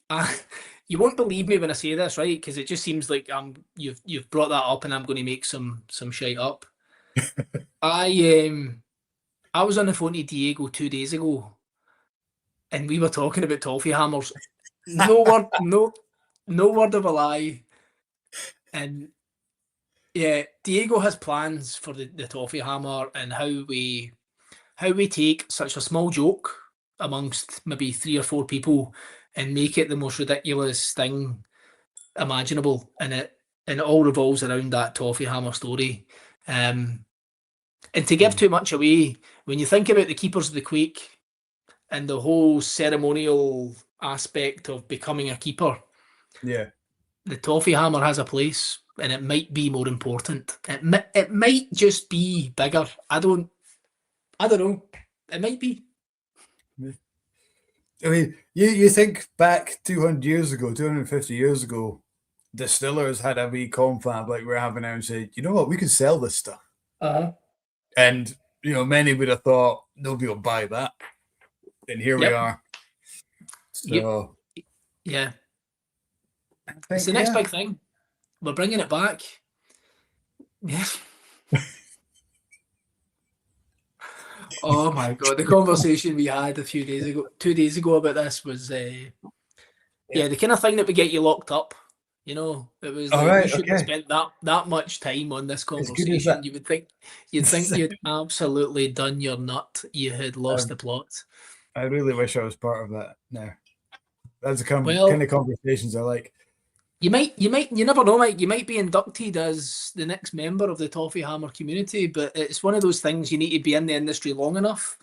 You won't believe me when I say this, right? Because it just seems like you've brought that up, and I'm going to make some shite up. I was on the phone to Diego 2 days ago, and we were talking about toffee hammers. No word of a lie. And yeah, Diego has plans for the toffee hammer and how we take such a small joke amongst maybe 3 or 4 people and make it the most ridiculous thing imaginable. And it all revolves around that toffee hammer story. And to give too much away, when you think about the Keepers of the Quake and the whole ceremonial aspect of becoming a keeper, the toffee hammer has a place, and it might be more important. It might just be bigger. I don't know. It might be. I mean, you think back 200 years ago, 250 years ago, distillers had a wee confab like we're having now and said, you know what, we can sell this stuff. And, many would have thought nobody will buy that. And here we are. So, yeah. It's the next big thing. We're bringing it back. Yeah. Oh my God. The conversation we had 2 days ago about this was, the kind of thing that would get you locked up. It was like, you shouldn't have spent that much time on this conversation. You would think you'd absolutely done your nut. You had lost the plot. I really wish I was part of that now. That's the kind of conversations I like. You never know, Mike. You might be inducted as the next member of the Toffee Hammer community, but it's one of those things you need to be in the industry long enough,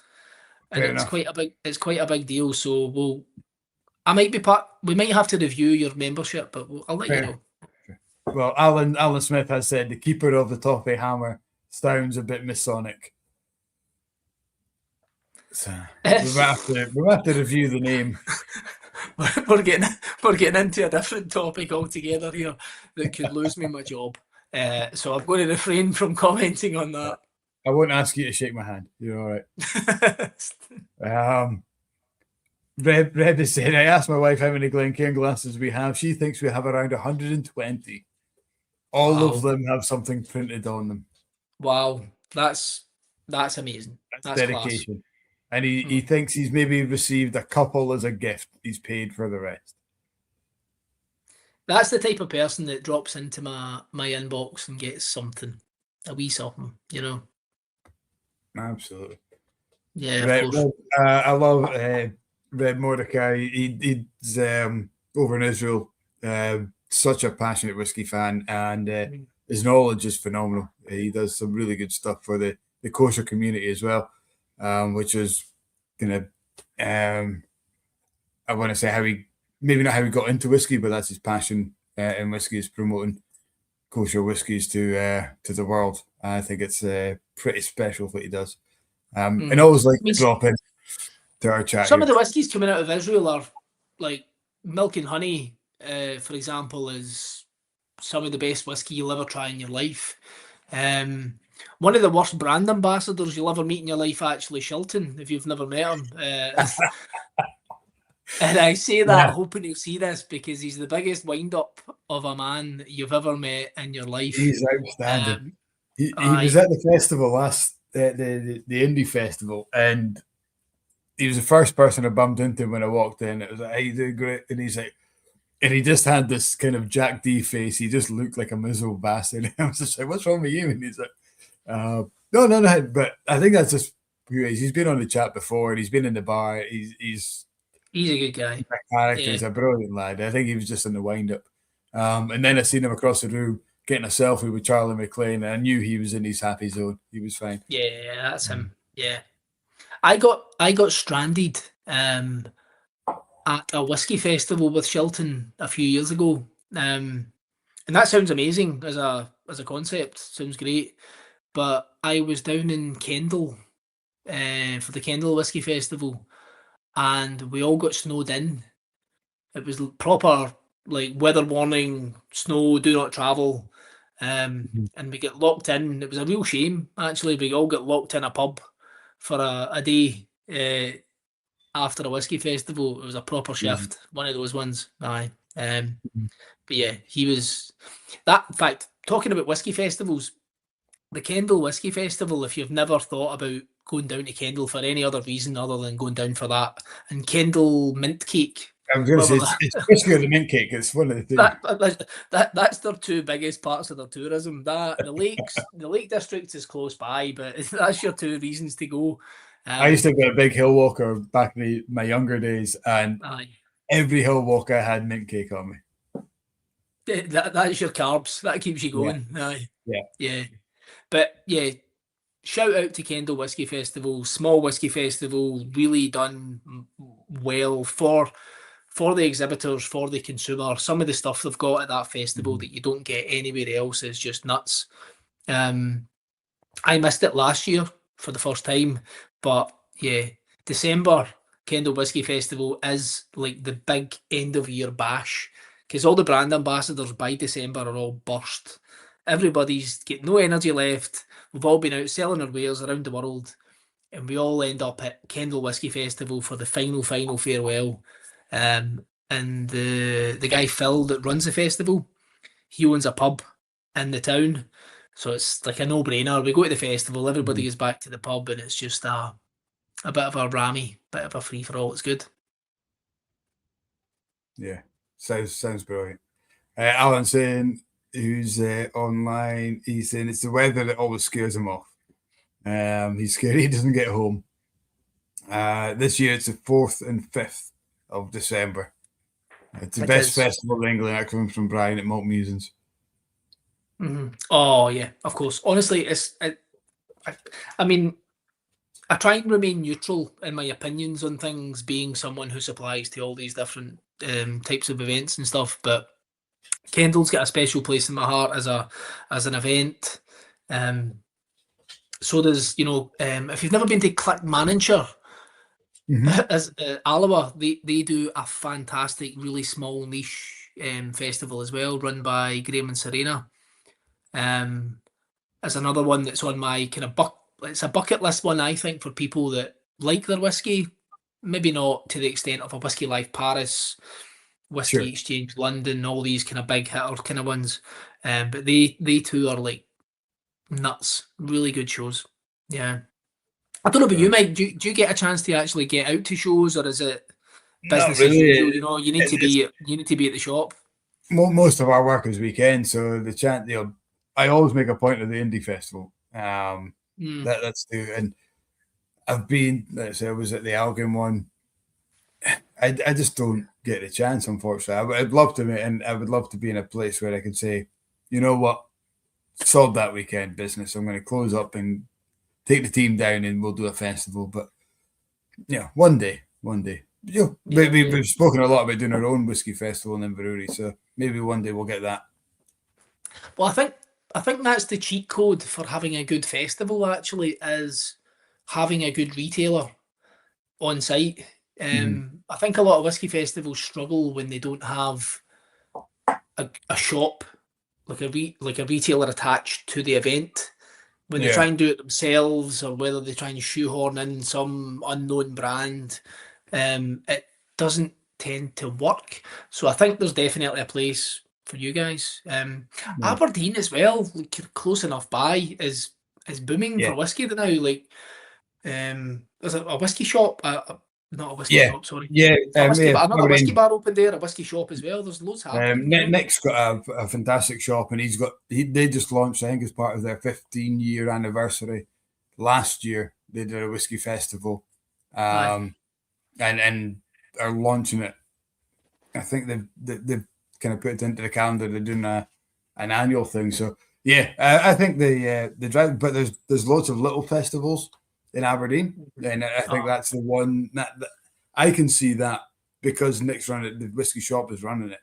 and it's quite a big deal. So I might be part. We might have to review your membership, but I'll let you know. Well, Alan Smith has said the keeper of the Toffee Hammer sounds a bit Masonic. So we'll have to review the name. We're getting into a different topic altogether here that could lose me my job. So I'm going to refrain from commenting on that. I won't ask you to shake my hand. You're all right. Reb is saying, I asked my wife how many Glencairn glasses we have. She thinks we have around 120. All of them have something printed on them. Wow, that's amazing. That's dedication. Class. And he thinks he's maybe received a couple as a gift. He's paid for the rest. That's the type of person that drops into my inbox and gets something, a wee something, Absolutely. Yeah, right, of course. Well, I love Red Mordecai. He's over in Israel. Such a passionate whiskey fan, and his knowledge is phenomenal. He does some really good stuff for the kosher community as well. Which is I want to say maybe not how he got into whiskey, but that's his passion in whiskey, is promoting kosher whiskies to the world. I think it's pretty special what he does. And always like to drop in to our chat. Some of the whiskies coming out of Israel are like Milk and Honey, for example, is some of the best whiskey you'll ever try in your life. One of the worst brand ambassadors you'll ever meet in your life, actually, Shilton, if you've never met him. And I say that hoping he'll see this, because he's the biggest wind-up of a man you've ever met in your life. He's outstanding. He was at the festival the indie festival, and he was the first person I bumped into when I walked in. It was like, hey, you doing great? And he's like, and he just had this kind of Jack D face. He just looked like a miserable bastard. I was just like, what's wrong with you? And he's like, no. But I think that's just who he is. He's been on the chat before, and he's been in the bar. He's a good guy. A character. Yeah. He's a brilliant lad. I think he was just in the wind-up. And then I seen him across the room getting a selfie with Charlie McLean, and I knew he was in his happy zone. He was fine. Yeah, that's him. Yeah. I got stranded at a whiskey festival with Shilton a few years ago. And that sounds amazing as a concept. Sounds great. But I was down in Kendal for the Kendal Whiskey Festival, and we all got snowed in. It was proper like weather warning, snow, do not travel. And we get locked in. It was a real shame, actually. We all got locked in a pub for a day after a whiskey festival. It was a proper shift, one of those ones. Aye. But yeah, he was that. In fact, talking about whiskey festivals, the Kendal Whiskey Festival, if you've never thought about going down to Kendal for any other reason other than going down for that, and Kendal mint cake. I was going to say, it's whiskey or the mint cake. It's one of the two. That's their two biggest parts of their tourism. The Lake District is close by, but that's your two reasons to go. I used to be a big hill walker back in my younger days, and every hill walk I had mint cake on me. That's your carbs. That keeps you going. Yeah. But yeah, shout out to Kendal Whiskey Festival, small whiskey festival, really done well for the exhibitors, for the consumer. Some of the stuff they've got at that festival that you don't get anywhere else is just nuts. I missed it last year for the first time, but yeah, December Kendal Whiskey Festival is like the big end of year bash. because all the brand ambassadors by December are all burst. Everybody's got no energy left. We've all been out selling our wares around the world, and we all end up at Kendal Whisky Festival for the final farewell. And the guy Phil that runs the festival, he owns a pub in the town, so it's like a no-brainer. We go to the festival, everybody is back to the pub, and it's just a bit of a rammy, bit of a free-for-all. It's good. Yeah, sounds brilliant. Alan saying, who's online, he's saying it's the weather that always scares him off. He's scared he doesn't get home. This year it's the 4th and 5th of December. It's the best festival in England. That comes from Brian at Malt Musings. Oh yeah, of course. Honestly, I mean, I try and remain neutral in my opinions on things, being someone who supplies to all these different types of events and stuff. But Kendal's got a special place in my heart as an event. So does, if you've never been to Clackmannanshire, as Alloa, they do a fantastic, really small niche festival as well, run by Graham and Serena. As another one that's on my kind of it's a bucket list one, I think, for people that like their whiskey. Maybe not to the extent of a Whisky Life Paris, Whisky Exchange London, all these kind of big hitter kind of ones. But they too are like nuts. Really good shows. Yeah. I don't know about you, Mike. Do you get a chance to actually get out to shows, or is it business as usual? You need to be at the shop. Most of our work is weekend, so the chance, I always make a point of the indie festival. That's and I've been, let's say, I was at the Elgin one. I just don't get the chance, unfortunately. I'd love to, and I would love to be in a place where I could say, you know what, sold that weekend business. I'm going to close up and take the team down, and we'll do a festival. But yeah, one day. We've spoken a lot about doing our own whiskey festival in Inverurie, so maybe one day we'll get that. Well, I think that's the cheat code for having a good festival. Actually, is having a good retailer on site. I think a lot of whiskey festivals struggle when they don't have a shop, like a retailer attached to the event. When they try and do it themselves, or whether they try and shoehorn in some unknown brand, it doesn't tend to work. So I think there's definitely a place for you guys. Aberdeen as well, like, close enough by, is booming for whiskey now. Like, there's a whiskey shop, not a whiskey shop, sorry. Another whiskey bar open there, a whiskey shop as well. There's loads happening. Nick's got a fantastic shop, and they just launched, I think, as part of their 15-year anniversary last year. They did a whiskey festival, and are launching it. I think they've kind of put it into the calendar. They're doing an annual thing. So yeah, I think the drive, but there's lots of little festivals in Aberdeen, and I think that's the one that I can see that, because Nick's running it, the whiskey shop is running it.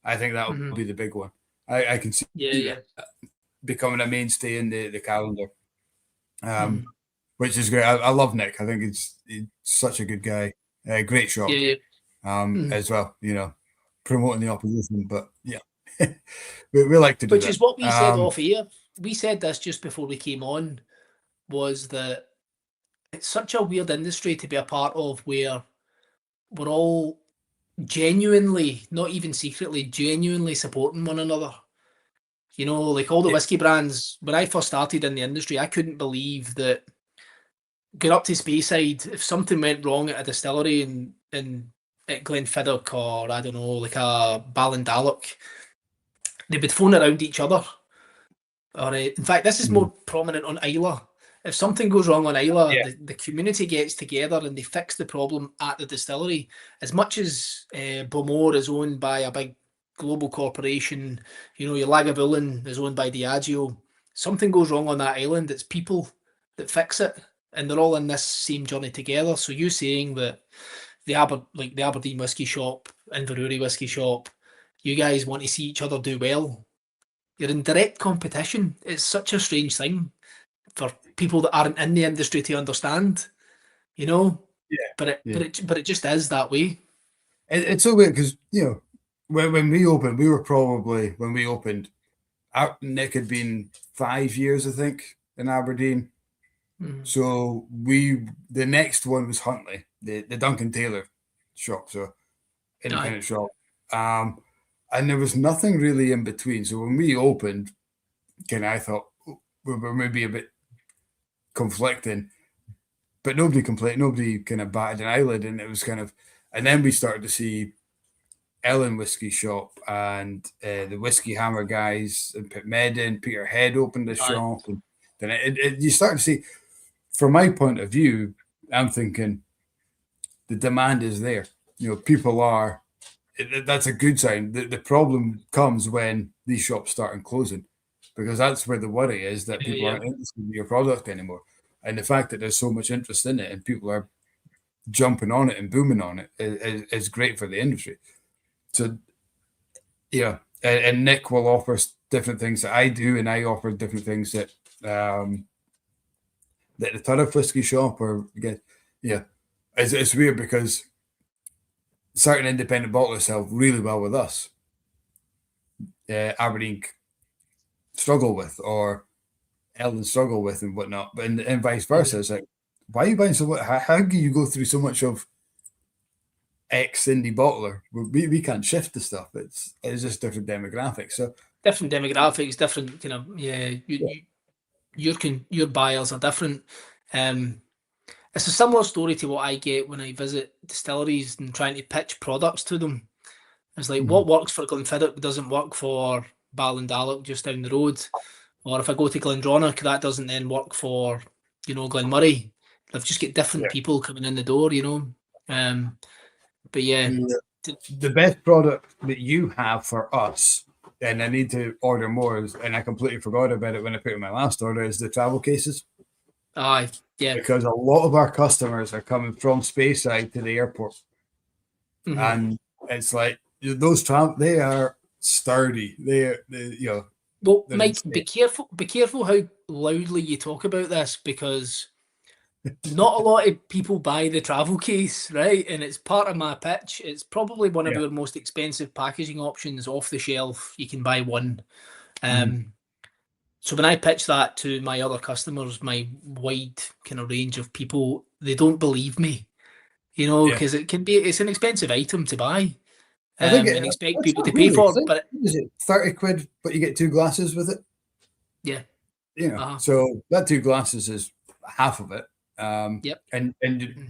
I think that will be the big one. I can see becoming a mainstay in the calendar, which is great. I love Nick. I think he's such a good guy. Great shop as well. Promoting the opposition, but we like to do that. Which is what we said off air. We said this just before we came on, was that it's such a weird industry to be a part of, where we're all genuinely, not even secretly, genuinely supporting one another. Like all the whiskey brands, when I first started in the industry, I couldn't believe that going up to Speyside, if something went wrong at a distillery at Glenfiddich, or I don't know, like a Ballindarloch, they would phone around each other. Or in fact, this is more prominent on Islay. If something goes wrong on Islay, the community gets together and they fix the problem at the distillery. As much as Bowmore is owned by a big global corporation, your Lagavulin is owned by Diageo. Something goes wrong on that island, it's people that fix it, and they're all in this same journey together. So you saying that the Aberdeen whiskey shop, Inverurie whiskey shop, you guys want to see each other do well. You're in direct competition. It's such a strange thing for people that aren't in the industry to understand, but it just is that way. It's so weird, because when we opened, when we opened, Nick had been 5 years, I think, in Aberdeen. So the next one was Huntly, the Duncan Taylor shop, so independent shop. And there was nothing really in between. So when we opened, I thought we were maybe a bit conflicting, but nobody complained, nobody kind of batted an eyelid, and it was kind of, and then we started to see Ellen Whisky shop and the Whiskey Hammer guys and Pitmedden, Peter Head opened the shop, and then you start to see. From my point of view, I'm thinking the demand is there. People are. That's a good sign. The problem comes when these shops start closing, because that's where the worry is, that people aren't interested in your product anymore. And the fact that there's so much interest in it and people are jumping on it and booming on it is great for the industry. So, and Nick will offer different things that I do, and I offer different things that the Turriff Whisky shop it's weird because certain independent bottlers sell really well with us. Aberdeen struggle with, or Ellen struggle with, and whatnot, and vice versa. It's like, why are you buying so much? How can you go through so much of X indie bottler? We can't shift the stuff. It's just different demographics. So different demographics, different kind of your buyers are different. It's a similar story to what I get when I visit distilleries and trying to pitch products to them. It's like, what works for Glenfiddich doesn't work for Ballindarloch just down the road. Or if I go to Glendronach, that doesn't then work for, Glenmurray. They've just got different people coming in the door, But the best product that you have for us, and I need to order more, and I completely forgot about it when I put in my last order, is the travel cases. Because a lot of our customers are coming from Speyside to the airport, and it's like those they are sturdy. Well, Mike, be careful how loudly you talk about this, because not a lot of people buy the travel case, right? And it's part of my pitch. It's probably one of our most expensive packaging options off the shelf. You can buy one. So when I pitch that to my other customers, my wide kind of range of people, they don't believe me, because it's an expensive item to buy. And expect people to pay for it. But is it 30 quid, but you get 2 glasses with it? Yeah. So that 2 glasses is half of it. And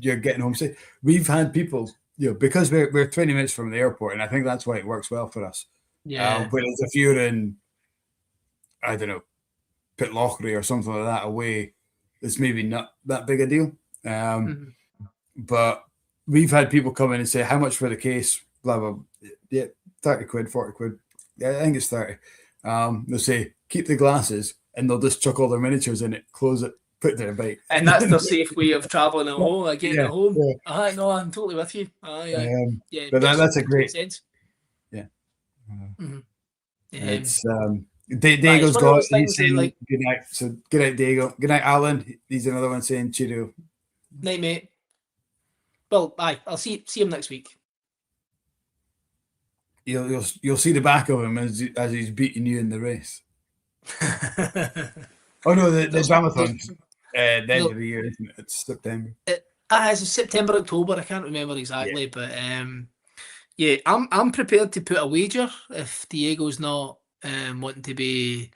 you're getting home safe. We've had people, because we're 20 minutes from the airport, and I think that's why it works well for us. Whereas if you're in, I don't know, Pitlochry or something like that away, it's maybe not that big a deal. But we've had people come in and say, how much for the case? Blah, blah. Yeah, 30 quid, 40 quid. Yeah, I think it's 30. They'll say, keep the glasses, and they'll just chuck all their miniatures in it, close it, put it in a bite. And that's the safe way of travelling at home, getting at home. No, I'm totally with you. But that's a great sense. It's Diego's got it. He's saying good night. So good night, Diego. Good night, Alan. He's another one saying cheerio. Night, mate. Well, I'll see him next week. You'll see the back of him as he's beating you in the race. Oh no, the Dramathon. The end of the year, isn't it? It's September. It's September, October. I can't remember exactly, but I'm prepared to put a wager if Diego's not wanting to be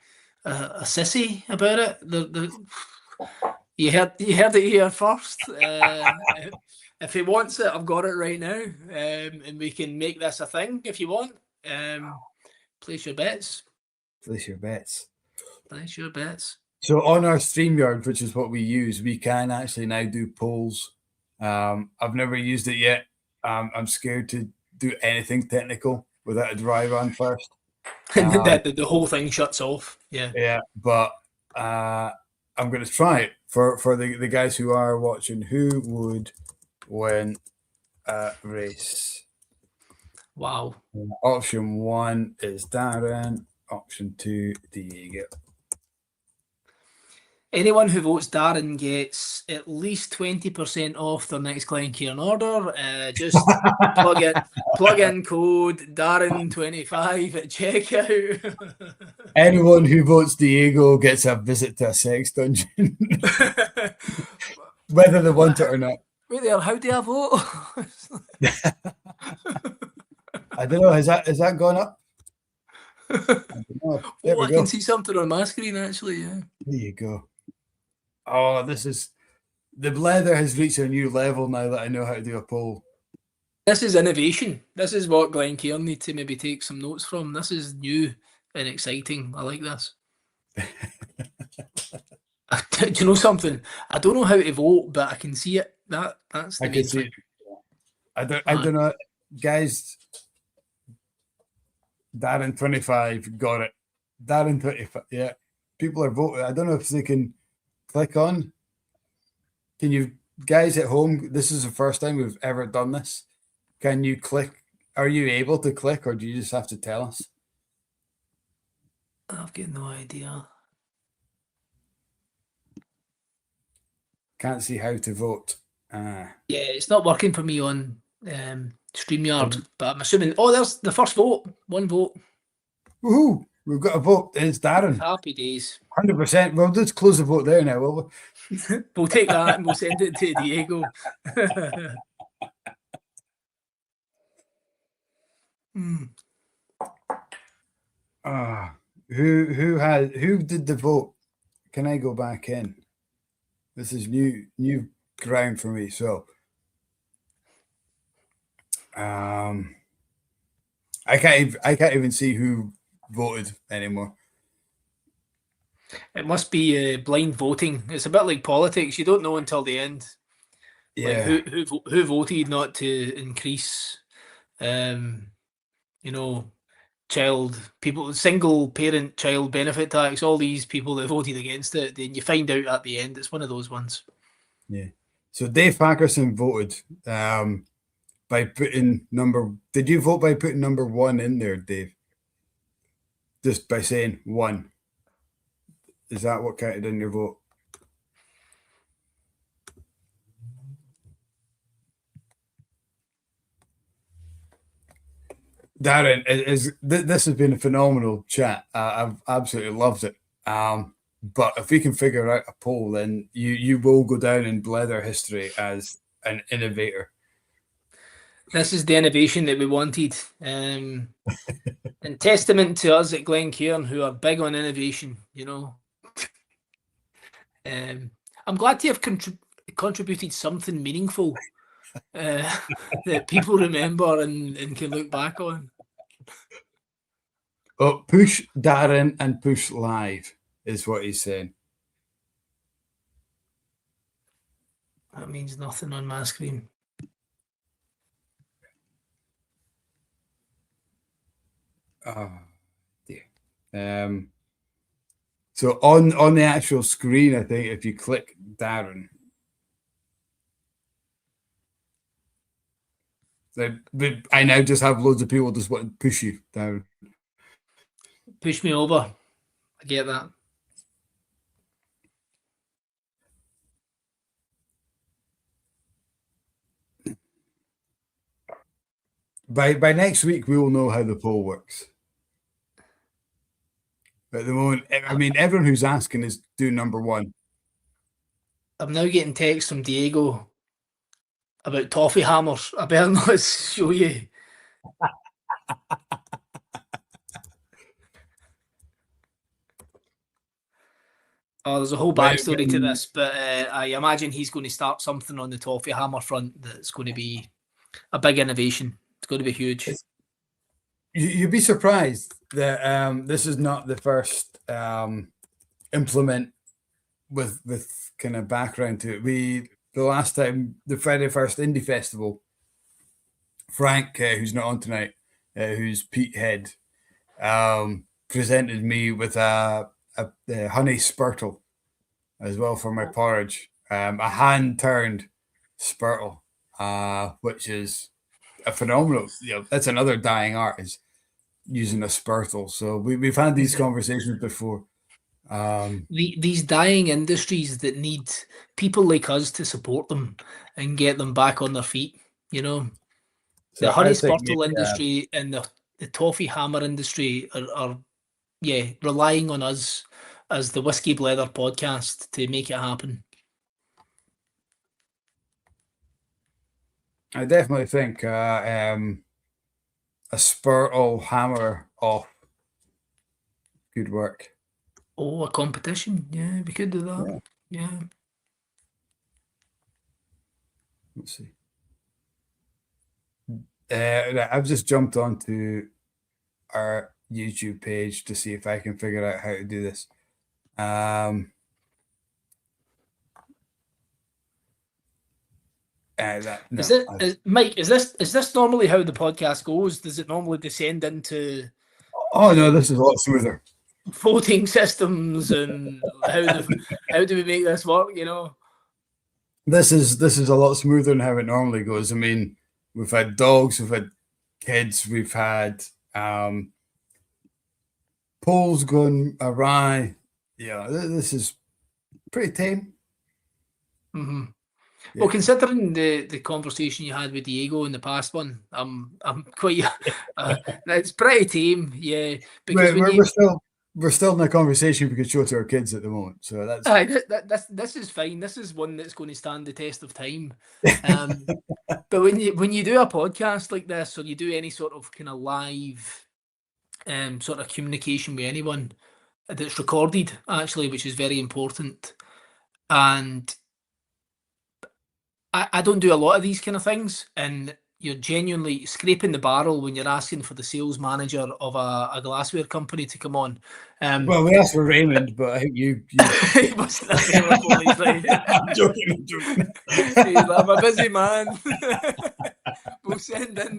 a sissy about it. You heard it here first. If he wants it, I've got it right now, and we can make this a thing if you want. Place your bets. Place your bets. Place your bets. So on our StreamYard, which is what we use, we can actually now do polls. I've never used it yet. I'm scared to do anything technical without a dry run first. The whole thing shuts off. Yeah, but I'm going to try it for the guys who are watching. Who would win a race? Wow. Option 1 is Darren. Option 2, Diego. Anyone who votes Darren gets at least 20% off their next Glencairn order. Just plug in code Darren25 at checkout. Anyone who votes Diego gets a visit to a sex dungeon, whether they want it or not. Wait there, how do I vote? I don't know. Has that gone up? I can see something on my screen actually. Yeah. There you go. Oh, the Blether has reached a new level now that I know how to do a poll. This is innovation. This is what Glencairn need to maybe take some notes from. This is new and exciting. I like this. Do you know something? I don't know how to vote, but I can see it. That's the I can see it. I don't know, guys. Darren 25 got it. Darren 25. Yeah, people are voting. I don't know if they can click on. Can you guys at home? This is the first time we've ever done this. Can you click? Are you able to click, or do you just have to tell us? I've got no idea. Can't see how to vote. Yeah, it's not working for me on StreamYard, but I'm assuming. Oh, there's the first vote. One vote. Woohoo! We've got a vote. It's Darren. Happy days. 100%. We'll just close the vote there now, will we? We'll take that and we'll send it to Diego. Who did the vote? Can I go back in? This is new ground for me. So I can't even see who voted anymore. It must be blind voting. It's a bit like politics. You don't know until the end. Yeah. Like who voted not to increase, single parent child benefit tax, all these people that voted against it, then you find out at the end. It's one of those ones. Yeah. So Dave Packerson voted by putting did you vote by putting number 1 in there, Dave? Just by saying 1. Is that what counted in your vote? Darren, this has been a phenomenal chat. I've absolutely loved it. But if we can figure out a poll, then you will go down in Blether history as an innovator. This is the innovation that we wanted. And testament to us at Glencairn, who are big on innovation, I'm glad to have contributed something meaningful that people remember and can look back on. Oh, push Darren and push live is what he's saying. That means nothing on my screen. Oh dear. So on the actual screen, I think if you click Darren, I now just have loads of people just want to push you down. Push me over. I get that. By next week, we will know how the poll works. At the moment, I mean, everyone who's asking is doing number 1. I'm now getting texts from Diego about toffee hammers. I better not show you. Oh, there's a whole backstory to this, but I imagine he's going to start something on the toffee hammer front that's going to be a big innovation. It's going to be huge. You'd be surprised that this is not the first implement with kind of background to it. The last time, the Friday First Indie Festival, Frank, who's not on tonight, who's Pete Head, presented me with a honey spurtle as well for my porridge. A hand-turned spurtle, which is a phenomenal. That's another dying art, is using a spurtle. So we've had these conversations before. These dying industries that need people like us to support them and get them back on their feet. You know, the So honey I think spurtle industry and the toffee hammer industry are relying on us as the Whiskey Blether podcast to make it happen. I definitely think a spurtle hammer off could work. Oh, a competition. Yeah, we could do that. Yeah. Let's see. I've just jumped onto our YouTube page to see if I can figure out how to do this. Mike, is this normally how the podcast goes? Does it normally descend into Oh no, this is a lot smoother. Voting systems and how do we make this work, you know? This is a lot smoother than how it normally goes. I mean, we've had dogs, we've had kids, we've had polls going awry. Yeah, this is pretty tame. Mm-hmm. Yeah. Well, considering the conversation you had with Diego in the past one, I'm quite. It's pretty tame, yeah. Because we're still in a conversation we could show to our kids at the moment, so that's this is fine. This is one that's going to stand the test of time. But when you do a podcast like this, or you do any sort of kind of live, sort of communication with anyone that's recorded, actually, which is very important, and I don't do a lot of these kind of things, and you're genuinely scraping the barrel when you're asking for the sales manager of a glassware company to come on. Well, we asked for Raymond, but I think you he wasn't available. He's like, I'm joking. I'm a busy man. We'll send in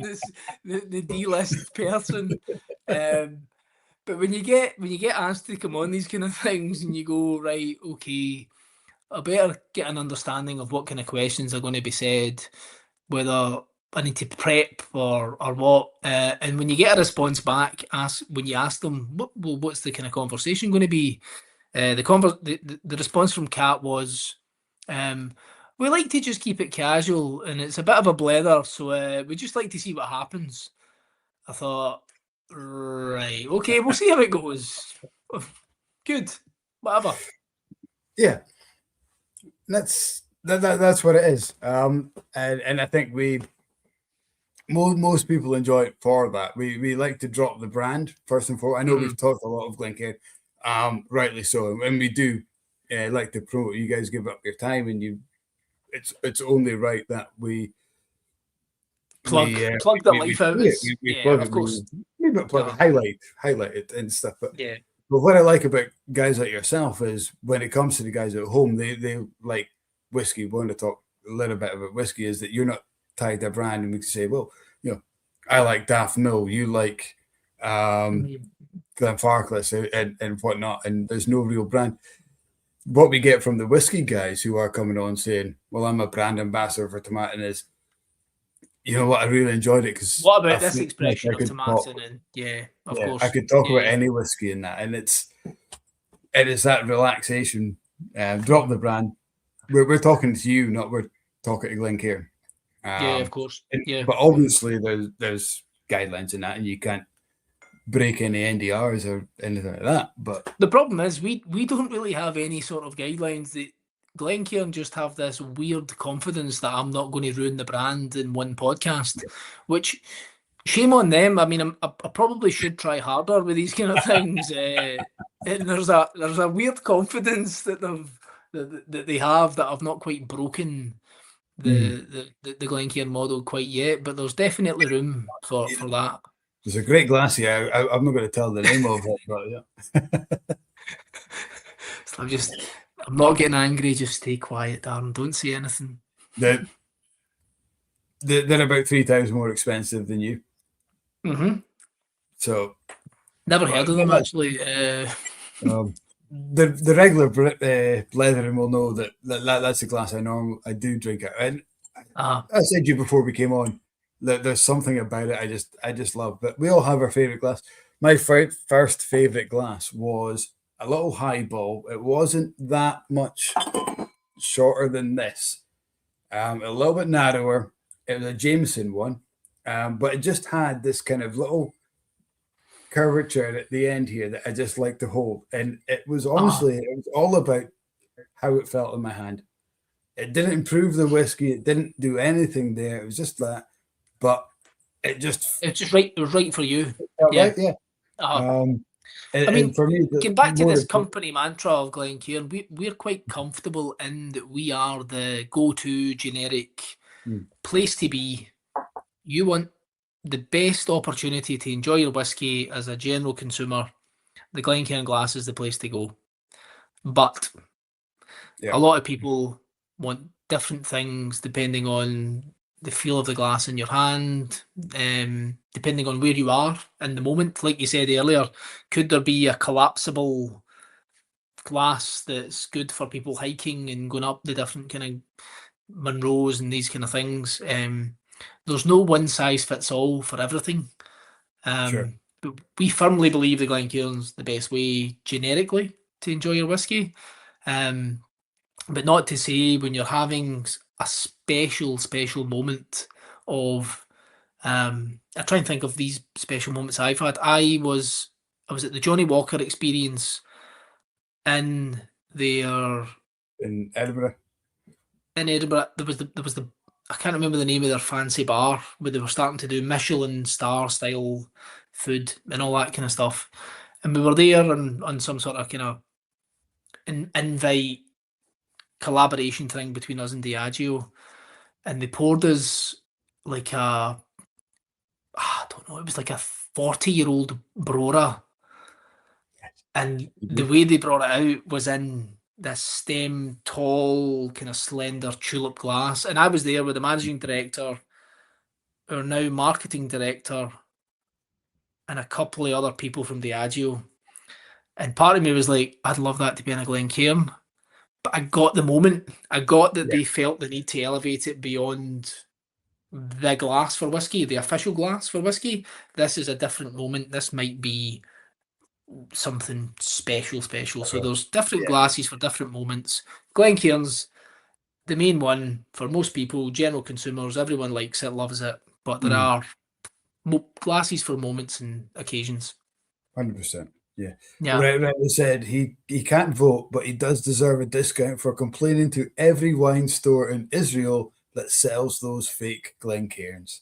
the D-list person. But when you get asked to come on these kind of things, and you go, right, okay, I better get an understanding of what kind of questions are going to be said, whether I need to prep or what. And when you get a response back, when you ask them, what's the kind of conversation going to be? The response from Kat was, we like to just keep it casual, and it's a bit of a blether, so we just like to see what happens. I thought, right, okay, we'll see how it goes. Good, whatever. Yeah. That's what it is, and I think most people enjoy it for that. We like to drop the brand first and foremost. I know we've talked a lot of Glencairn, rightly so, and we do like to promote. You guys give up your time, and it's only right that we plug the life out. We plug of it, course. Maybe plug it, highlight it and stuff. But yeah. But what I like about guys like yourself is when it comes to the guys at home, they like whiskey. We want to talk a little bit about whiskey. Is that you're not tied to a brand, and we can say, well, you know, I like Daft Mill, you like Glenfarclas and whatnot, and there's no real brand. What we get from the whiskey guys who are coming on saying, well, I'm a brand ambassador for Tomatin is, you know what, I really enjoyed it because what about this expression of Tomatin? And of course, I could talk about any whiskey in that, and it is that relaxation. Drop the brand. We're talking to you, not we're talking to Glencairn. Of course. But obviously, there's guidelines in that, and you can't break any NDRs or anything like that. But the problem is we don't really have any sort of guidelines. That Glencairn just have this weird confidence that I'm not going to ruin the brand in one podcast, which shame on them. I mean, I probably should try harder with these kind of things. And there's a weird confidence that they have that I've not quite broken the Glencairn model quite yet, but there's definitely room for that. There's a great glass here. I'm not going to tell the name of it, but yeah. So I'm not getting angry. Just stay quiet, Darren. Don't say anything. They're about 3 times more expensive than you. Mm-hmm. So never heard of them actually. The regular Blether will know that's the glass I do drink it. And I said to you before we came on that there's something about it I just love. But we all have our favorite glass. My first favorite glass was a little highball. It wasn't that much shorter than this. A little bit narrower. It was a Jameson one, but it just had this kind of little curvature at the end here that I just like to hold. And it was honestly, it was all about how it felt in my hand. It didn't improve the whiskey. It didn't do anything there. It was just that, but it's just right. It was right for you. Yeah. Right, yeah. I mean, for me, getting back to this company mantra of Glencairn, we're quite comfortable in that we are the go-to generic place to be. You want the best opportunity to enjoy your whiskey as a general consumer. The Glencairn Glass is the place to go. But a lot of people want different things depending on the feel of the glass in your hand, depending on where you are in the moment. Like you said earlier, could there be a collapsible glass that's good for people hiking and going up the different kind of Monroes and these kind of things? There's no one size fits all for everything. But we firmly believe the Glencairn's the best way generically to enjoy your whiskey. But not to say when you're having a special moment of I try and think of these special moments I've had. I was at the Johnny Walker experience in Edinburgh. In Edinburgh, there was the I can't remember the name of their fancy bar, but they were starting to do Michelin star style food and all that kind of stuff. And we were there on some sort of kind of invite collaboration thing between us and Diageo, and they poured us like I don't know, it was like a 40-year-old Brora, and the way they brought it out was in this stem, tall, kind of slender tulip glass. And I was there with the managing director, our now marketing director, and a couple of other people from Diageo. And part of me was like, I'd love that to be in a Glencairn. But I got the moment. I got that they felt the need to elevate it beyond the glass for whiskey, the official glass for whiskey. This is a different moment. This might be something special. So there's different glasses for different moments. Glencairn's the main one for most people, general consumers. Everyone likes it, loves it. But there are glasses for moments and occasions. 100%. Yeah. Rightly said, he can't vote, but he does deserve a discount for complaining to every wine store in Israel that sells those fake Glencairns.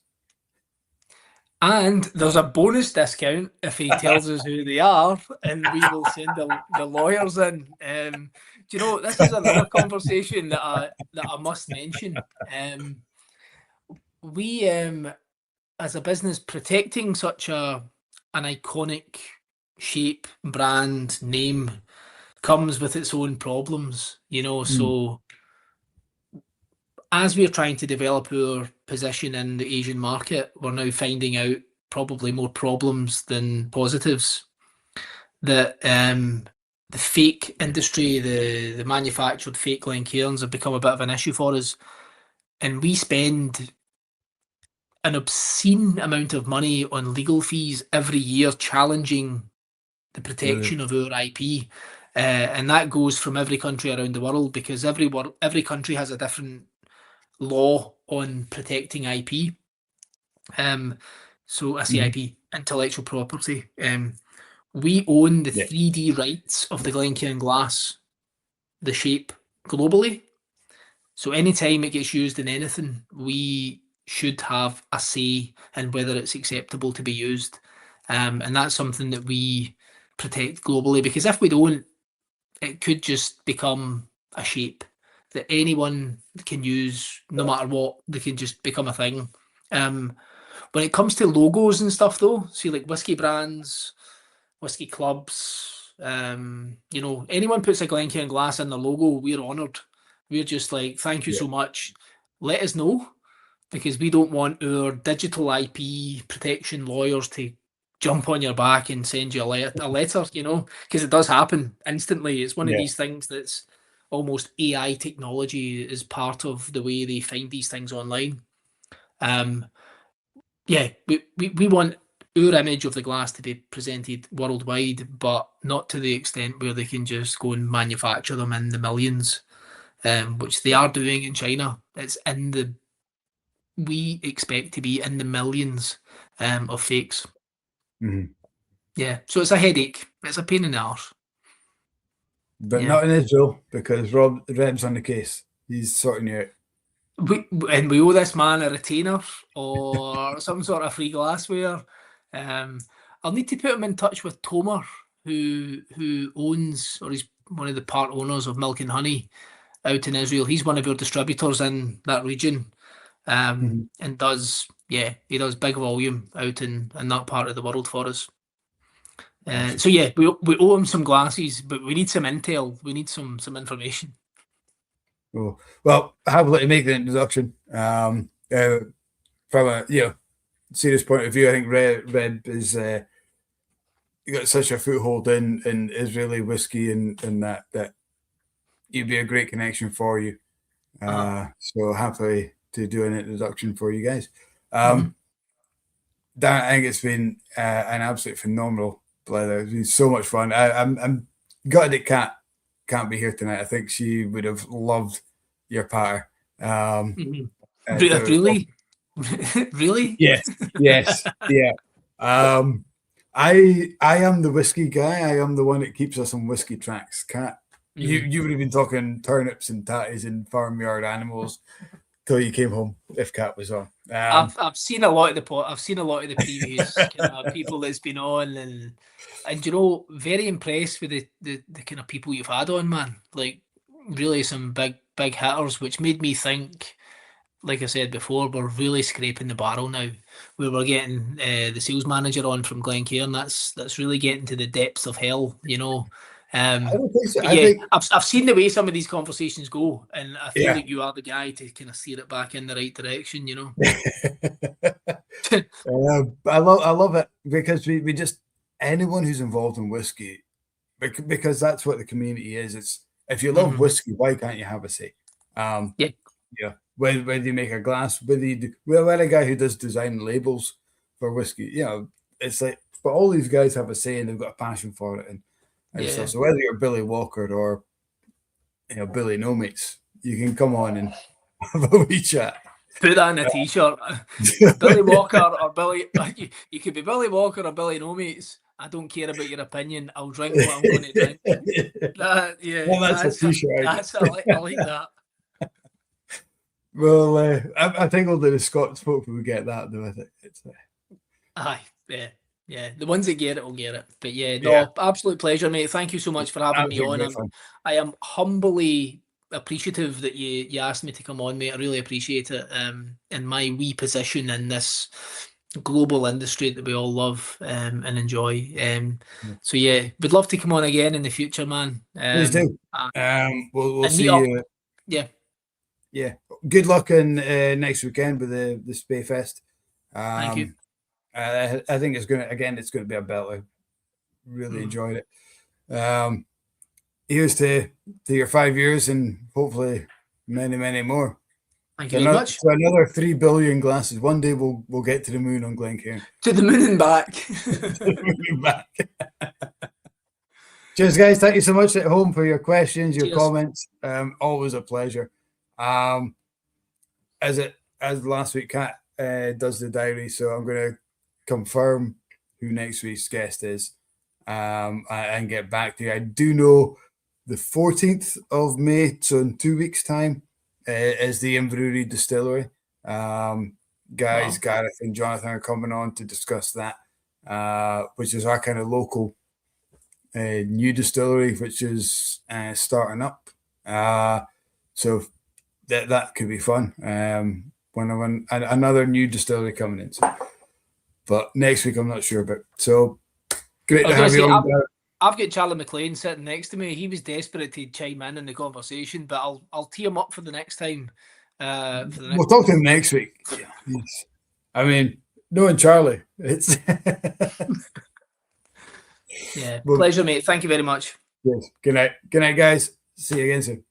And there's a bonus discount if he tells us who they are, and we will send the lawyers in. Do you know, this is another conversation that I must mention. We, as a business, protecting such an iconic shape, brand, name comes with its own problems, you know. So as we're trying to develop our position in the Asian market, we're now finding out probably more problems than positives. That the fake industry, the manufactured fake Glencairns have become a bit of an issue for us. And we spend an obscene amount of money on legal fees every year challenging the protection of our IP. And that goes from every country around the world, because every country has a different law on protecting IP. So I say IP, intellectual property. We own the 3D rights of the Glencairn glass, the shape, globally. So anytime it gets used in anything, we should have a say in whether it's acceptable to be used. And that's something that we protect globally, because if we don't, it could just become a shape that anyone can use no matter what. They can just become a thing. When it comes to logos and stuff, though, see, like whiskey brands, whiskey clubs, you know, anyone puts a Glencairn glass in the logo, we're honoured. We're just like, thank you so much. Let us know, because we don't want our digital IP protection lawyers to jump on your back and send you a letter, you know, because it does happen instantly. It's one of these things that's almost AI technology is part of the way they find these things online. We want our image of the glass to be presented worldwide, but not to the extent where they can just go and manufacture them in the millions, which they are doing in China. It's we expect to be in the millions of fakes. Mm-hmm. Yeah, so it's a headache. It's a pain in the arse. But not in Israel, because Reb's on the case. He's sorting you out. We owe this man a retainer or some sort of free glassware. I'll need to put him in touch with tumbl-er, who owns, or he's one of the part owners of Milk and Honey out in Israel. He's one of our distributors in that region, and he does big volume out in that part of the world for us. Awesome. So yeah, we owe him some glasses, but we need some intel. We need some information. Oh, well, happily to make the introduction. From a serious point of view, I think Red is you got such a foothold in Israeli whiskey and that you'd be a great connection for you. So happy to do an introduction for you guys. Dan, I think it's been an absolute phenomenal Blether. It's been so much fun. I'm gutted that Kat can't be here tonight. I think she would have loved your patter. Really? Really? Yes. Yeah. I am the whiskey guy. I am the one that keeps us on whiskey tracks. Kat, you would have been talking turnips and tatties and farmyard animals till you came home. If Kat was on, I've seen a lot of the previous kind of people that's been on, and very impressed with the kind of people you've had on, man. Like really some big hitters, which made me think, like I said before, we're really scraping the barrel now. We were getting the sales manager on from Glencairn. That's really getting to the depths of hell, I don't think so. I've seen the way some of these conversations go, and I feel like you are the guy to kind of steer it back in the right direction, I love it, because we just, anyone who's involved in whiskey, because that's what the community is. It's, if you love whiskey, why can't you have a say? Whether you make a glass, whether you do, we're a guy who does design labels for whiskey, it's like, but all these guys have a say and they've got a passion for it, and stuff. So whether you're Billy Walker or Billy No Mates, you can come on and have a wee chat. Put that in a t-shirt. Billy Walker or Billy, you could be Billy Walker or Billy No Mates. I don't care about your opinion. I'll drink what I'm going to drink. That's a t-shirt. I like that. Well, I think only the Scots folk will get that, though. I think it's. Yeah. The ones that get it will get it. But absolute pleasure, mate. Thank you so much for having me on. I am humbly appreciative that you asked me to come on, mate. I really appreciate it. In my wee position in this global industry that we all love and enjoy. So would love to come on again in the future, man. Please do. We'll see you. Yeah. Good luck in next weekend with the Spey Fest. Thank you. I think it's going to be a belter. Really enjoyed it. Here's to your 5 years and hopefully many, many more. Thank you very much. So another 3 billion glasses. One day we'll get to the moon on Glencairn. To the moon and back. Cheers, guys. Thank you so much at home for your questions, your comments. Always a pleasure. As last week, Kat does the diary, so I'm going to confirm who next week's guest is and get back to you. I do know the 14th of May, so in 2 weeks' time, is the Inverurie Distillery. Guys, Gareth and Jonathan are coming on to discuss that, which is our kind of local new distillery, which is starting up. So that could be fun. When another new distillery coming in. So, but next week I'm not sure about. So great to have you on. I've got Charlie McLean sitting next to me. He was desperate to chime in the conversation, but I'll tee him up for the next time. We'll talk to him next week. Yes. I mean, knowing Charlie, it's pleasure, mate. Thank you very much. Yes. Good night, guys. See you again soon.